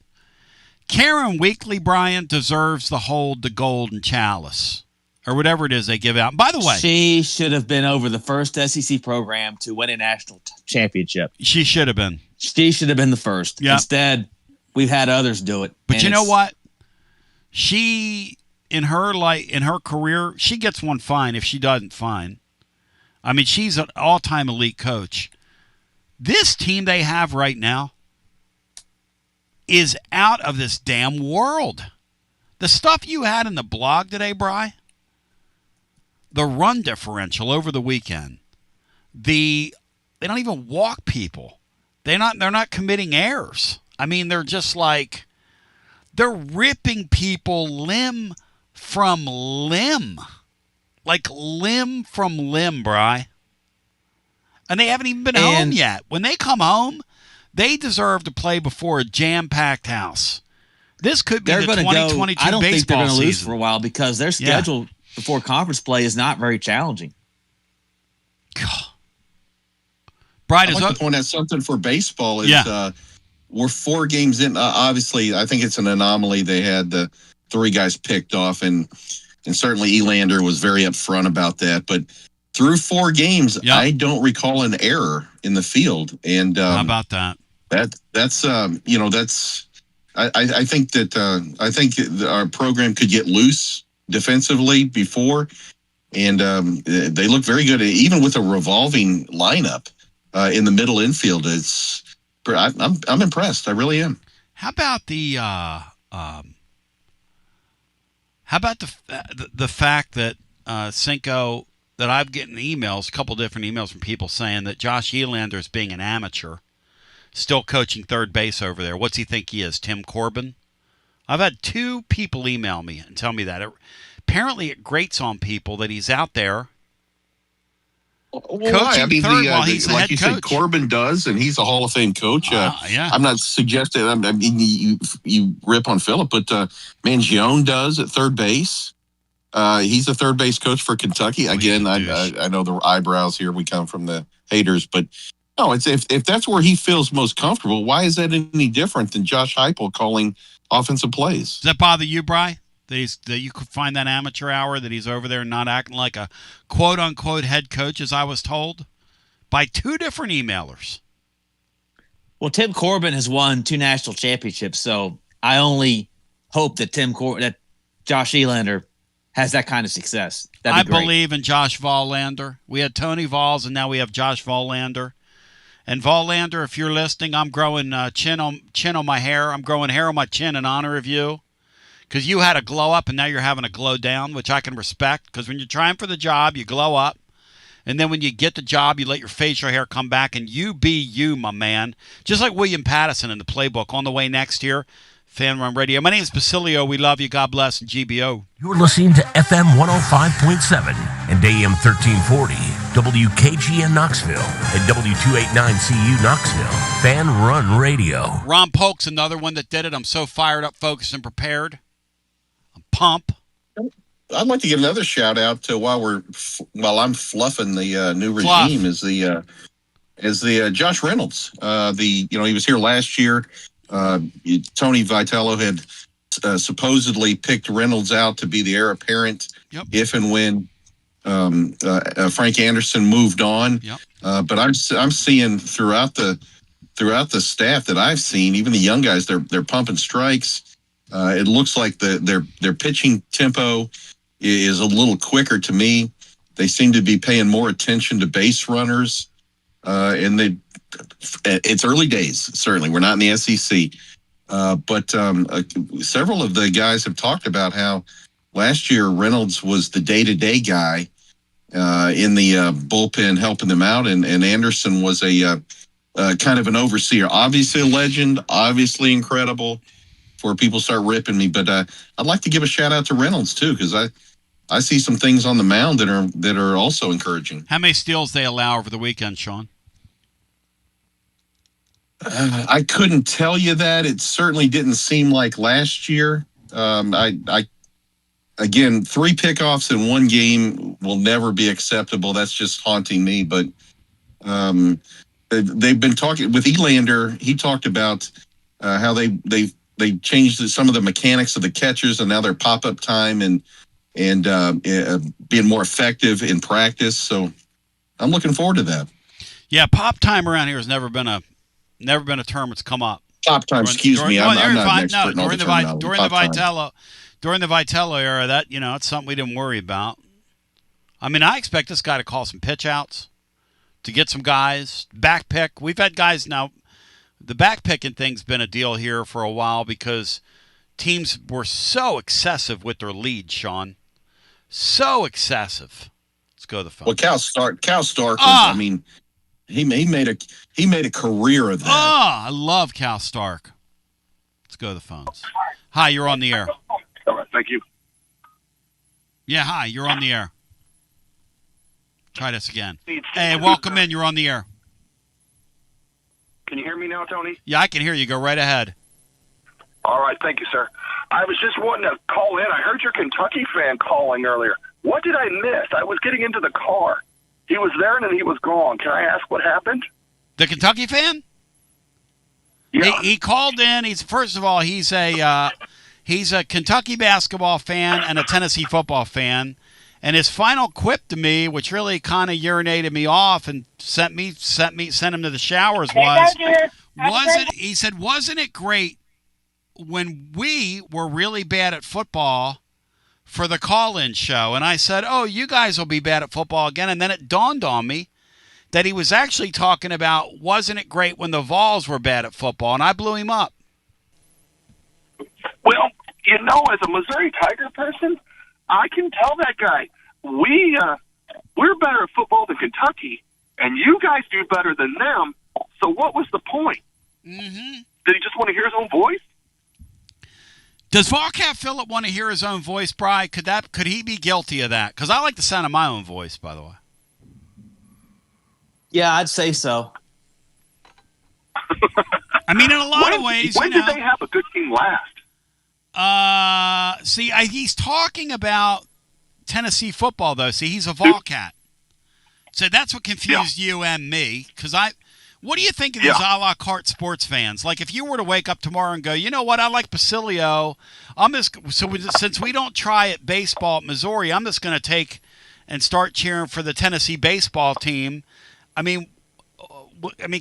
Speaker 1: Karen Weekly, Brian, deserves the golden chalice or whatever it is they give out. And by the way,
Speaker 15: she should have been over the first SEC program to win a national championship.
Speaker 1: She should have been.
Speaker 15: She should have been the first.
Speaker 1: Yep.
Speaker 15: Instead, we've had others do it.
Speaker 1: But you know what? She, in her career, she gets one fine. If she doesn't, fine. I mean, she's an all-time elite coach. This team they have right now is out of this damn world. The stuff you had in the blog today, Bri, the run differential over the weekend, they don't even walk people. They're not committing errors. I mean, they're just like they're ripping people limb from limb. Like limb from limb, Bri. And they haven't even been home yet. When they come home, they deserve to play before a jam-packed house. This could be the 2022 baseball season.
Speaker 15: I don't think they're going to lose for a while because their schedule before conference play is not very challenging.
Speaker 1: Brian,
Speaker 4: I'd like to point out something for baseball is we're 4 games in. Obviously, I think it's an anomaly. They had the 3 guys picked off, and certainly Elander was very upfront about that. But through 4 games, I don't recall an error in the field. And
Speaker 1: how about that?
Speaker 4: That's I think that our program could get loose defensively before, and they look very good even with a revolving lineup in the middle infield. I'm impressed. I really am.
Speaker 1: How about the fact that Cinco, that I'm getting emails, a couple different emails from people saying that Josh Elander is being an amateur, still coaching third base over there. What's he think he is, Tim Corbin? I've had 2 people email me and tell me that. Apparently it grates on people that he's out there coaching third while he's the
Speaker 4: like
Speaker 1: head
Speaker 4: you
Speaker 1: coach.
Speaker 4: said, Corbin does, and he's a Hall of Fame coach. I'm not suggesting. I mean, you rip on Phillip, but Mangione does at third base. He's a third base coach for Kentucky. Again, I know the eyebrows here. We come from the haters, but no, it's if that's where he feels most comfortable. Why is that any different than Josh Heupel calling offensive plays?
Speaker 1: Does that bother you, Bri? That you could find that amateur hour, that he's over there not acting like a quote-unquote head coach, as I was told by 2 different emailers.
Speaker 15: Well, Tim Corbin has won 2 national championships, so I only hope that that Josh Elander has that kind of success. That'd be great.
Speaker 1: Believe in Josh Verlander. We had Tony Vols, and now we have Josh Verlander. And Verlander, if you're listening, I'm growing chin on my hair. I'm growing hair on my chin in honor of you. Because you had a glow up and now you're having a glow down, which I can respect. Because when you're trying for the job, you glow up. And then when you get the job, you let your facial hair come back and you be you, my man. Just like William Pattison in the playbook. On the way next here, Fan Run Radio. My name is Basilio. We love you. God bless, and GBO.
Speaker 2: You're listening to FM 105.7 and AM 1340, WKGN Knoxville, and W289CU Knoxville. Fan Run Radio.
Speaker 1: Ron Polk's another one that did it. I'm so fired up, focused, and prepared. Pump.
Speaker 4: I'd like to give another shout out to while I'm fluffing the new regime is the Josh Reynolds. He was here last year. Tony Vitello had supposedly picked Reynolds out to be the heir apparent if and when Frank Anderson moved on. But I'm seeing throughout the staff that I've seen, even the young guys, they're pumping strikes. It looks like their pitching tempo is a little quicker to me. They seem to be paying more attention to base runners, and it's early days. Certainly, we're not in the SEC, but several of the guys have talked about how last year Reynolds was the day-to-day guy in the bullpen, helping them out, and Anderson was a kind of an overseer. Obviously a legend, obviously incredible. Before people start ripping me, but I'd like to give a shout out to Reynolds too, because I see some things on the mound that are also encouraging.
Speaker 1: How many steals they allow over the weekend, Sean?
Speaker 4: I couldn't tell you that. It certainly didn't seem like last year. I again, 3 pickoffs in one game will never be acceptable. That's just haunting me. But they've been talking with Elander. He talked about how they changed some of the mechanics of the catchers, and now their pop-up time and being more effective in practice. So I'm looking forward to that.
Speaker 1: Yeah, pop time around here has never been a term that's come up.
Speaker 4: Pop time, excuse me. I'm not an expert in all the terminology.
Speaker 1: During the Vitello era, that it's something we didn't worry about. I mean, I expect this guy to call some pitch outs to get some guys back pick. We've had guys now. The back picking thing's been a deal here for a while because teams were so excessive with their lead, Sean. So excessive. Let's go to the phone.
Speaker 4: Well, Cal Stark I mean, he made a career of that.
Speaker 1: I love Cal Stark. Let's go to the phones. Hi, you're on the air.
Speaker 7: All right, thank you.
Speaker 1: Yeah, hi, you're on the air. Try this again. Hey, welcome in. You're on the air.
Speaker 7: Can you hear me now, Tony?
Speaker 1: Yeah, I can hear you. Go right ahead.
Speaker 7: All right, thank you, sir. I was just wanting to call in. I heard your Kentucky fan calling earlier. What did I miss? I was getting into the car. He was there and then he was gone. Can I ask what happened?
Speaker 1: The Kentucky fan?
Speaker 7: Yeah.
Speaker 1: He called in. He's a Kentucky basketball fan and a Tennessee football fan. And his final quip to me, which really kind of urinated me off and sent him to the showers, wasn't it great when we were really bad at football for the call-in show? And I said, oh, you guys will be bad at football again. And then it dawned on me that he was actually talking about, wasn't it great when the Vols were bad at football? And I blew him up.
Speaker 7: Well, as a Missouri Tiger person, I can tell that guy, we're better at football than Kentucky, and you guys do better than them. So what was the point?
Speaker 1: Mm-hmm.
Speaker 7: Did he just want to hear his own voice?
Speaker 1: Does Volcat Phillip want to hear his own voice, Bri? Could he be guilty of that? Because I like the sound of my own voice, by the way.
Speaker 15: Yeah, I'd say so.
Speaker 1: I mean, in a lot of ways.
Speaker 7: When did they have a good team last?
Speaker 1: He's talking about Tennessee football, though. See, he's a Volcat. So that's what confused you and me. Because what do you think of these a la carte sports fans? Like, if you were to wake up tomorrow and go, you know what, I like Basilio. Since we don't try at baseball at Missouri, I'm just going to take and start cheering for the Tennessee baseball team. I mean,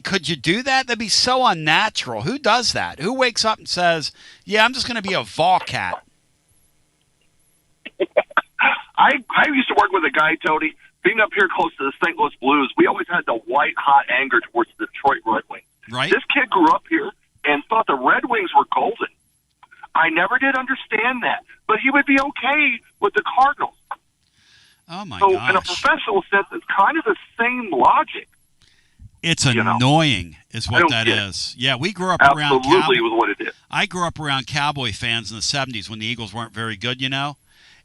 Speaker 1: could you do that? That'd be so unnatural. Who does that? Who wakes up and says, yeah, I'm just going to be a Volcat?
Speaker 7: I used to work with a guy, Tony, being up here close to the St. Louis Blues. We always had the white hot anger towards the Detroit Red Wings.
Speaker 1: Right.
Speaker 7: This kid grew up here and thought the Red Wings were golden. I never did understand that, but he would be okay with the Cardinals.
Speaker 1: Oh, my
Speaker 7: gosh. So
Speaker 1: gosh.
Speaker 7: in a professional sense, it's kind of the same logic.
Speaker 1: It's annoying is what that is. Yeah, we grew up around Cowboy.
Speaker 7: Absolutely with what it is.
Speaker 1: I grew up around Cowboy fans in the 70s when the Eagles weren't very good,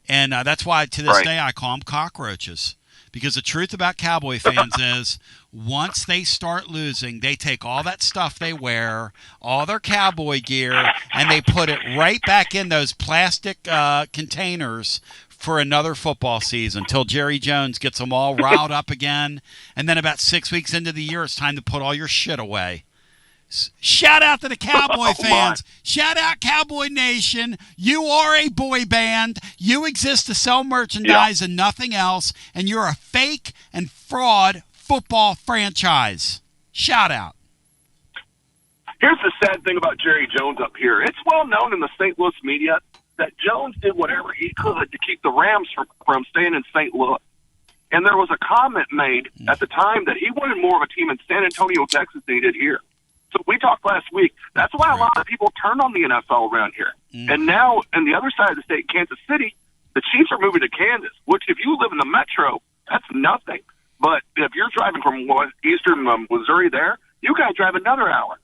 Speaker 1: And that's why to this day I call them cockroaches. Because the truth about Cowboy fans is once they start losing, they take all that stuff they wear, all their cowboy gear, and they put it right back in those plastic containers for another football season until Jerry Jones gets them all riled up again. And then about 6 weeks into the year, it's time to put all your shit away. Shout out to the Cowboy fans. Shout out Cowboy Nation. You are a boy band. You exist to sell merchandise and nothing else. And you're a fake and fraud football franchise. Shout out.
Speaker 7: Here's the sad thing about Jerry Jones up here. It's well known in the St. Louis media that Jones did whatever he could to keep the Rams from staying in St. Louis. And there was a comment made at the time that he wanted more of a team in San Antonio, Texas than he did here. So we talked last week. That's why a lot of people turn on the NFL around here. And now, on the other side of the state, Kansas City, the Chiefs are moving to Kansas, which if you live in the metro, that's nothing. But if you're driving from eastern Missouri there, you got to drive another hour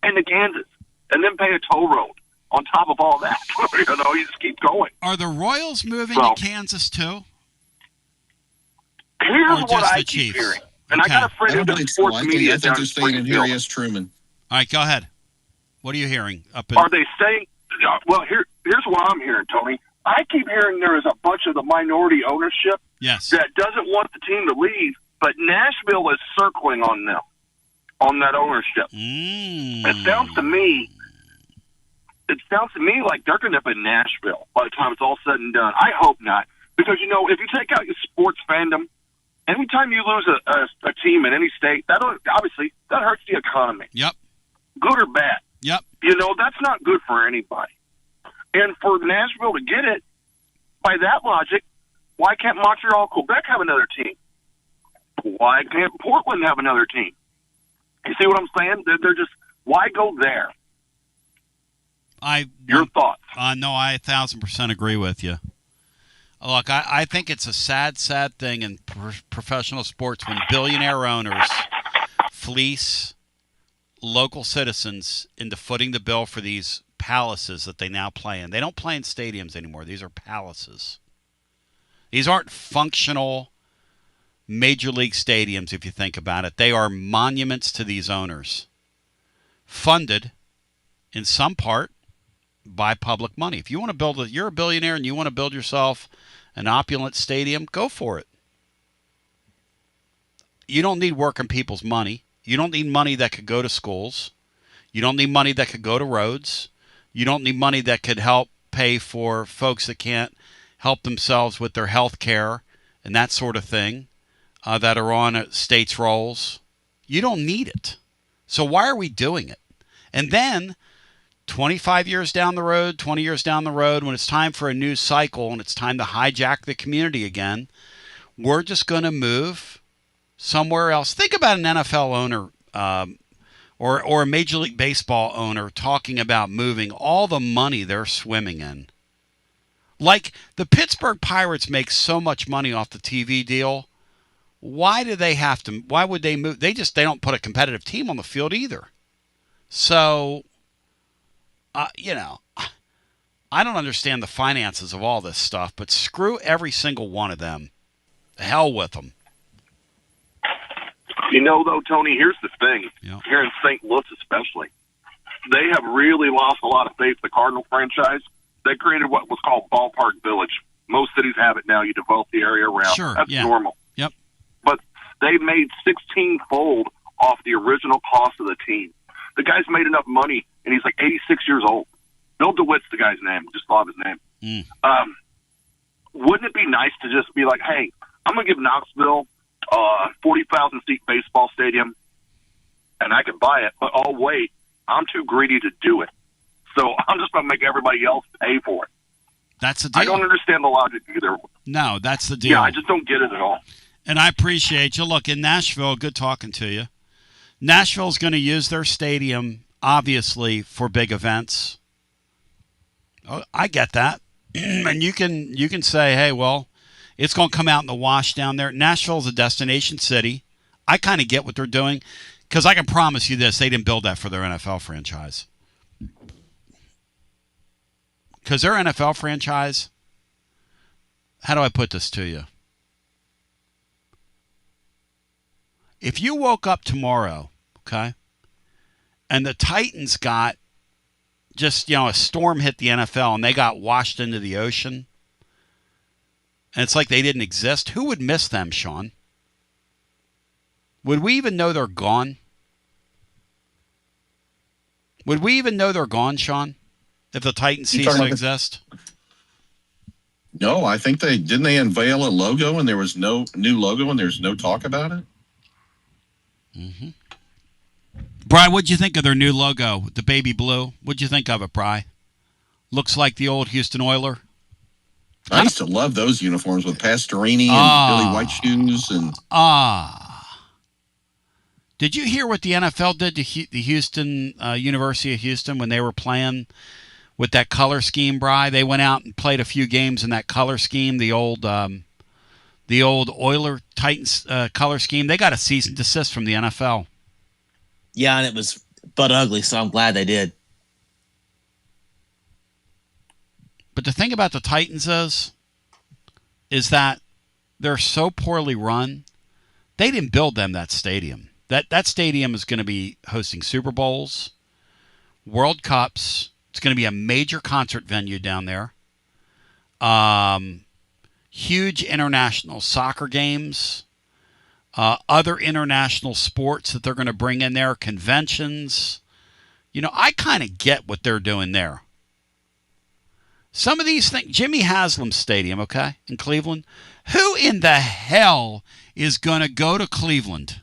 Speaker 7: into Kansas and then pay a toll road on top of all that. You just keep going.
Speaker 1: Are the Royals moving to Kansas too?
Speaker 7: Here's what I keep hearing. And I got a friend who does sports media.
Speaker 4: I think they're staying in Harry S. Truman.
Speaker 1: All right, go ahead. What are you hearing?
Speaker 7: Are they saying? Well, here's what I'm hearing, Tony. I keep hearing there is a bunch of the minority ownership
Speaker 1: Yes.
Speaker 7: that doesn't want the team to leave, but Nashville is circling on them, on that ownership. It sounds to me like they're going to be in Nashville by the time it's all said and done. I hope not, because if you take out your sports fandom, anytime you lose a team in any state, that hurts the economy.
Speaker 1: Yep.
Speaker 7: Good or bad.
Speaker 1: Yep.
Speaker 7: That's not good for anybody. And for Nashville to get it, by that logic, why can't Montreal, Quebec have another team? Why can't Portland have another team? You see what I'm saying? They're just, why go there? Your thoughts?
Speaker 1: No, I 1,000% agree with you. Look, I think it's a sad, sad thing in professional sports when billionaire owners fleece local citizens into footing the bill for these palaces that they now play in. They don't play in stadiums anymore. These are palaces. These aren't functional major league stadiums, if you think about it. They are monuments to these owners, funded in some part by public money. If you want to you're a billionaire and you want to build yourself an opulent stadium, go for it. You don't need working people's money. You don't need money that could go to schools. You don't need money that could go to roads. You don't need money that could help pay for folks that can't help themselves with their health care and that sort of thing, that are on states' rolls. You don't need it. So why are we doing it? And then 25 years down the road, 20 years down the road, when it's time for a new cycle and it's time to hijack the community again, we're just going to move somewhere else. Think about an NFL owner or a Major League Baseball owner talking about moving all the money they're swimming in. Like the Pittsburgh Pirates make so much money off the TV deal. Why would they move? They don't put a competitive team on the field either. So, I don't understand the finances of all this stuff, but screw every single one of them. The hell with them.
Speaker 7: Though, Tony, here's the thing. Here in St. Louis especially, they have really lost a lot of faith in the Cardinal franchise. They created what was called Ballpark Village. Most cities have it now. You develop the area around.
Speaker 1: Sure,
Speaker 7: That's
Speaker 1: yeah.
Speaker 7: normal.
Speaker 1: Yep.
Speaker 7: But they made 16-fold off the original cost of the team. The guy's made enough money, and he's like 86 years old. Bill DeWitt's the guy's name. Just thought of his name. Wouldn't it be nice to just be like, hey, I'm going to give Knoxville a 40,000-seat baseball stadium, and I can buy it, but oh, wait, I'm too greedy to do it. So I'm just going to make everybody else pay for it.
Speaker 1: That's the deal.
Speaker 7: I don't understand the logic either.
Speaker 1: No, that's the deal.
Speaker 7: Yeah, I just don't get it at all.
Speaker 1: And I appreciate you. Look, in Nashville, good talking to you. Nashville's going to use their stadium, obviously, for big events. Oh, I get that. And you can say, hey, well, it's going to come out in the wash down there. Nashville's a destination city. I kind of get what they're doing because I can promise you this. They didn't build that for their NFL franchise. Because their NFL franchise, how do I put this to you? If you woke up tomorrow, okay, and the Titans got just, a storm hit the NFL and they got washed into the ocean, and it's like they didn't exist, who would miss them, Sean? Would we even know they're gone? Would we even know they're gone, Sean, if the Titans cease to exist?
Speaker 4: No, I think didn't they unveil a logo and there was no new logo and there's no talk about it?
Speaker 1: Mm-hmm. Bri, what'd you think of their new logo, the baby blue? What'd you think of it, Bri? Looks like the old Houston Oiler.
Speaker 4: I used to love those uniforms with Pastorini and Billy White shoes.
Speaker 1: Did you hear what the NFL did to the Houston University of Houston when they were playing with that color scheme, Bri? They went out and played a few games in that color scheme, the old Oiler Titans color scheme. They got a cease and desist from the NFL.
Speaker 15: Yeah, and it was butt ugly, so I'm glad they did.
Speaker 1: But the thing about the Titans is that they're so poorly run. They didn't build them that stadium. That stadium is going to be hosting Super Bowls, World Cups. It's going to be a major concert venue down there. huge international soccer games, other international sports that they're going to bring in there, conventions. I kind of get what they're doing there. Some of these things, Jimmy Haslam Stadium, okay, in Cleveland. Who in the hell is going to go to Cleveland?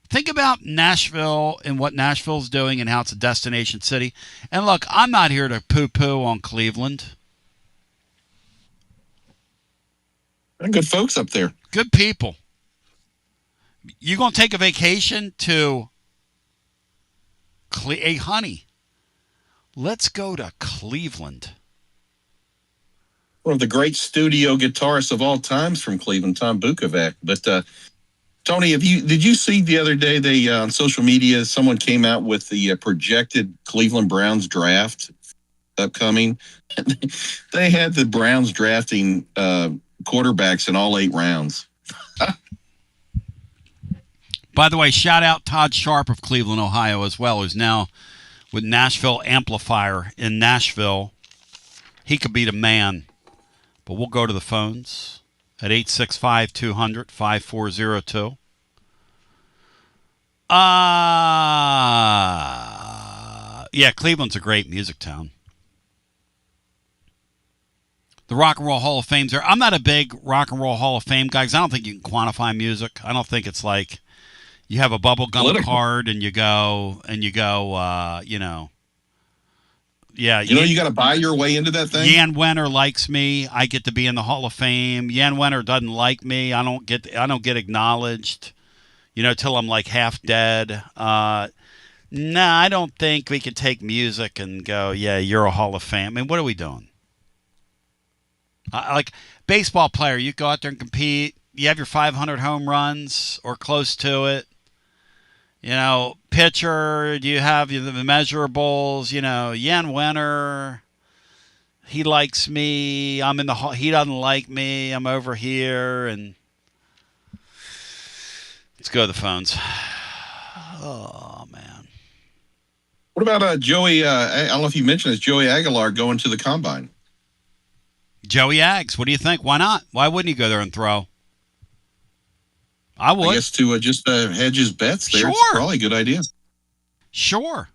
Speaker 1: Think about Nashville and what Nashville's doing and how it's a destination city. And look, I'm not here to poo-poo on Cleveland.
Speaker 4: They're good folks up there.
Speaker 1: Good people. You going to take a vacation to hey, honey, let's go to Cleveland.
Speaker 4: One of the great studio guitarists of all times from Cleveland, Tom Bukovac. But Tony, did you see the other day they on social media someone came out with the projected Cleveland Browns draft upcoming? They had the Browns drafting quarterbacks in all 8 rounds.
Speaker 1: By the way, shout out Todd Sharp of Cleveland, Ohio as well, who's now with Nashville Amplifier in Nashville. He could be the man. But we'll go to the phones at 865-200-5402. Yeah, Cleveland's a great music town. The Rock and Roll Hall of Fame's there. I'm not a big Rock and Roll Hall of Fame guy because I don't think you can quantify music. I don't think it's like you have a bubble gum card and you go, Yeah,
Speaker 4: you got to buy your way into that thing.
Speaker 1: Jan Wenner likes me. I get to be in the Hall of Fame. Jan Wenner doesn't like me. I don't get acknowledged, till I'm like half dead. I don't think we could take music and go, yeah, you're a Hall of Fame. I mean, what are we doing? Like baseball player, you go out there and compete. You have your 500 home runs or close to it. Pitcher, do you have the measurables? Jan Wenner, he likes me. I'm in the hall. He doesn't like me. I'm over here. And let's go to the phones. Oh, man.
Speaker 4: What about Joey? I don't know if you mentioned this, Joey Aguilar going to the Combine.
Speaker 1: Joey Ags, what do you think? Why not? Why wouldn't he go there and throw? I would.
Speaker 4: I guess to just hedge his bets there.
Speaker 1: Sure.
Speaker 4: It's probably a good idea.
Speaker 1: Sure.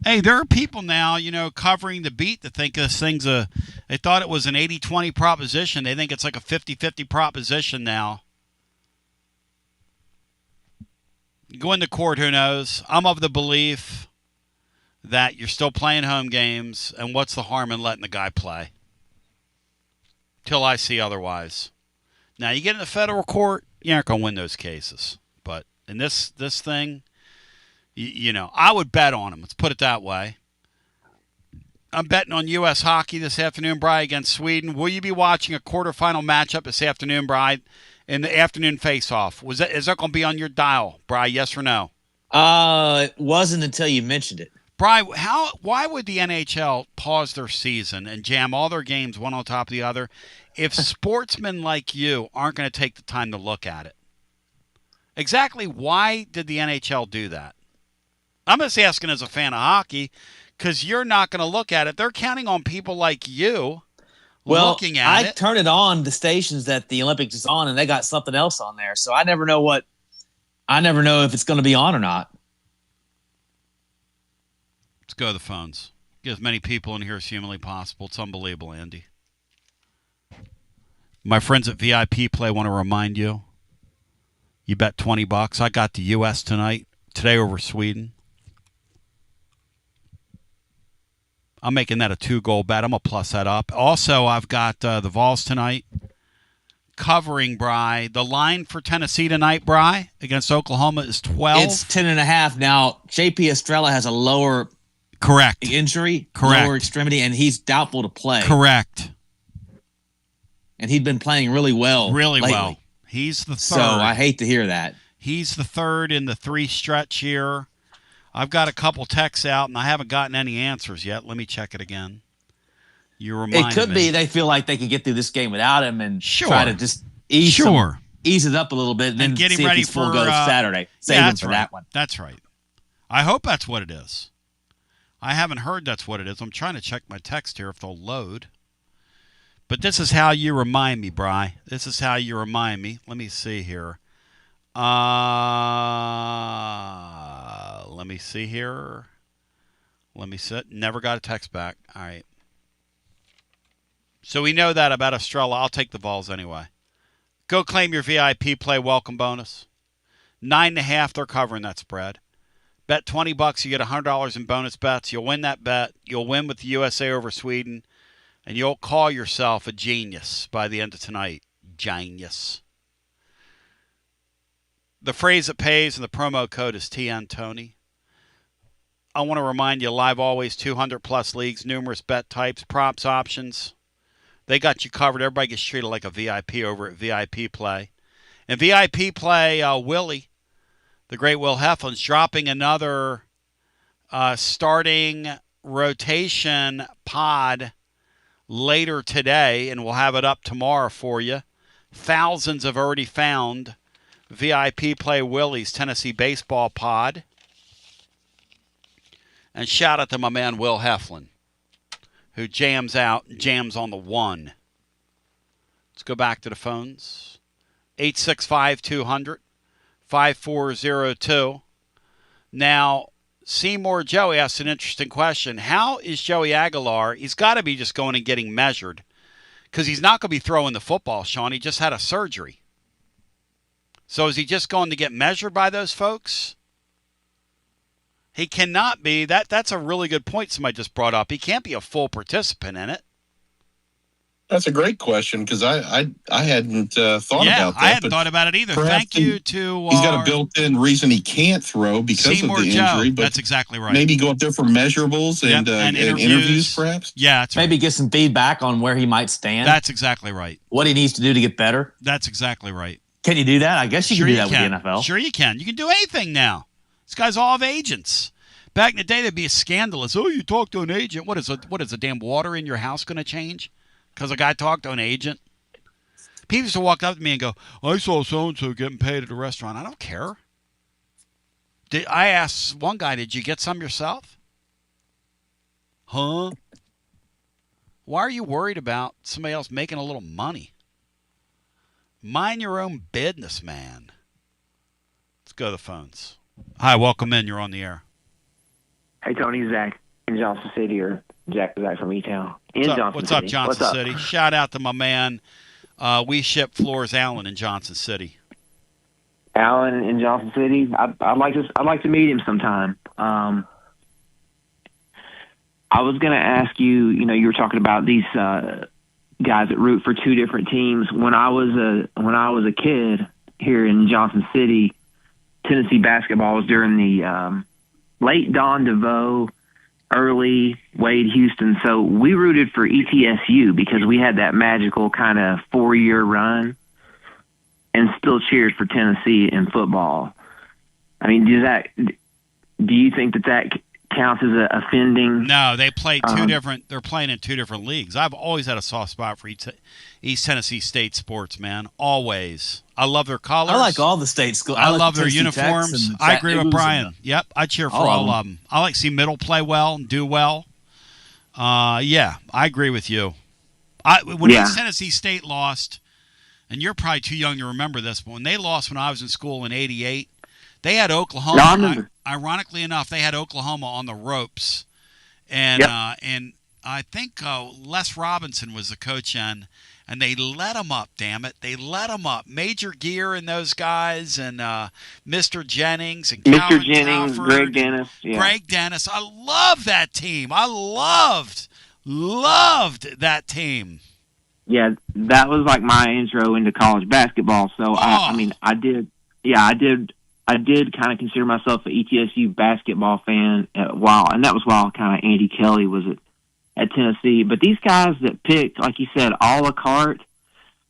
Speaker 1: Hey, there are people now, covering the beat that think this thing's they thought it was an 80-20 proposition. They think it's like a 50-50 proposition now. Go into court, who knows? I'm of the belief that you're still playing home games, and what's the harm in letting the guy play? Till I see otherwise. Now, you get in the federal court, you aren't going to win those cases. But in this thing, I would bet on him. Let's put it that way. I'm betting on U.S. hockey this afternoon, Bri, against Sweden. Will you be watching a quarterfinal matchup this afternoon, Bri, in the afternoon face-off? Is that going to be on your dial, Bri, yes or no?
Speaker 15: It wasn't until you mentioned it.
Speaker 1: Bri, why would the NHL pause their season and jam all their games one on top of the other if sportsmen like you aren't going to take the time to look at it? Exactly why did the NHL do that? I'm just asking as a fan of hockey because you're not going to look at it. They're counting on people like you looking at it.
Speaker 15: I turn it on, the stations that the Olympics is on, and they got something else on there. So I never know if it's going to be on or not.
Speaker 1: Let's go to the phones. Get as many people in here as humanly possible. It's unbelievable, Andy. My friends at VIP Play want to remind you, you bet $20. I got the U.S. today over Sweden. I'm making that a 2-goal bet. I'm going to plus that up. Also, I've got the Vols tonight covering, Bri. The line for Tennessee tonight, Bri, against Oklahoma is 12.
Speaker 15: It's 10.5. Now, J.P. Estrella has a lower injury, lower extremity, and he's doubtful to play.
Speaker 1: Correct.
Speaker 15: And he'd been playing really well.
Speaker 1: Really
Speaker 15: lately.
Speaker 1: well. He's the third.
Speaker 15: So I hate to hear that.
Speaker 1: He's the third in the 3 stretch here. I've got a couple texts out, and I haven't gotten any answers yet. Let me check it again. You remind me.
Speaker 15: It could be they feel like they could get through this game without him and
Speaker 1: Sure.
Speaker 15: try to just ease it up a little bit and then
Speaker 1: get him
Speaker 15: see
Speaker 1: ready
Speaker 15: if he's full
Speaker 1: for
Speaker 15: go Saturday. Save him for that one.
Speaker 1: That's right. I hope that's what it is. I haven't heard that's what it is. I'm trying to check my text here if they'll load. But this is how you remind me, Bri. This is how you remind me. Let me see here. Let me see here. Let me sit. Never got a text back. All right. So we know that about Estrella. I'll take the Vols anyway. Go claim your VIP play welcome bonus. 9.5, they're covering that spread. Bet $20, you get $100 in bonus bets. You'll win that bet. You'll win with the USA over Sweden. And you'll call yourself a genius by the end of tonight. Genius. The phrase that pays and the promo code is TNTony. I want to remind you, Live Always, 200-plus leagues, numerous bet types, props, options. They got you covered. Everybody gets treated like a VIP over at VIP Play. And VIP Play, Willie, the great Will Heflin's dropping another starting rotation pod later today, and we'll have it up tomorrow for you. Thousands have already found VIP Play Willie's Tennessee Baseball pod. And shout out to my man Will Heflin, who jams out, jams on the one. Let's go back to the phones. 865-200-5402. Now, Seymour Joey asked an interesting question. How is Joey Aguilar? He's got to be just going and getting measured because he's not going to be throwing the football, Sean. He just had a surgery. So is he just going to get measured by those folks? He cannot be. That's a really good point somebody just brought up. He can't be a full participant in it.
Speaker 4: That's a great question because I hadn't thought about that.
Speaker 1: I hadn't thought about it either. Thank you to
Speaker 4: he's got a built-in reason he can't throw because
Speaker 1: Seymour
Speaker 4: of the
Speaker 1: Joe.
Speaker 4: injury. But
Speaker 1: that's exactly right.
Speaker 4: Maybe go up there for measurables and interviews, perhaps.
Speaker 1: Yeah, that's
Speaker 15: maybe get some feedback on where he might stand.
Speaker 1: That's exactly right.
Speaker 15: What he needs to do to get better.
Speaker 1: That's exactly right.
Speaker 15: Can you do that? I guess you can do that with the NFL.
Speaker 1: Sure you can. You can do anything now. These guys all have agents. Back in the day, they'd be scandalous. Oh, you talk to an agent. What is the damn water in your house going to change? Because a guy talked to an agent. People used to walk up to me and go, I saw so-and-so getting paid at a restaurant. I don't care. I asked one guy, did you get some yourself? Huh? Why are you worried about somebody else making a little money? Mind your own business, man. Let's go to the phones. Hi, welcome in. You're on the air.
Speaker 9: Hey, Tony, Zach in Johnson City, or Zach from E-Town.
Speaker 1: What's up, Johnson City? Shout out to my man, We Ship Floors Allen in Johnson City.
Speaker 9: Allen in Johnson City. I'd like to meet him sometime. I was going to ask you. You were talking about these guys that root for two different teams. When I was a kid here in Johnson City, Tennessee basketball was during the late Don DeVoe, early Wade Houston. So we rooted for ETSU because we had that magical kind of 4-year run, and still cheered for Tennessee in football. I mean, do you think that counts as a offending?
Speaker 1: No, they play two different. They're playing in two different leagues. I've always had a soft spot for East Tennessee State sports, man. Always. I love their colors.
Speaker 15: I like all the state schools.
Speaker 1: I love their uniforms. I agree with Brian. Yep, I cheer for all of them. I like to see Middle play well and do well. Yeah, I agree with you. When East Tennessee State lost, and you're probably too young to remember this, but when they lost when I was in school in '88, they had Oklahoma.
Speaker 9: No,
Speaker 1: ironically enough, they had Oklahoma on the ropes, and I think Les Robinson was the coach and they let them up. Damn it, they let them up. Major Gear and those guys, and Mr. Jennings and
Speaker 9: Mr.
Speaker 1: Calvin
Speaker 9: Jennings,
Speaker 1: Crawford,
Speaker 9: Greg Dennis. Yeah.
Speaker 1: Greg Dennis. I love that team. I loved that team.
Speaker 9: Yeah, that was like my intro into college basketball. So I did kind of consider myself an ETSU basketball fan while that was while kind of Andy Kelly was at Tennessee. But these guys that picked, like you said, a la carte.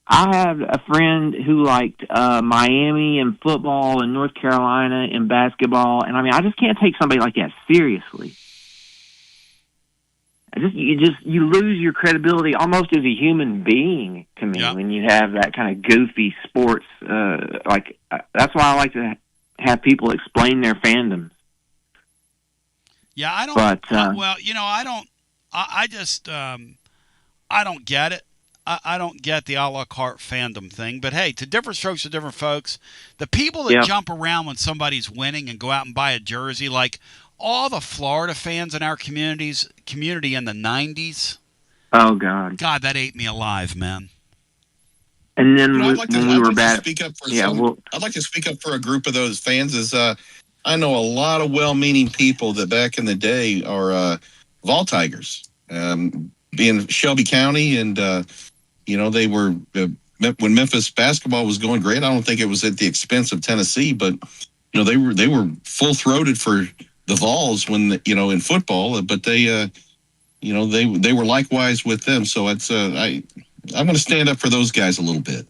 Speaker 9: I have a friend who liked Miami in football and North Carolina in basketball, and I just can't take somebody like that seriously. You lose your credibility almost as a human being to me when you have that kind of goofy sports. That's why I like to have people explain their fandoms.
Speaker 1: Yeah, I don't.
Speaker 9: But,
Speaker 1: I don't. I don't get it. I don't get the a la carte fandom thing, but hey, to different strokes for different folks. The people that jump around when somebody's winning and go out and buy a jersey, like all the Florida fans in our community in the 90s.
Speaker 9: Oh, God.
Speaker 1: God, that ate me alive, man.
Speaker 9: And then
Speaker 4: I'd like
Speaker 9: when we were back,
Speaker 4: I'd like to speak up for a group of those fans. I know a lot of well-meaning people that back in the day are Vol Tigers, being Shelby County, and they were when Memphis basketball was going great. I don't think it was at the expense of Tennessee, but they were full-throated for the Vols when in football, but they were likewise with them. So it's I'm going to stand up for those guys a little bit.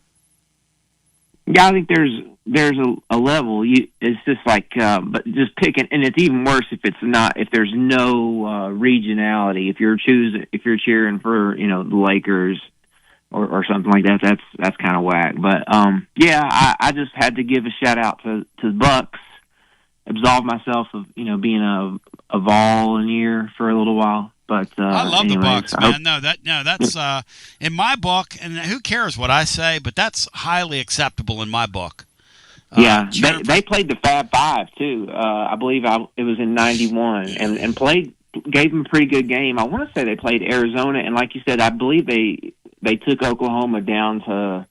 Speaker 9: Yeah, I think there's a level. It's just like, but just picking, and it's even worse if there's no regionality. If you're cheering for the Lakers or something like that, that's kind of whack. But I just had to give a shout out to the Bucks. Absolve myself of being a Vol in year for a little while. But
Speaker 1: I love the Bucks, man. That's in my book, and who cares what I say, but that's highly acceptable in my book.
Speaker 9: They played the Fab Five too. I believe it was in '91, and gave them a pretty good game. I want to say they played Arizona, and like you said, I believe they took Oklahoma down to.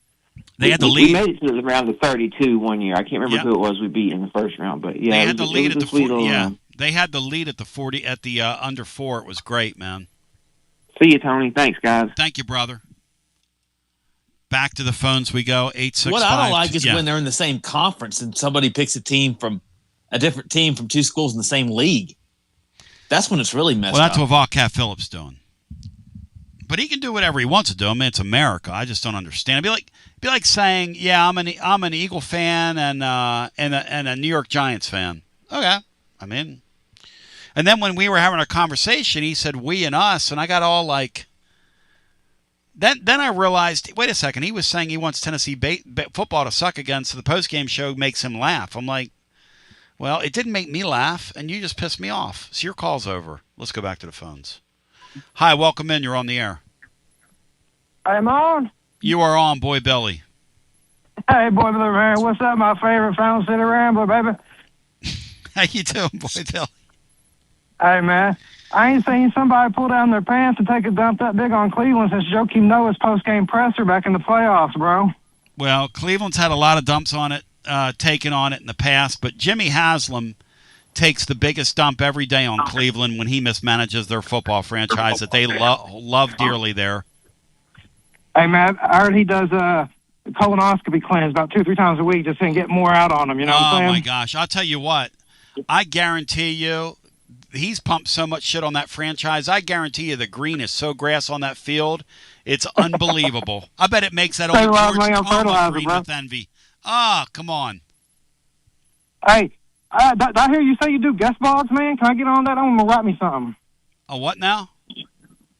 Speaker 1: They had the lead.
Speaker 9: We made it to the round of 32 one year. I can't remember who it was we beat in the first round, but
Speaker 1: they had the lead at the 40. They had the lead at the 40 at the under 4. It was great, man.
Speaker 9: See you, Tony. Thanks, guys.
Speaker 1: Thank you, brother. Back to the phones we go. 865.
Speaker 15: What I don't like is when they're in the same conference and somebody picks a different team from two schools in the same league. That's when it's really messed up.
Speaker 1: Well, that's what Volcat Phillips doing. But he can do whatever he wants to do. I mean, it's America. I just don't understand. It'd be like saying, "Yeah, I'm an Eagle fan and a New York Giants fan." Okay, I mean, and then when we were having a conversation, he said "we" and "us," and I got all like. Then I realized, wait a second. He was saying he wants Tennessee football to suck again, so the postgame show makes him laugh. I'm like, well, it didn't make me laugh, and you just pissed me off. So your call's over. Let's go back to the phones. Hi, welcome in. You're on the air.
Speaker 10: I'm on.
Speaker 1: You are on, Boy Billy.
Speaker 10: Hey, Boy Billy, man. What's up, my favorite Fountain City Rambler, baby?
Speaker 1: How you doing, Boy Billy?
Speaker 10: Hey, man. I ain't seen somebody pull down their pants and take a dump that big on Cleveland since Joakim Noah's post-game presser back in the playoffs, bro.
Speaker 1: Well, Cleveland's had a lot of dumps on it, taken on it in the past, but Jimmy Haslam takes the biggest dump every day on Cleveland when he mismanages their football franchise that they love dearly there.
Speaker 10: Hey, man, I heard he does colonoscopy cleanse about 2-3 times a week just to get more out on him, you know what I'm saying?
Speaker 1: Oh, my gosh. I'll tell you what. I guarantee you he's pumped so much shit on that franchise. I guarantee you the green is so grass on that field. It's unbelievable. I bet it makes that old George Toma green with envy. Ah, come on.
Speaker 10: Hey, did I hear you say you do guest blogs, man? Can I get on that? I'm going to write me something.
Speaker 1: A what now?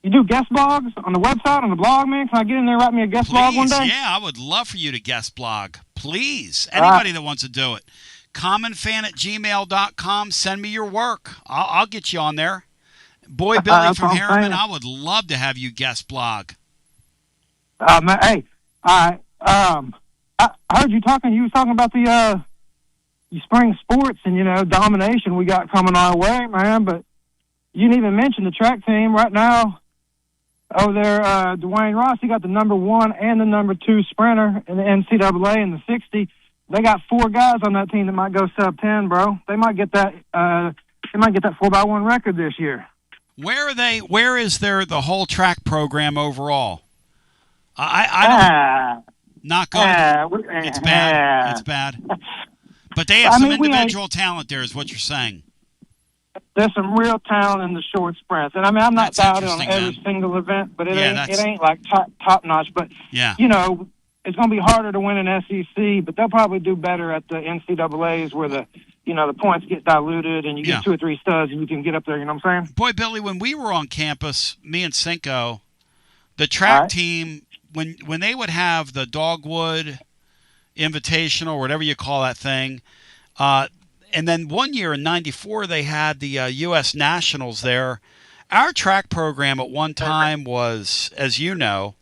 Speaker 10: You do guest blogs on the website, on the blog, man? Can I get in there and write me a guest blog one day?
Speaker 1: Yeah, I would love for you to guest blog. Please. Anybody that wants to do it. commonfan@gmail.com. Send me your work. I'll get you on there. Boy Billy from Harriman, I would love to have you guest blog.
Speaker 10: Man, hey, I heard you talking. You was talking about the spring sports and domination we got coming our way, man. But you didn't even mention the track team right now. Over there, Dwayne Ross, he got the number 1 and the number 2 sprinter in the NCAA in the 60. They got 4 guys on that team that might go sub-10, bro. They might get that. They might get that 4x1 record this year.
Speaker 1: Where are they? Where is the whole track program overall? I don't. Not good. It's bad. It's bad. But they have some individual talent there, is what you're saying.
Speaker 10: There's some real talent in the short sprints, and I mean I'm not doubting on every single event, but it ain't like top notch. But it's going to be harder to win an SEC, but they'll probably do better at the NCAAs where the points get diluted and you get 2 or 3 studs and you can get up there. You know what I'm saying?
Speaker 1: Boy, Billy, when we were on campus, me and Cinco, the track team, when they would have the Dogwood Invitational or whatever you call that thing, and then one year in '94 they had the U.S. Nationals there. Our track program at one time was, as you know,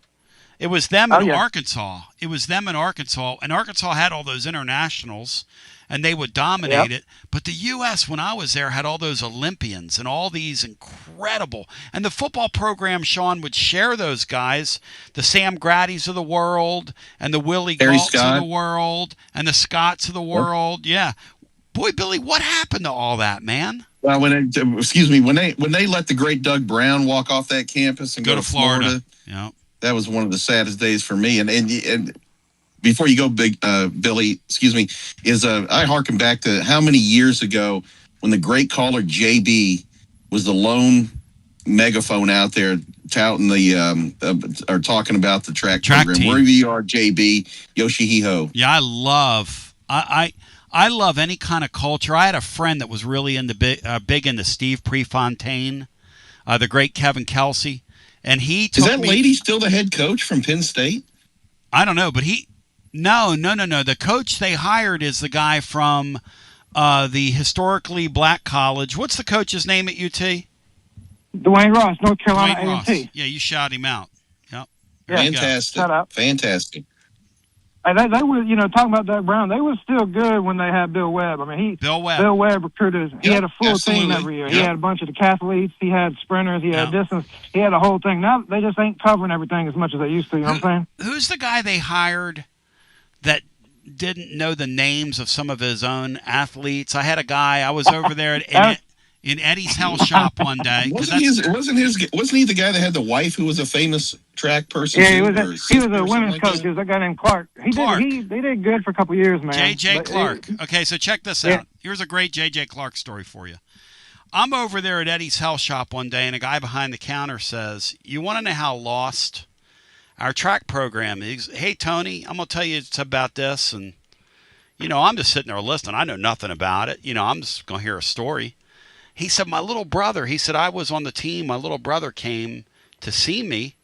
Speaker 1: It was them
Speaker 10: Oh,
Speaker 1: in
Speaker 10: yeah.
Speaker 1: Arkansas. It was them in Arkansas, and Arkansas had all those internationals, and they would dominate it. But the U.S., when I was there, had all those Olympians and all these incredible. And the football program, Sean, would share those guys, the Sam Grady's of the world, and the Willie
Speaker 4: Harry
Speaker 1: Gaults of
Speaker 4: Scott.
Speaker 1: the world, and the Scotts of the world. Yeah. Boy, Billy, what happened to all that, man?
Speaker 4: Well, when they let the great Doug Brown walk off that campus and go to Florida,
Speaker 1: yeah,
Speaker 4: that was one of the saddest days for me. And before you go, Billy, I harken back to how many years ago when the great caller JB was the lone megaphone out there touting or talking about the track program.
Speaker 1: team.
Speaker 4: Wherever you are, JB, Yoshi-hee-ho.
Speaker 1: Yeah, I love any kind of culture. I had a friend that was really into big into Steve Prefontaine, the great Kevin Kelsey, and he took
Speaker 4: Is that lady still the head coach from Penn State?
Speaker 1: I don't know, but no. The coach they hired is the guy from the historically black college. What's the coach's name at UT?
Speaker 10: Dwayne Ross, North Carolina
Speaker 1: Dwayne Ross.
Speaker 10: A&T.
Speaker 1: Yeah, you shout him out. Yep.
Speaker 10: Yeah,
Speaker 4: fantastic.
Speaker 10: shut up.
Speaker 4: Fantastic.
Speaker 10: And they were, talking about Doug Brown, they were still good when they had Bill Webb. I mean, Bill Webb recruited. He had a full team every year. He had a bunch of decathletes. He had sprinters. He had distance. He had a whole thing. Now they just ain't covering everything as much as they used to. You know what I'm saying?
Speaker 1: Who's the guy they hired that didn't know the names of some of his own athletes? I had a guy. I was over there in Eddie's Health Shop one day.
Speaker 4: Wasn't he the guy that had the wife who was a famous track person?
Speaker 10: Yeah, he was a women's coach. It was a guy named Clark. They did good for a couple years, man.
Speaker 1: J.J. Clark. Okay, so check this out. Here's a great J.J. Clark story for you. I'm over there at Eddie's Health Shop one day, and a guy behind the counter says, "You want to know how lost our track program is?" Hey, Tony, I'm going to tell you it's about this. And, I'm just sitting there listening. I know nothing about it. I'm just going to hear a story. He said, my little brother, I was on the team. My little brother came to see me.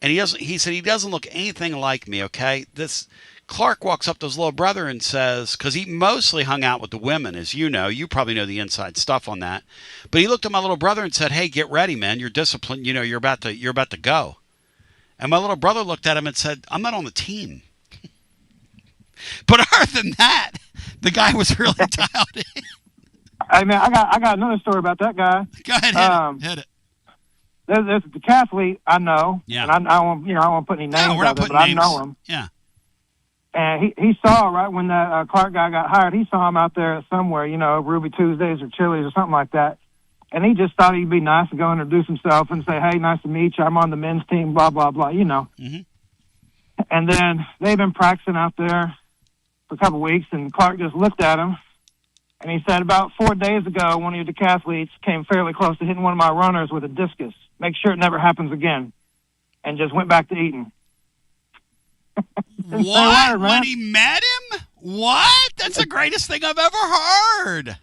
Speaker 1: And he said, he doesn't look anything like me, okay? This Clark walks up to his little brother and says, because he mostly hung out with the women, as you know. You probably know the inside stuff on that. But he looked at my little brother and said, hey, get ready, man. You're disciplined. You're about to go. And my little brother looked at him and said, I'm not on the team. But other than that, the guy was really dialed in.
Speaker 10: Hey man, I got another story about that guy.
Speaker 1: Go ahead, hit it.
Speaker 10: There's the decathlete I know, and I don't want to put any names out there, but I know him.
Speaker 1: Yeah.
Speaker 10: And he saw right when that Clark guy got hired. He saw him out there somewhere, Ruby Tuesdays or Chili's or something like that. And he just thought he'd be nice to go introduce himself and say, "Hey, nice to meet you. I'm on the men's team." Blah blah blah.
Speaker 1: Mm-hmm.
Speaker 10: And then they've been practicing out there for a couple of weeks, and Clark just looked at him. And he said, about 4 days ago, one of your decathletes came fairly close to hitting one of my runners with a discus. Make sure it never happens again. And just went back to eating.
Speaker 1: What? When he met him? What? That's the greatest thing I've ever heard.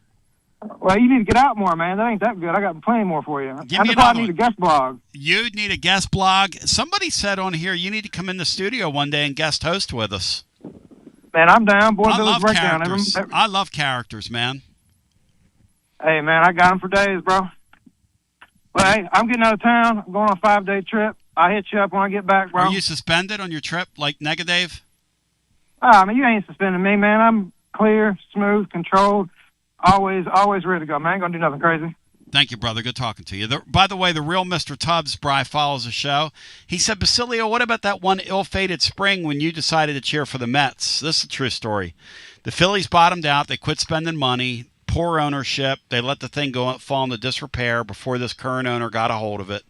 Speaker 10: Well, you need to get out more, man. That ain't that good. I got plenty more for you. I need a guest blog.
Speaker 1: You'd need a guest blog. Somebody said on here, you need to come in the studio one day and guest host with us.
Speaker 10: Man, I'm down. Boy,
Speaker 1: I love
Speaker 10: breakdown.
Speaker 1: characters. I love characters, man.
Speaker 10: Hey, man, I got them for days, bro. Well, hey, I'm getting out of town. I'm going on a 5-day trip. I'll hit you up when I get back, bro.
Speaker 1: Are you suspended on your trip like Negative?
Speaker 10: I mean, you ain't suspending me, man. I'm clear, smooth, controlled, always ready to go, man. I ain't going to do nothing crazy.
Speaker 1: Thank you, brother. Good talking to you. By the way, the real Mr. Tubbs, Bry, follows the show. He said, Basilio, what about that one ill-fated spring when you decided to cheer for the Mets? This is a true story. The Phillies bottomed out. They quit spending money. Poor ownership. They let the thing fall into disrepair before this current owner got a hold of it.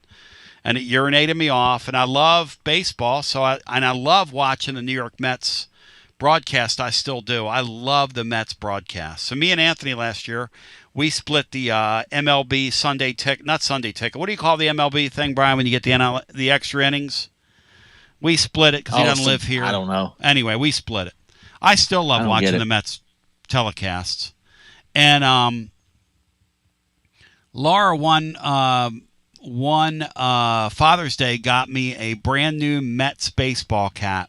Speaker 1: And it urinated me off. And I love baseball, and I love watching the New York Mets broadcast. I still do. I love the Mets broadcast. So me and Anthony last year, we split the MLB Sunday ticket. Not Sunday ticket. What do you call the MLB thing, Brian, when you get the extra innings? We split it because he doesn't live here.
Speaker 15: I don't know.
Speaker 1: Anyway, we split it. I still love watching the Mets telecasts. And Laura one Father's Day got me a brand new Mets baseball cap.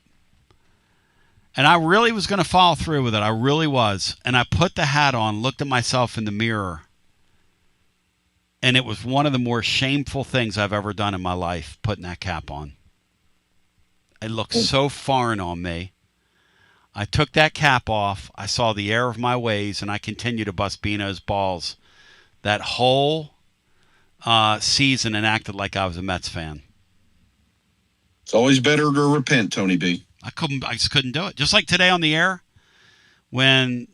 Speaker 1: And I really was going to follow through with it. I really was. And I put the hat on, looked at myself in the mirror. And it was one of the more shameful things I've ever done in my life, putting that cap on. It looked so foreign on me. I took that cap off. I saw the error of my ways, and I continued to bust Bino's balls that whole season and acted like I was a Mets fan.
Speaker 4: It's always better to repent, Tony B.
Speaker 1: I just couldn't do it. Just like today on the air, when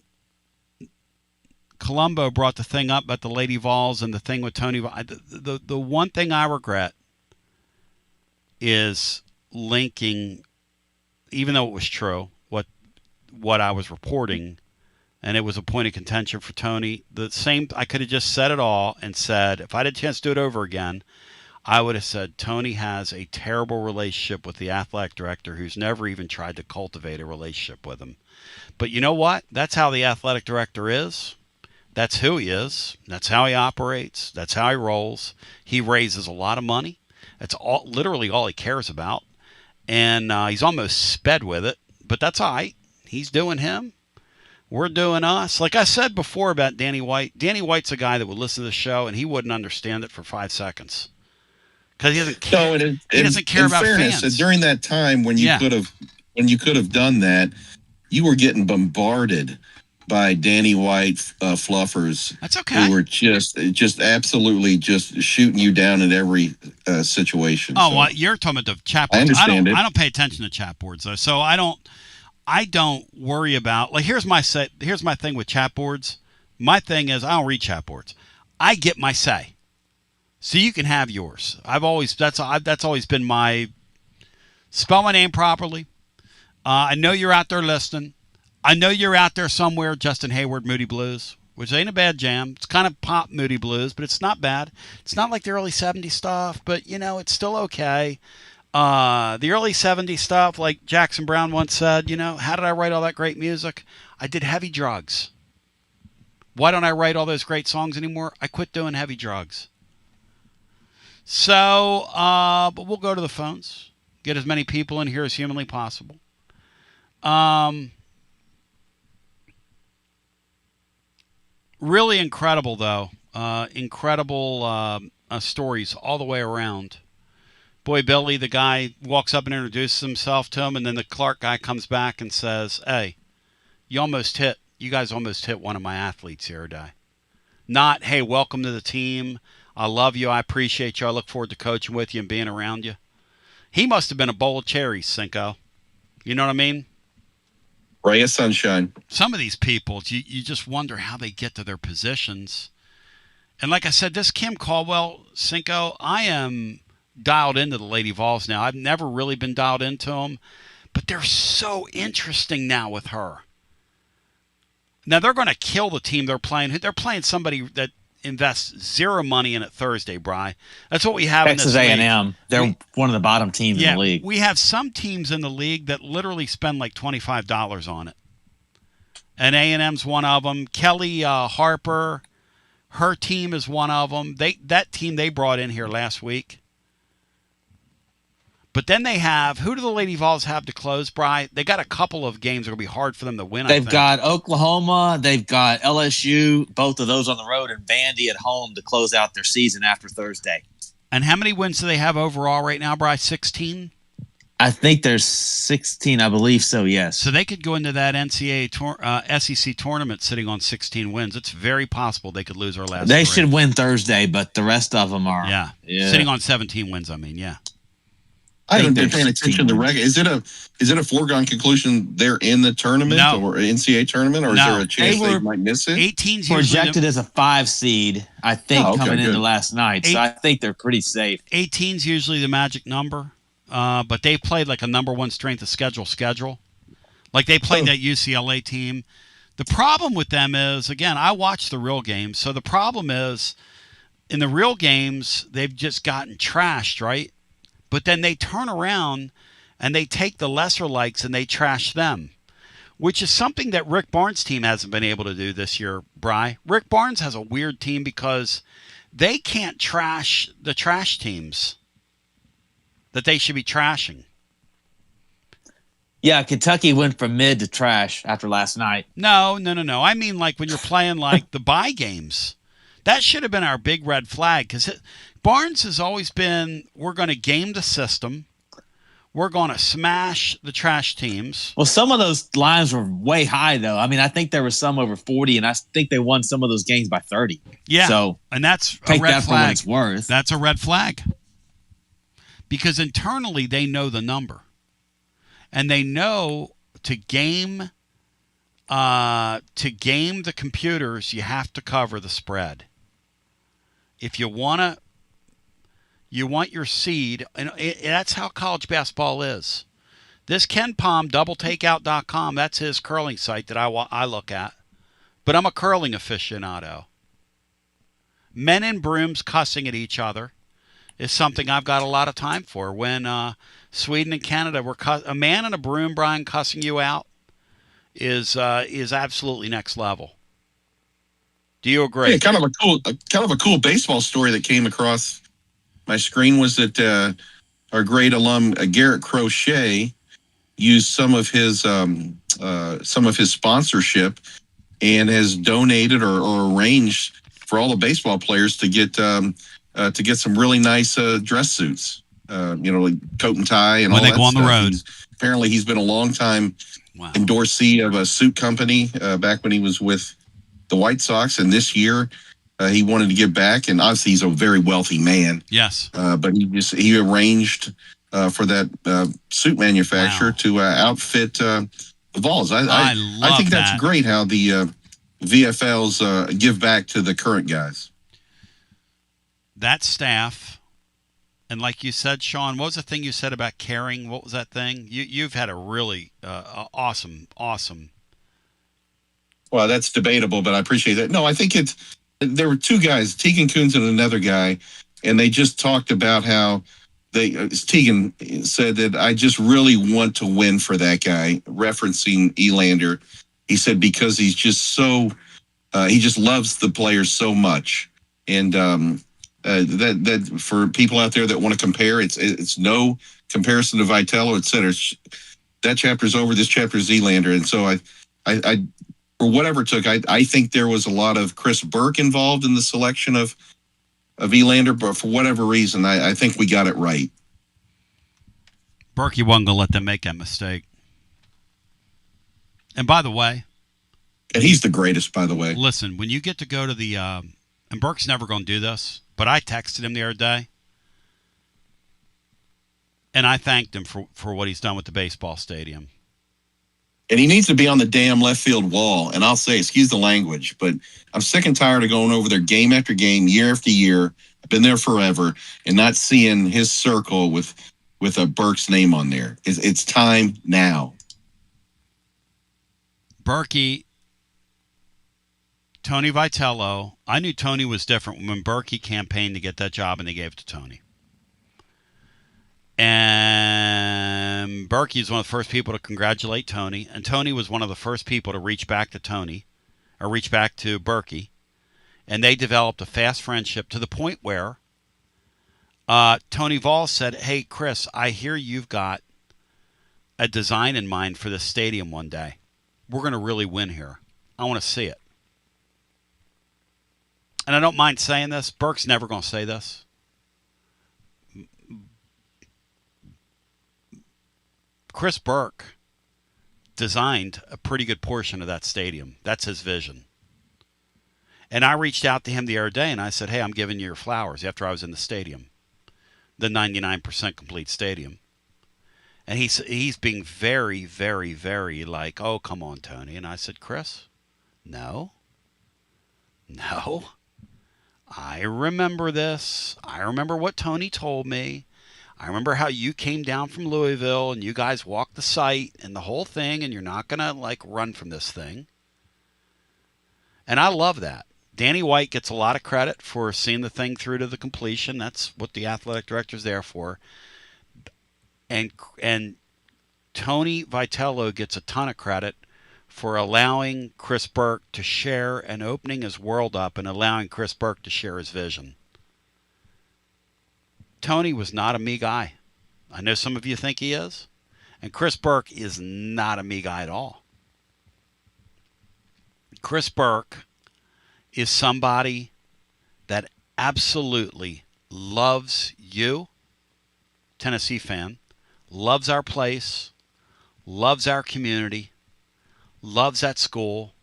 Speaker 1: Columbo brought the thing up about the Lady Vols and the thing with Tony. The one thing I regret is linking, even though it was true, what I was reporting, and it was a point of contention for Tony. I could have just said it all and said, if I had a chance to do it over again, I would have said Tony has a terrible relationship with the athletic director who's never even tried to cultivate a relationship with him. But you know what? That's how the athletic director is. That's who he is. That's how he operates. That's how he rolls. He raises a lot of money. That's literally all he cares about. And he's almost sped with it. But that's all right. He's doing him. We're doing us. Like I said before about Danny White, Danny White's a guy that would listen to the show and he wouldn't understand it for 5 seconds. Because he doesn't care. He doesn't care about fans.
Speaker 4: During that time when you could have done that, you were getting bombarded by Danny White fluffers.
Speaker 1: That's okay.
Speaker 4: Who were just absolutely just shooting you down in every situation.
Speaker 1: Oh, well, you're talking about the chat boards.
Speaker 4: I understand it.
Speaker 1: I don't pay attention to chat boards though, so I don't worry about, like, here's my thing with chat boards. My thing is I don't read chat boards. I get my say. So you can have yours. That's always been my, spell my name properly. I know you're out there listening. I know you're out there somewhere, Justin Hayward, Moody Blues, which ain't a bad jam. It's kind of pop Moody Blues, but it's not bad. It's not like the early 70s stuff, but, it's still okay. The early 70s stuff, like Jackson Brown once said, how did I write all that great music? I did heavy drugs. Why don't I write all those great songs anymore? I quit doing heavy drugs. So, but we'll go to the phones. Get as many people in here as humanly possible. Really incredible, though. Incredible stories all the way around. Boy, Billy, the guy walks up and introduces himself to him, and then the Clark guy comes back and says, hey, you guys almost hit one of my athletes here today. Not, hey, welcome to the team. I love you. I appreciate you. I look forward to coaching with you and being around you. He must have been a bowl of cherries, Cinco. You know what I mean?
Speaker 4: Ray of sunshine.
Speaker 1: Some of these people, you just wonder how they get to their positions. And like I said, this Kim Caldwell, Cinco, I am dialed into the Lady Vols now. I've never really been dialed into them, but they're so interesting now with her. Now, they're going to kill the team they're playing. They're playing somebody that invests zero money in it Thursday, Bri. That's what we have
Speaker 15: Texas
Speaker 1: in this league.
Speaker 15: A&M. They're one of the bottom teams in the league.
Speaker 1: We have some teams in the league that literally spend like $25 on it. And A&M's one of them. Kelly Harper, her team is one of them. That team they brought in here last week. But then they have, who do the Lady Vols have to close, Bri? They got a couple of games that will be hard for them to win.
Speaker 15: They've got Oklahoma, they've got LSU, both of those on the road, and Vandy at home to close out their season after Thursday.
Speaker 1: And how many wins do they have overall right now, Bri? 16?
Speaker 15: I think there's 16, I believe so, yes.
Speaker 1: So they could go into that NCAA SEC tournament sitting on 16 wins. It's very possible they could lose our last
Speaker 15: They
Speaker 1: 3.
Speaker 15: should win Thursday, but the rest of them are.
Speaker 1: Yeah. Sitting on 17 wins, yeah.
Speaker 4: I haven't been paying attention to the record. Is it a foregone conclusion they're in the tournament or NCAA tournament, or is there a chance they might miss it?
Speaker 1: 18's
Speaker 15: projected as a 5 seed, I think, coming into last night. So I think they're pretty safe.
Speaker 1: 18's usually the magic number, but they played like a number one strength of schedule. Like they played that UCLA team. The problem with them is, again, I watch the real games. So the problem is, in the real games, they've just gotten trashed, right? But then they turn around and they take the lesser likes and they trash them, which is something that Rick Barnes' team hasn't been able to do this year, Bri. Rick Barnes has a weird team because they can't trash the trash teams that they should be trashing.
Speaker 15: Yeah, Kentucky went from mid to trash after last night.
Speaker 1: No. I mean, like when you're playing like the bye games. That should have been our big red flag because Barnes has always been, we're going to game the system. We're going to smash the trash teams.
Speaker 15: Well, some of those lines were way high, though. I mean, I think there was some over 40, and I think they won some of those games by 30.
Speaker 1: Yeah,
Speaker 15: so
Speaker 1: and that's
Speaker 15: take
Speaker 1: a red
Speaker 15: that
Speaker 1: flag.
Speaker 15: for what it's worth.
Speaker 1: That's a red flag. Because internally they know the number. And they know to game the computers, you have to cover the spread. If you want your seed, and that's how college basketball is. This Ken Palm, doubletakeout.com, that's his curling site that I look at. But I'm a curling aficionado. Men in brooms cussing at each other is something I've got a lot of time for. When Sweden and Canada were a man in a broom, Brian, cussing you out is absolutely next level. Do you agree?
Speaker 4: Yeah, kind of a cool baseball story that came across my screen was that our great alum Garrett Crochet used some of his sponsorship and has donated or arranged for all the baseball players to get some really nice dress suits, like coat and tie and
Speaker 1: when
Speaker 4: all
Speaker 1: they
Speaker 4: that
Speaker 1: go on
Speaker 4: stuff.
Speaker 1: the road.
Speaker 4: Apparently, he's been a long time endorsee of a suit company back when he was with the White Sox, and this year he wanted to give back. And obviously, he's a very wealthy man.
Speaker 1: Yes,
Speaker 4: but he arranged for that suit manufacturer to outfit the Vols. I think that's great how the VFLs give back to the current guys.
Speaker 1: That staff, and like you said, Sean, what was the thing you said about caring? What was that thing? You've had a really awesome.
Speaker 4: Well, that's debatable, but I appreciate that. No, I think there were two guys, Tegan Coons and another guy, and they just talked about how Tegan said that I just really want to win for that guy, referencing Elander. He said because he's just so he just loves the players so much, and that for people out there that want to compare, it's no comparison to Vitello, et cetera. That chapter's over. This chapter's Elander, and so I for whatever it took, I think there was a lot of Chris Burke involved in the selection of Elander, but for whatever reason, I think we got it right.
Speaker 1: Berkey wasn't going to let them make that mistake. And by the way,
Speaker 4: and he's the greatest, by the way.
Speaker 1: Listen, when you get to go to the and Burke's never going to do this, but I texted him the other day, and I thanked him for what he's done with the baseball stadium.
Speaker 4: And he needs to be on the damn left field wall. And I'll say, excuse the language, but I'm sick and tired of going over there game after game, year after year. I've been there forever and not seeing his circle with a Burke's name on there. It's time now.
Speaker 1: Berkey, Tony Vitello. I knew Tony was different when Berkey campaigned to get that job, and they gave it to Tony. And Berkey is one of the first people to congratulate Tony, and Tony was one of the first people to reach back to Tony, or reach back to Berkey, and they developed a fast friendship to the point where Tony Vols said, "Hey, Chris, I hear you've got a design in mind for this stadium one day. We're going to really win here. I want to see it." And I don't mind saying this. Burke's never going to say this. Chris Burke designed a pretty good portion of that stadium. That's his vision. And I reached out to him the other day and I said, "Hey, I'm giving you your flowers," after I was in the stadium, the 99% complete stadium. And he's being very, very, very like, "Oh, come on, Tony." And I said, "Chris, no. I remember this. I remember what Tony told me. I remember how you came down from Louisville and you guys walked the site and the whole thing, and you're not going to run from this thing." And I love that. Danny White gets a lot of credit for seeing the thing through to the completion. That's what the athletic director's there for. And Tony Vitello gets a ton of credit for allowing Chris Burke to share and opening his world up and allowing Chris Burke to share his vision. Tony was not a me guy. I know some of you think he is. And Chris Burke is not a me guy at all. Chris Burke is somebody that absolutely loves you, Tennessee fan, loves our place, loves our community, loves that school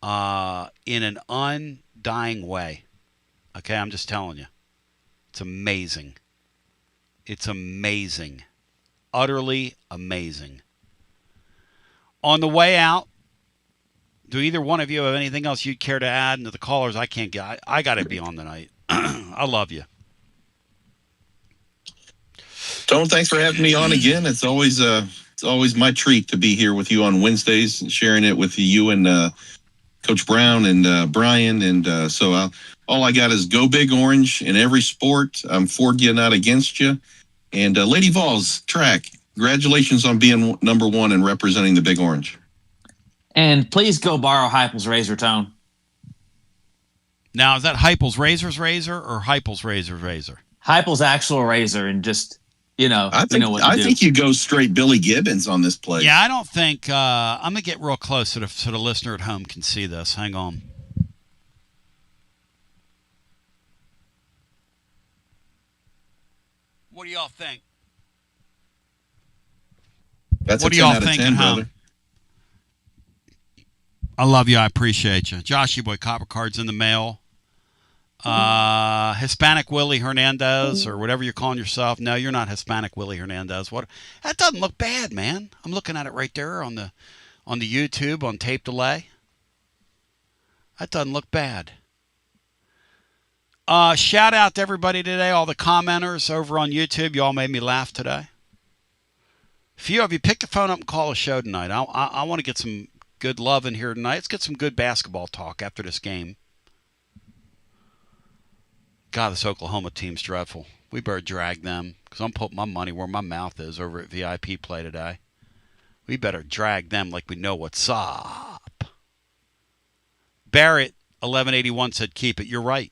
Speaker 1: in an undying way. Okay, I'm just telling you. It's amazing. It's amazing. Utterly amazing. On the way out, do either one of you have anything else you'd care to add? And to the callers, I can't get. I got to be on tonight. I love you.
Speaker 4: Tone, thanks for having me on again. It's always my treat to be here with you on Wednesdays and sharing it with you and Coach Brown and Brian. And so all I got is go Big Orange in every sport. I'm for you, not against you. And Lady Vols track. Congratulations on being number one and representing the Big Orange.
Speaker 15: And please go borrow Heupel's razor, Tone.
Speaker 1: Now, is that Heupel's razor's razor or Heupel's razor's razor?
Speaker 15: Heupel's actual razor, and just, I
Speaker 4: think you go straight Billy Gibbons on this play.
Speaker 1: Yeah, I don't think I'm gonna get real close so the listener at home can see this. Hang on. What do y'all think?
Speaker 4: That's
Speaker 1: what
Speaker 4: a
Speaker 1: do
Speaker 4: 10
Speaker 1: y'all
Speaker 4: out of
Speaker 1: think
Speaker 4: 10,
Speaker 1: at home?
Speaker 4: brother.
Speaker 1: I love you. I appreciate you. Joshy Boy Copper Card's in the mail. Hispanic Willie Hernandez or whatever you're calling yourself. No, you're not Hispanic Willie Hernandez. What? That doesn't look bad, man. I'm looking at it right there on the YouTube on tape delay. That doesn't look bad. Shout out to everybody today, all the commenters over on YouTube. You all made me laugh today. A few of you pick the phone up and call a show tonight. I want to get some good love in here tonight. Let's get some good basketball talk after this game. God, this Oklahoma team's dreadful. We better drag them because I'm putting my money where my mouth is over at VIP Play today. We better drag them like we know what's up. Barrett, 1181, said keep it. You're right.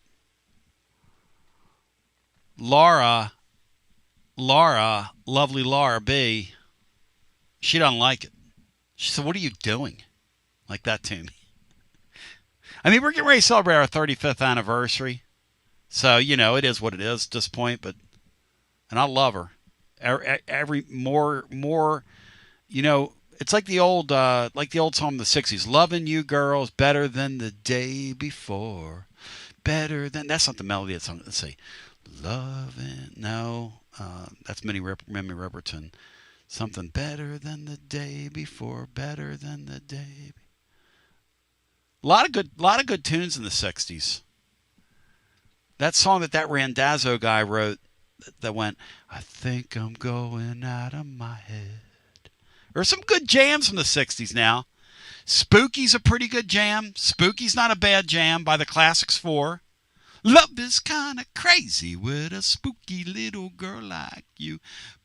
Speaker 1: Laura, lovely Laura B., she doesn't like it. She said, what are you doing? Like that to me. I mean, we're getting ready to celebrate our 35th anniversary. So, it is what it is at this point, and I love her. Every more, it's like the old song in the 60s. Loving you girls better than the day before. Better than, that's not the melody of the song. Let's see. That's Minnie Riperton. Something better than the day before, better than the day. A lot of good tunes in the 60s. That song that Randazzo guy wrote that went, I think I'm going out of my head. There's some good jams from the 60s now. Spooky's a pretty good jam. Spooky's not a bad jam by the Classics 4. Love is kind of crazy with a spooky little girl like you.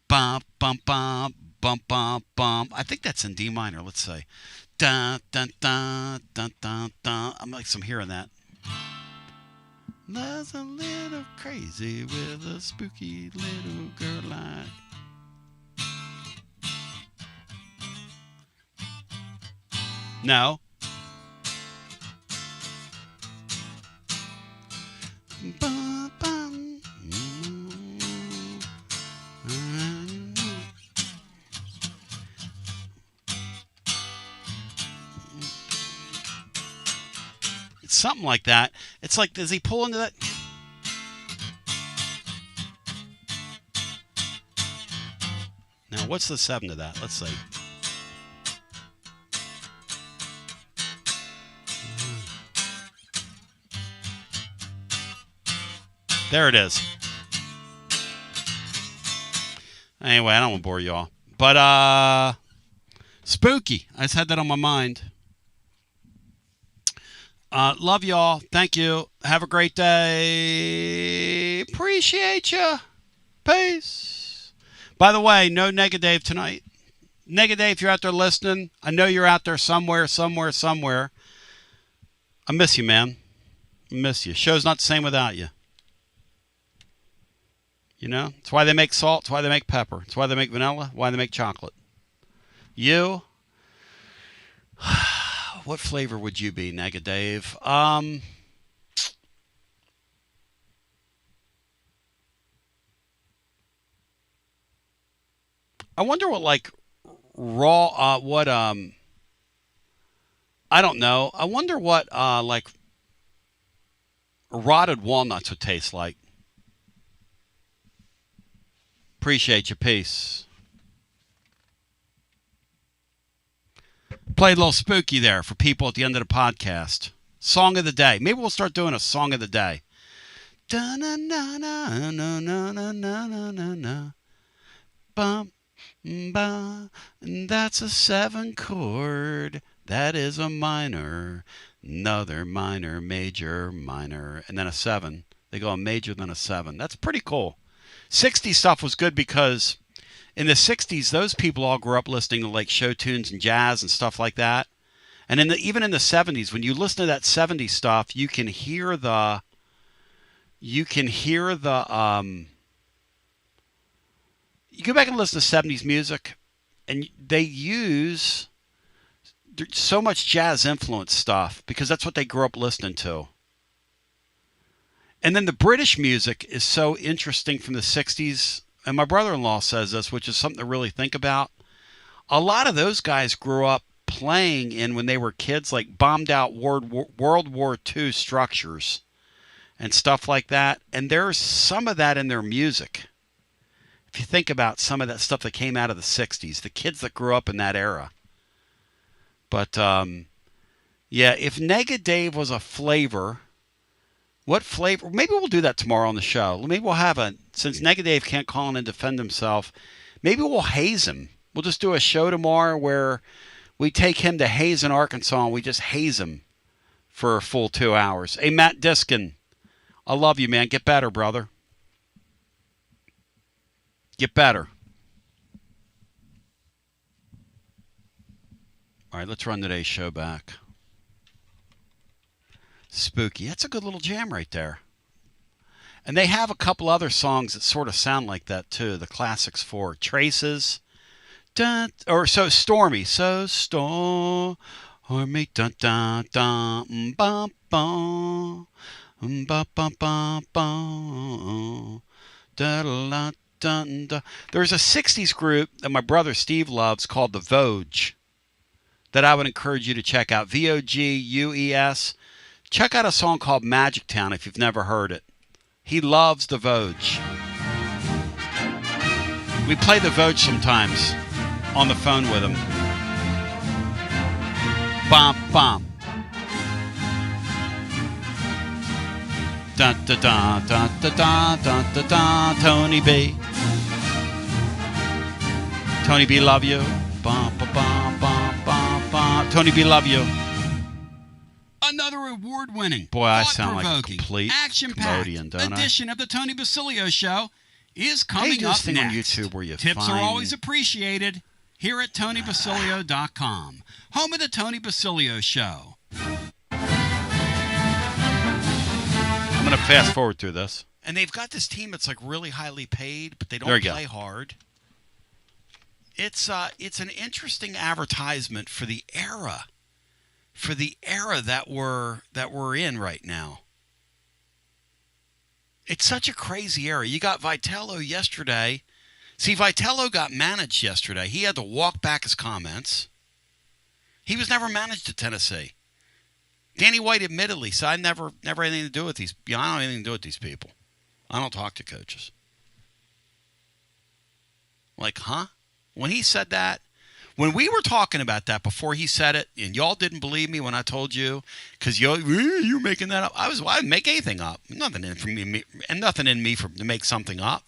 Speaker 1: Bum, bum, bum, bum, bum, bum. I think that's in D minor. Let's say. Dun, dun, dun, dun, dun, dun. I'm hearing that. Love's a little crazy with a spooky little girl like. No. Bum, bum. It's something like that. It's like, does he pull into that? Now, what's the 7 to that? Let's see. There it is. Anyway, I don't want to bore you all. But, spooky. I just had that on my mind. Love y'all. Thank you. Have a great day. Appreciate you. Peace. By the way, no Negative tonight. Negative, if you're out there listening, I know you're out there somewhere. I miss you, man. I miss you. Show's not the same without you. It's why they make salt. It's why they make pepper. It's why they make vanilla. Why they make chocolate. You... What flavor would you be, Negative? I wonder what like raw I don't know. I wonder what like rotted walnuts would taste like. Appreciate your peace. Played a little spooky there for people at the end of the podcast. Song of the day. Maybe we'll start doing a song of the day. Da na na na na na na na na na. Bum ba. That's a 7 chord. That is a minor. Another minor, major, minor, and then a 7. They go a major, then a 7. That's pretty cool. 60s stuff was good because in the 60s, those people all grew up listening to like show tunes and jazz and stuff like that. And even in the 70s, when you listen to that 70s stuff, you can hear the you go back and listen to 70s music, and they use so much jazz influence stuff because that's what they grew up listening to. And then the British music is so interesting from the 60s. And my brother-in-law says this, which is something to really think about. A lot of those guys grew up playing in, when they were kids, like bombed out World War II structures and stuff like that. And there's some of that in their music. If you think about some of that stuff that came out of the 60s, the kids that grew up in that era. But, yeah, if Nega Dave was a flavor, what flavor? Maybe we'll do that tomorrow on the show. Maybe we'll have since Nega Dave can't call in and defend himself, maybe we'll haze him. We'll just do a show tomorrow where we take him to Hazen, Arkansas, and we just haze him for a full 2 hours. Hey, Matt Diskin, I love you, man. Get better, brother. Get better. All right, let's run today's show back. Spooky. That's a good little jam right there. And they have a couple other songs that sort of sound like that, too. The classics for Traces. Or So Stormy. So Stormy. Dun, dun, dun, ba, ba, ba, ba, ba, ba, da, da, dun, da. There's a 60s group that my brother Steve loves called the Vogue that I would encourage you to check out. Vogues. Check out a song called Magic Town if you've never heard it. He loves the Vogue. We play the Vogue sometimes on the phone with him. Bum, bum. Dun, dun, dun, dun, dun, dun, dun, dun, dun. Tony B. Tony B, love you. Bum, bum, bum, bum, bum, bum. Tony B, love you.
Speaker 11: Another award-winning,
Speaker 1: boy, I sound like a complete
Speaker 11: action-packed
Speaker 1: comedian, don't I?
Speaker 11: edition of the Tony Basilio Show is coming
Speaker 1: Hey, do
Speaker 11: up
Speaker 1: this thing
Speaker 11: next.
Speaker 1: on YouTube where you
Speaker 11: Tips
Speaker 1: find...
Speaker 11: are always appreciated here at TonyBasilio.com, home of the Tony Basilio Show.
Speaker 1: I'm going to fast forward through this.
Speaker 11: And they've got this team that's like really highly paid, but they
Speaker 1: There
Speaker 11: don't
Speaker 1: you
Speaker 11: play
Speaker 1: go.
Speaker 11: hard.
Speaker 1: It's an interesting advertisement for the era. For the era that we're in right now. It's such a crazy era. You got Vitello yesterday. See, Vitello got managed yesterday. He had to walk back his comments. He was never managed at Tennessee. Danny White admittedly said, I never had anything to do with these. I don't have anything to do with these people. I don't talk to coaches. Like, huh? When he said that, when we were talking about that before he said it, and y'all didn't believe me when I told you, because you're making that up. I didn't make anything up. Nothing in me to make something up.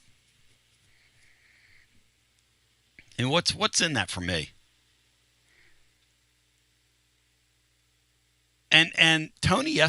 Speaker 1: And what's in that for me? And Tony yesterday.